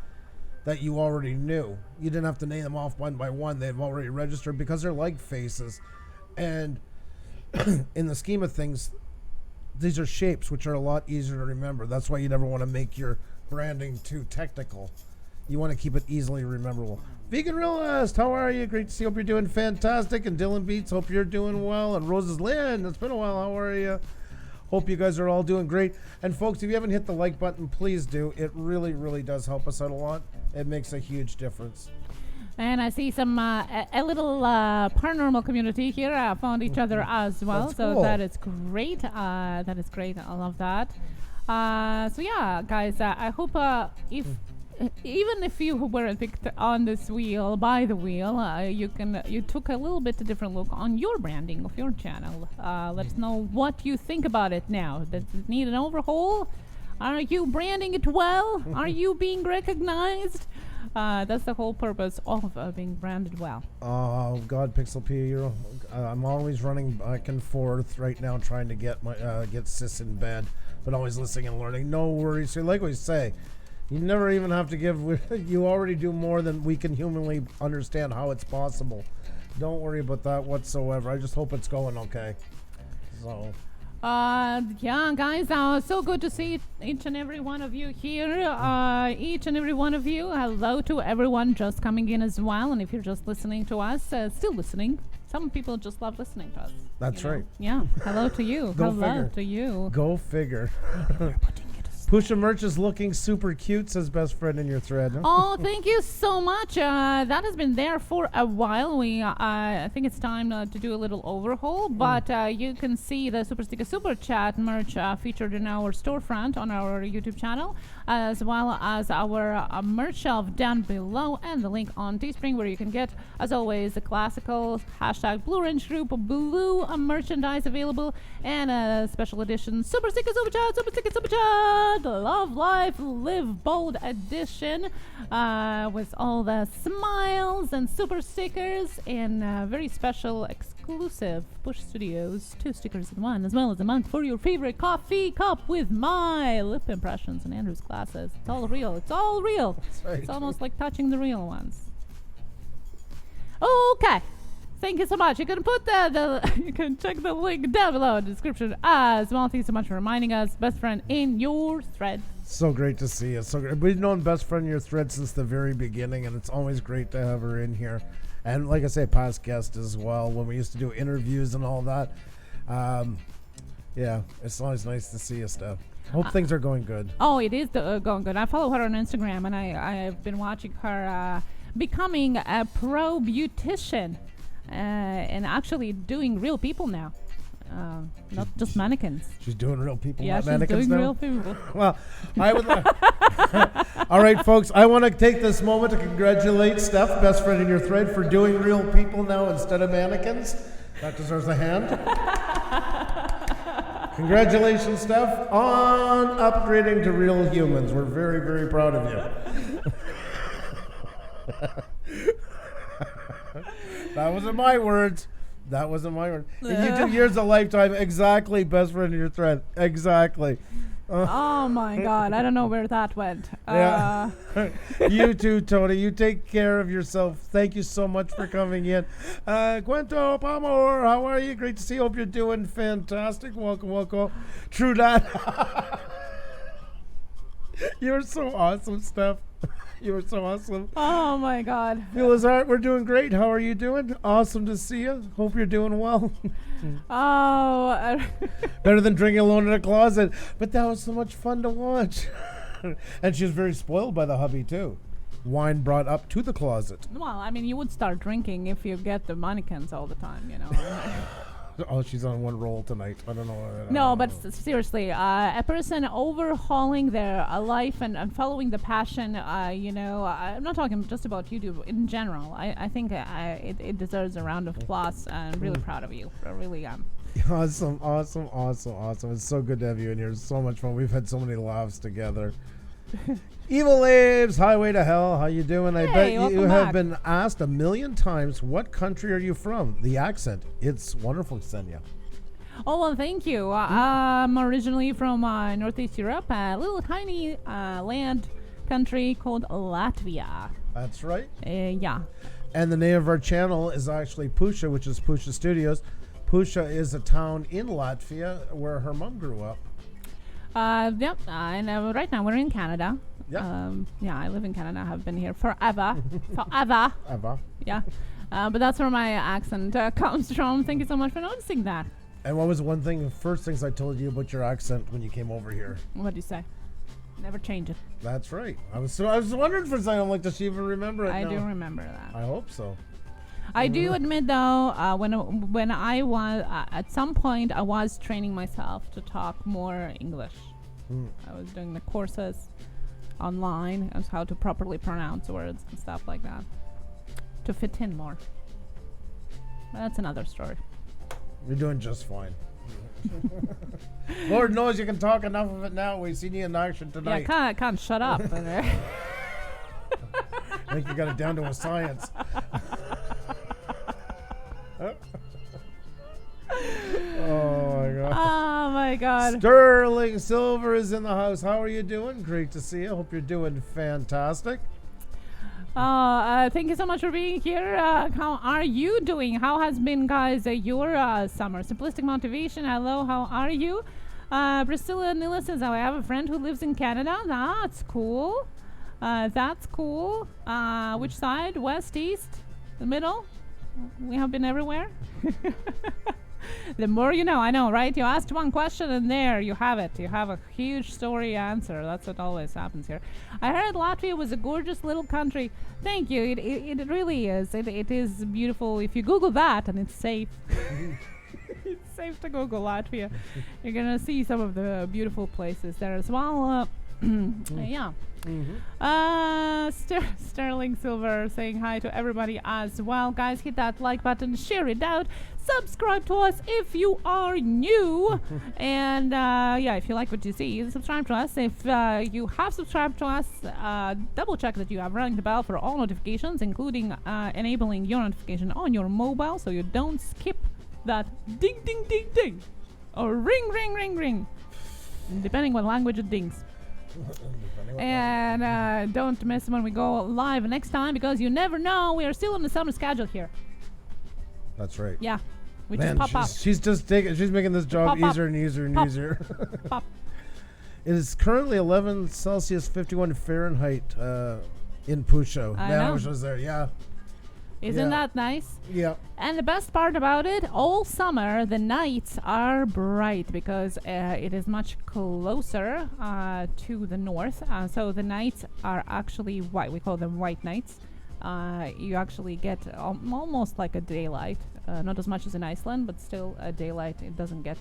that you already knew. You didn't have to name them off one by one. They've already registered because they're like faces. And in the scheme of things, these are shapes, which are a lot easier to remember. That's why you never want to make your branding too technical. You want to keep it easily rememberable. Vegan Realist, how are you? Great to see you. Hope you're doing fantastic. And Dylan Beats, hope you're doing well. And Roses Lynn, it's been a while. How are you? Hope you guys are all doing great. And folks, if you haven't hit the like button, please do. It really, really does help us out a lot. It makes a huge difference. And I see some a little paranormal community here found each other as well. That's so cool. that is great. That is great. I love that. So yeah, guys, I hope if even if you weren't picked on this wheel by the wheel, you took a little bit different look on your branding of your channel. Let us know what you think about it now. Does it need an overhaul? Are you branding it well? Are you being recognized? That's the whole purpose of being branded well. Oh God, Pixel P, I'm always running back and forth right now, trying to get Sis in bed, but always listening and learning. No worries. So like we say, you never even have to give. You already do more than we can humanly understand how it's possible. Don't worry about that whatsoever. I just hope it's going okay. So. Yeah, guys, so good to see each and every one of you here. Each and every one of you. Hello to everyone just coming in as well. And if you're just listening to us, still listening. Some people just love listening to us. That's right. Yeah. Hello to you. Go Hello figure. to you. Go figure. Pusa merch is looking super cute, says best friend in your thread. Huh? Oh, thank you so much. That has been there for a while. I think it's time to do a little overhaul, but you can see the Super Sticker Super Chat merch featured in our storefront on our YouTube channel, as well as our merch shelf down below, and the link on Teespring, where you can get, as always, the classical #Blue Range Group blue merchandise available, and a special edition Super Sticker Super Chat, Super Sticker Super Chat, Love Life Live Bold edition, with all the smiles and super stickers, and very special exclusive Push Studios 2 stickers in 1, as well as a mug for your favorite coffee cup with my lip impressions and Andrew's glasses. It's all real. It's all real. That's right. It's almost like touching the real ones. Okay. Thank you so much. You can put you can check the link down below in the description as well. Thank you so much for reminding us, best friend in your thread. So great to see you. So great. We've known best friend in your thread since the very beginning, and it's always great to have her in here. And like I say, past guest as well, when we used to do interviews and all that. Yeah, it's always nice to see you, Steph. Hope things are going good. Oh, it is going good. I follow her on Instagram, and I've been watching her becoming a pro beautician. And actually doing real people now, not just mannequins. She's doing real people, Yeah, not she's mannequins doing now? real people. Well, I would all right, folks, I want to take this moment to congratulate Steph, best friend in your thread, for doing real people now instead of mannequins. That deserves a hand. Congratulations, Steph, on upgrading to real humans. We're very, very proud of you. That wasn't my words. That wasn't my word. You 2 years a lifetime. Exactly, best friend in your thread. Exactly. Oh my God, I don't know where that went. Yeah. You too, Tony. You take care of yourself. Thank you so much for coming in. Cuento Pamor, how are you? Great to see you. Hope you're doing fantastic. Welcome, welcome. True that. You're so awesome, Steph. You were so awesome. Oh my God. Feel his heart. We're doing great. How are you doing? Awesome to see you. Hope you're doing well. Oh. Better than drinking alone in a closet. But that was so much fun to watch. And she was very spoiled by the hubby too. Wine brought up to the closet. Well, I mean, you would start drinking if you get the mannequins all the time, you know. Oh, she's on one roll tonight. I don't know. No, but seriously, a person overhauling their life and following the passion, I'm not talking just about YouTube in general. I think it deserves a round of applause. I'm really proud of you. I really am. Awesome. It's so good to have you in here. It's so much fun. We've had so many laughs together. Evil Labes, Highway to Hell. How you doing? I bet you have been asked a million times, what country are you from? The accent. It's wonderful, Ksenia. Oh, well, thank you. I'm originally from Northeast Europe, a little tiny land country called Latvia. That's right. Yeah. And the name of our channel is actually Pusa, which is Pusa Studios. Pusa is a town in Latvia where her mom grew up. Yep. And right now we're in Canada. Yeah. Yeah, I live in Canada. I have been here forever. Forever. Ever. Yeah. But that's where my accent comes from. Thank you so much for noticing that. And what was the first things I told you about your accent when you came over here? What do you say? Never change it. That's right. I was wondering for a second. I'm like, does she even remember it? I now? do remember that. I hope so. I do admit, though, when I was at some point, I was training myself to talk more English. I was doing the courses online as how to properly pronounce words and stuff like that to fit in more. But that's another story. You're doing just fine. Lord knows you can talk enough of it now. We've seen you in action tonight. Yeah, I can't shut up. I think you got it down to a science. Oh my God. Sterling Silver is in the house. How are you doing? Great to see you. Hope you're doing fantastic. Thank you so much for being here. How are you doing? How has been, guys, your summer? Simplistic Motivation, hello, how are you? Priscilla Nila says, I have a friend who lives in Canada. That's cool. That's cool. Which side? West, east, the middle? We have been everywhere. The more you know, I know, right? You asked one question and there you have it. You have a huge story answer. That's what always happens here. I heard Latvia was a gorgeous little country. Thank you. It really is. It is beautiful. If you Google that, and it's safe. It's safe to Google Latvia. You're going to see some of the beautiful places there as well. Yeah. Sterling Silver saying hi to everybody as well. Guys, hit that like button, share it out, subscribe to us if you are new, and yeah, if you like what you see, subscribe to us. If you have subscribed to us, double check that you have rung the bell for all notifications, including enabling your notification on your mobile so you don't skip that ding ding ding ding or ring ring ring ring, depending what language it dings. And don't miss when we go live next time, because you never know. We are still on the summer schedule here. That's right. Yeah. We Man, just pop up. she's making this job Pop easier up. and easier and Pop. easier. Pop. It is currently 11 Celsius, 51 Fahrenheit in Pusa. I Man, I know. wish I was there. Yeah. Isn't Yeah. that nice? Yeah. And the best part about it, all summer the nights are bright because it is much closer to the north. So the nights are actually white. We call them white nights. You actually get almost like a daylight. Not as much as in Iceland, but still a daylight. It doesn't get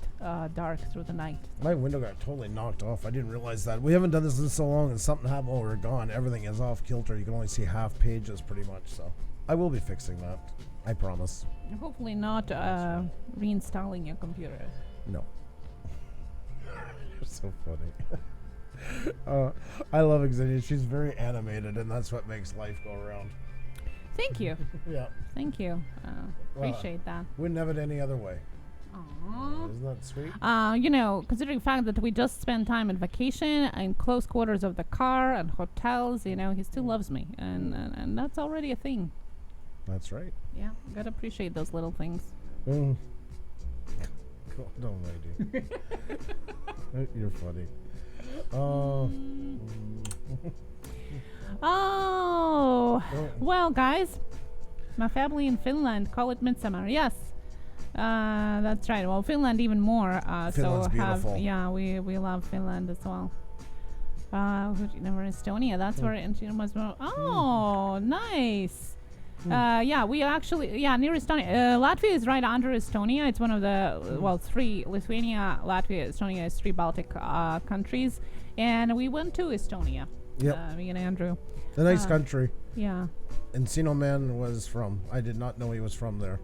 dark through the night. My window got totally knocked off. I didn't realize that. We haven't done this in so long, and something happened while we were gone. Everything is off kilter. You can only see half pages pretty much. So I will be fixing that. I promise. Hopefully not reinstalling your computer. No. You're so funny. I love Xenia. She's very animated, and that's what makes life go around. Thank you. Yeah. Thank you. Appreciate that. Wouldn't have it any other way. Aww. Isn't that sweet? You know, considering the fact that we just spent time in vacation in close quarters of the car and hotels, you know, he still loves me, and that's already a thing. That's right. Yeah, gotta appreciate those little things. Cool. Don't lady. You're funny. Oh, well, guys, my family in Finland call it midsummer. Yes, that's right. Well, Finland even more. Finland's beautiful. We love Finland as well. Never Estonia. That's where it was. Oh, nice. Yeah, we actually, near Estonia. Latvia is right under Estonia. It's one of the, three, Lithuania, Latvia, Estonia is three Baltic countries. And we went to Estonia. Yep. Me and Andrew. A nice country. Yeah. Encino Man was from. I did not know he was from there.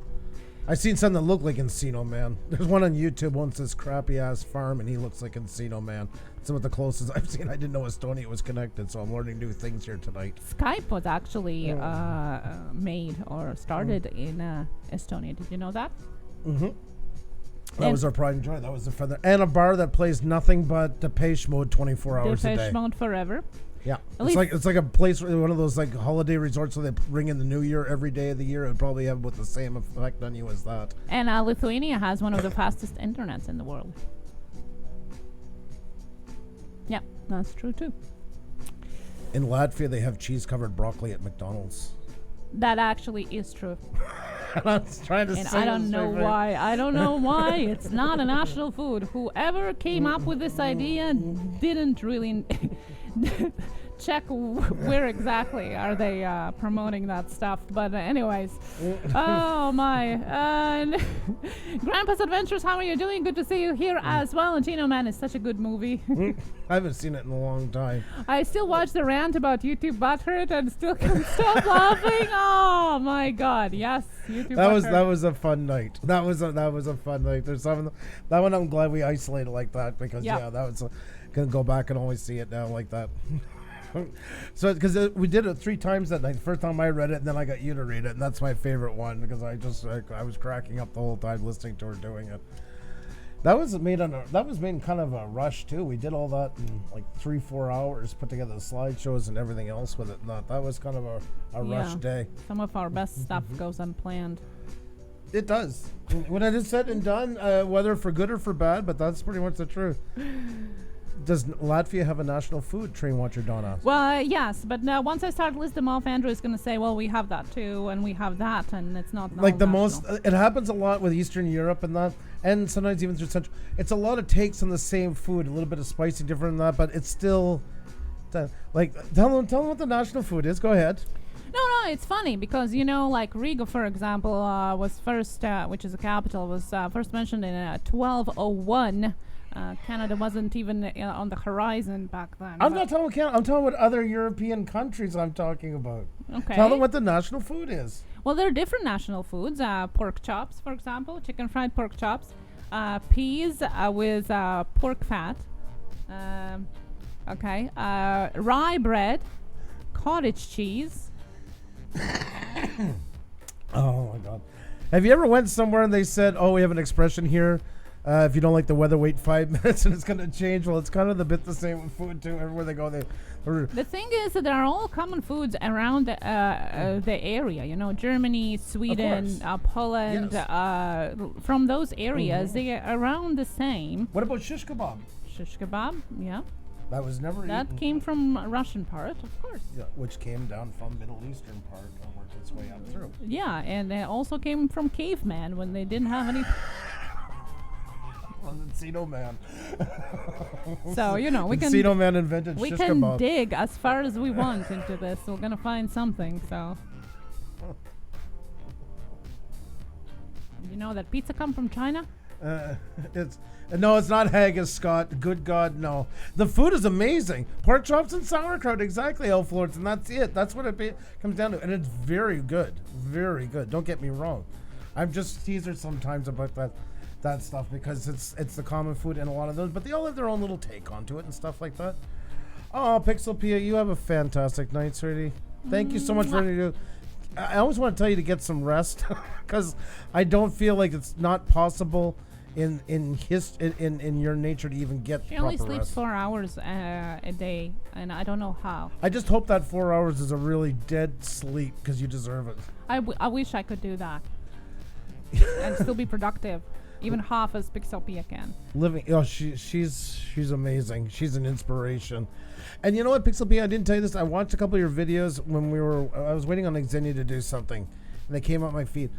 I seen something that looked like Encino Man. There's one on YouTube once, this crappy ass farm, and he looks like Encino Man. Some of the closest I've seen. I didn't know Estonia was connected, so I'm learning new things here tonight. Skype was actually made or started in Estonia. Did you know that? Mm-hmm. That was our pride and joy. That was the feather. And a bar that plays nothing but Depeche Mode 24 hours a day. Depeche Mode forever. Yeah. It's like a place, one of those like holiday resorts where they ring in the new year every day of the year. It would probably have about the same effect on you as that. And Lithuania has one of the fastest internets in the world. Yeah, that's true too. In Latvia, they have cheese-covered broccoli at McDonald's. That actually is true. I was trying to say. I don't know why. I don't know why. It's not a national food. Whoever came up with this idea didn't really check where exactly are they promoting that stuff. But anyways, oh my. Grandpa's Adventures, how are you doing? Good to see you here as well. And Chino Man is such a good movie. I haven't seen it in a long time. I still watch the rant about YouTube butthurt and still can't stop laughing. Oh my god, yes, YouTube butthurt. That was a fun night. That was a fun night. There's some that one I'm glad we isolated like that because that was gonna go back and always see it now like that. So because we did it 3 times that night. The first time I read it, and then I got you to read it, and that's my favorite one because I was cracking up the whole time listening to her doing it. That was made in kind of a rush too. We did all that in like 3-4 hours, put together the slideshows and everything else with it. That was kind of a rush day. Some of our best stuff goes unplanned. It does. When it is said and done, whether for good or for bad, but that's pretty much the truth. Does Latvia have a national food? Train watcher Don asks. Well, yes, but once I start listing them off, Andrew is going to say, well, we have that too, and we have that, and it's not like the national. most. It happens a lot with Eastern Europe and that, and sometimes even through Central. It's a lot of takes on the same food, a little bit of spicy, different than that, but it's still like tell them what the national food is. Go ahead. No, it's funny because, like Riga, for example, was first, which is a capital, was first mentioned in 1201. Canada wasn't even on the horizon back then. I'm not talking about Canada. I'm talking about other European countries I'm talking about. Okay. Tell them what the national food is. Well, there are different national foods. Pork chops, for example, chicken fried pork chops. Peas with pork fat. Rye bread. Cottage cheese. Oh, my God. Have you ever went somewhere and they said, oh, we have an expression here. If you don't like the weather, wait 5 minutes and it's going to change. Well, it's kind of the same with food, too. Everywhere they go, the thing is that there are all common foods around the area. Germany, Sweden, Poland. Yes. From those areas, they are around the same. What about shish kebab? Shish kebab, yeah. That was never That eaten. came from Russian part, of course. Yeah, which came down from Middle Eastern part and worked its way up through. Yeah, and it also came from caveman when they didn't have any... Encino Man. So, we can... Encino Man invented we shish can kebab. dig as far as we want into this. We're going to find something, so... You know that pizza come from China? It's not haggis, Scott. Good God, no. The food is amazing. Pork chops and sauerkraut, exactly, Elf Lords, and that's it. That's what it comes down to, and it's very good, very good. Don't get me wrong. I'm just teaser sometimes about that stuff because it's the common food in a lot of those, but they all have their own little take onto it and stuff like that. Oh, Pixel Pia, you have a fantastic night, sweetie. Thank you so much for everything. I always want to tell you to get some rest because I don't feel like it's not possible in your nature to even get She proper only sleeps rest. 4 hours a day, and I don't know how. I just hope that 4 hours is a really dead sleep because you deserve it. I wish I could do that and still be productive, even half as Pixelpia can. She's amazing. She's an inspiration. And you know what, Pixelpia, I didn't tell you this. I watched a couple of your videos when I was waiting on Xenia to do something, and they came up my feed.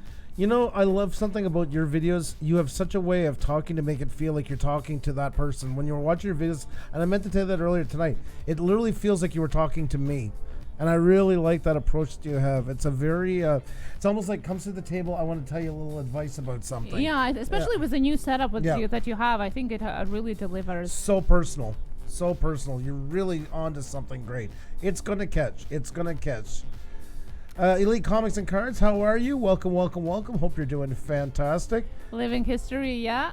I love something about your videos. You have such a way of talking to make it feel like you're talking to that person. When you're watching your videos, and I meant to tell you that earlier tonight, it literally feels like you were talking to me. And I really like that approach that you have. It's a very, it's almost like comes to the table, I want to tell you a little advice about something. Yeah, especially with the new setup that you have. I think it really delivers. So personal. So personal. You're really onto something great. It's going to catch. Elite Comics and Cards, how are you? Welcome. Hope you're doing fantastic. Living history, yeah.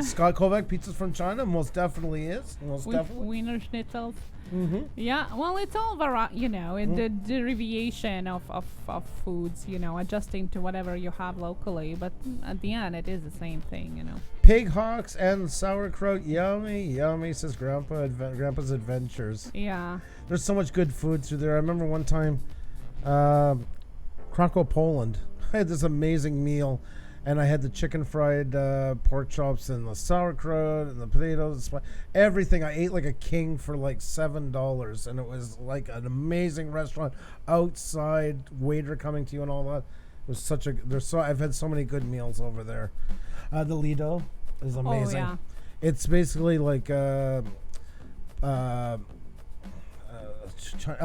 Scott Kovac, pizzas from China, most definitely is. Wiener Schnitzels. Mm-hmm. Yeah, well, it's all the derivation of foods, adjusting to whatever you have locally. But at the end, it is the same thing, Pig hawks and sauerkraut, yummy, says Grandpa's Adventures. Yeah. There's so much good food through there. I remember one time, Krakow, Poland. I had this amazing meal. And I had the chicken fried pork chops and the sauerkraut and the potatoes, everything. I ate like a king for like $7, and it was like an amazing restaurant outside, waiter coming to you and all that. It was I've had so many good meals over there. The Lido is amazing. Oh, yeah. It's basically like a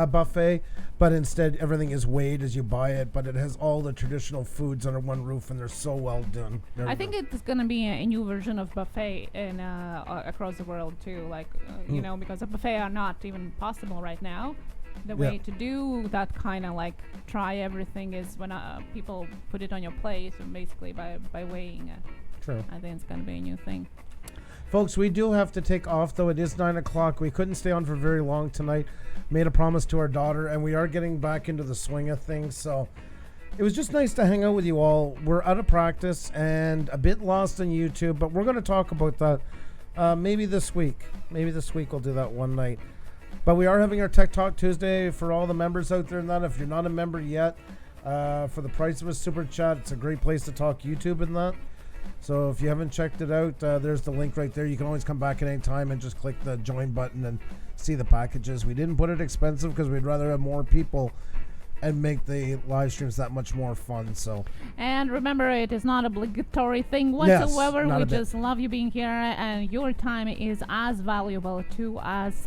buffet, but instead everything is weighed as you buy it, but it has all the traditional foods under one roof, and they're so well done. I think it's going to be a new version of buffet in across the world too, like you know, because a buffet are not even possible right now. The way to do that kind of like try everything is when people put it on your plate, and basically by weighing it. True. I think it's going to be a new thing. Folks, we do have to take off, though. It is 9 o'clock. We couldn't stay on for very long tonight. Made a promise to our daughter, and we are getting back into the swing of things. So it was just nice to hang out with you all. We're out of practice and a bit lost on YouTube, but we're going to talk about that maybe this week. Maybe this week we'll do that one night. But we are having our Tech Talk Tuesday for all the members out there. And that, if you're not a member yet, for the price of a super chat, it's a great place to talk YouTube and that. So if you haven't checked it out, there's the link right there. You can always come back at any time and just click the join button and see the packages. We didn't put it expensive because we'd rather have more people and make the live streams that much more fun. So, and remember, it is not obligatory thing whatsoever. Yes, we just love you being here, and your time is as valuable to us.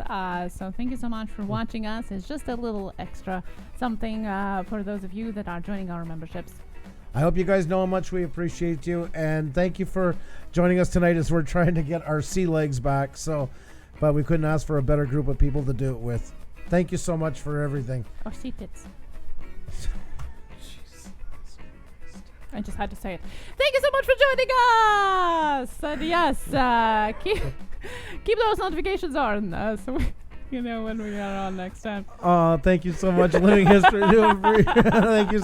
So thank you so much for watching us. It's just a little extra something for those of you that are joining our memberships. I hope you guys know how much we appreciate you, and thank you for joining us tonight as we're trying to get our sea legs back. So, but we couldn't ask for a better group of people to do it with. Thank you so much for everything. Or sea tits. I just had to say it. Thank you so much for joining us. And yes, keep those notifications on so you know when we are on next time. Thank you so much, Living History. Thank you,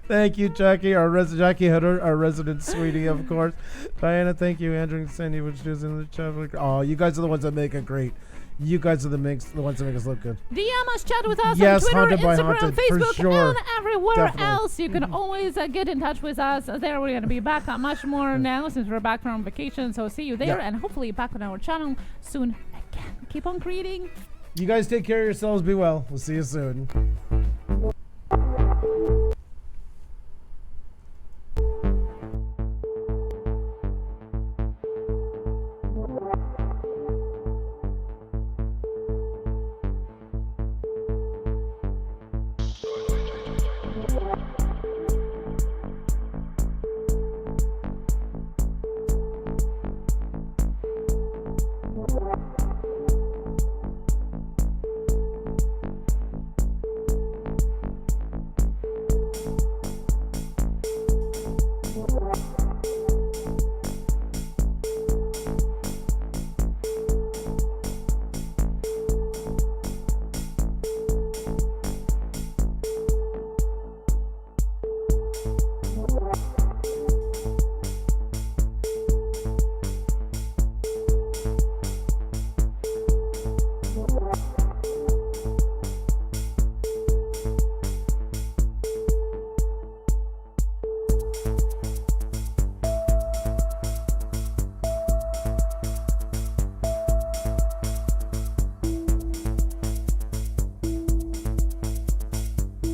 thank you, Jackie, Jackie Hutter, our resident sweetie, of course. Diana, thank you, Andrew and Sandy, which is in the chat. Oh, you guys are the ones that make it great. You guys are the ones that make us look good. DM us, chat with us on Twitter, Instagram, Facebook, sure. and everywhere else. You can always get in touch with us. There, we're going to be back much more now since we're back from vacation. So see you there, and hopefully back on our channel soon again. Keep on creating. You guys take care of yourselves. Be well. We'll see you soon.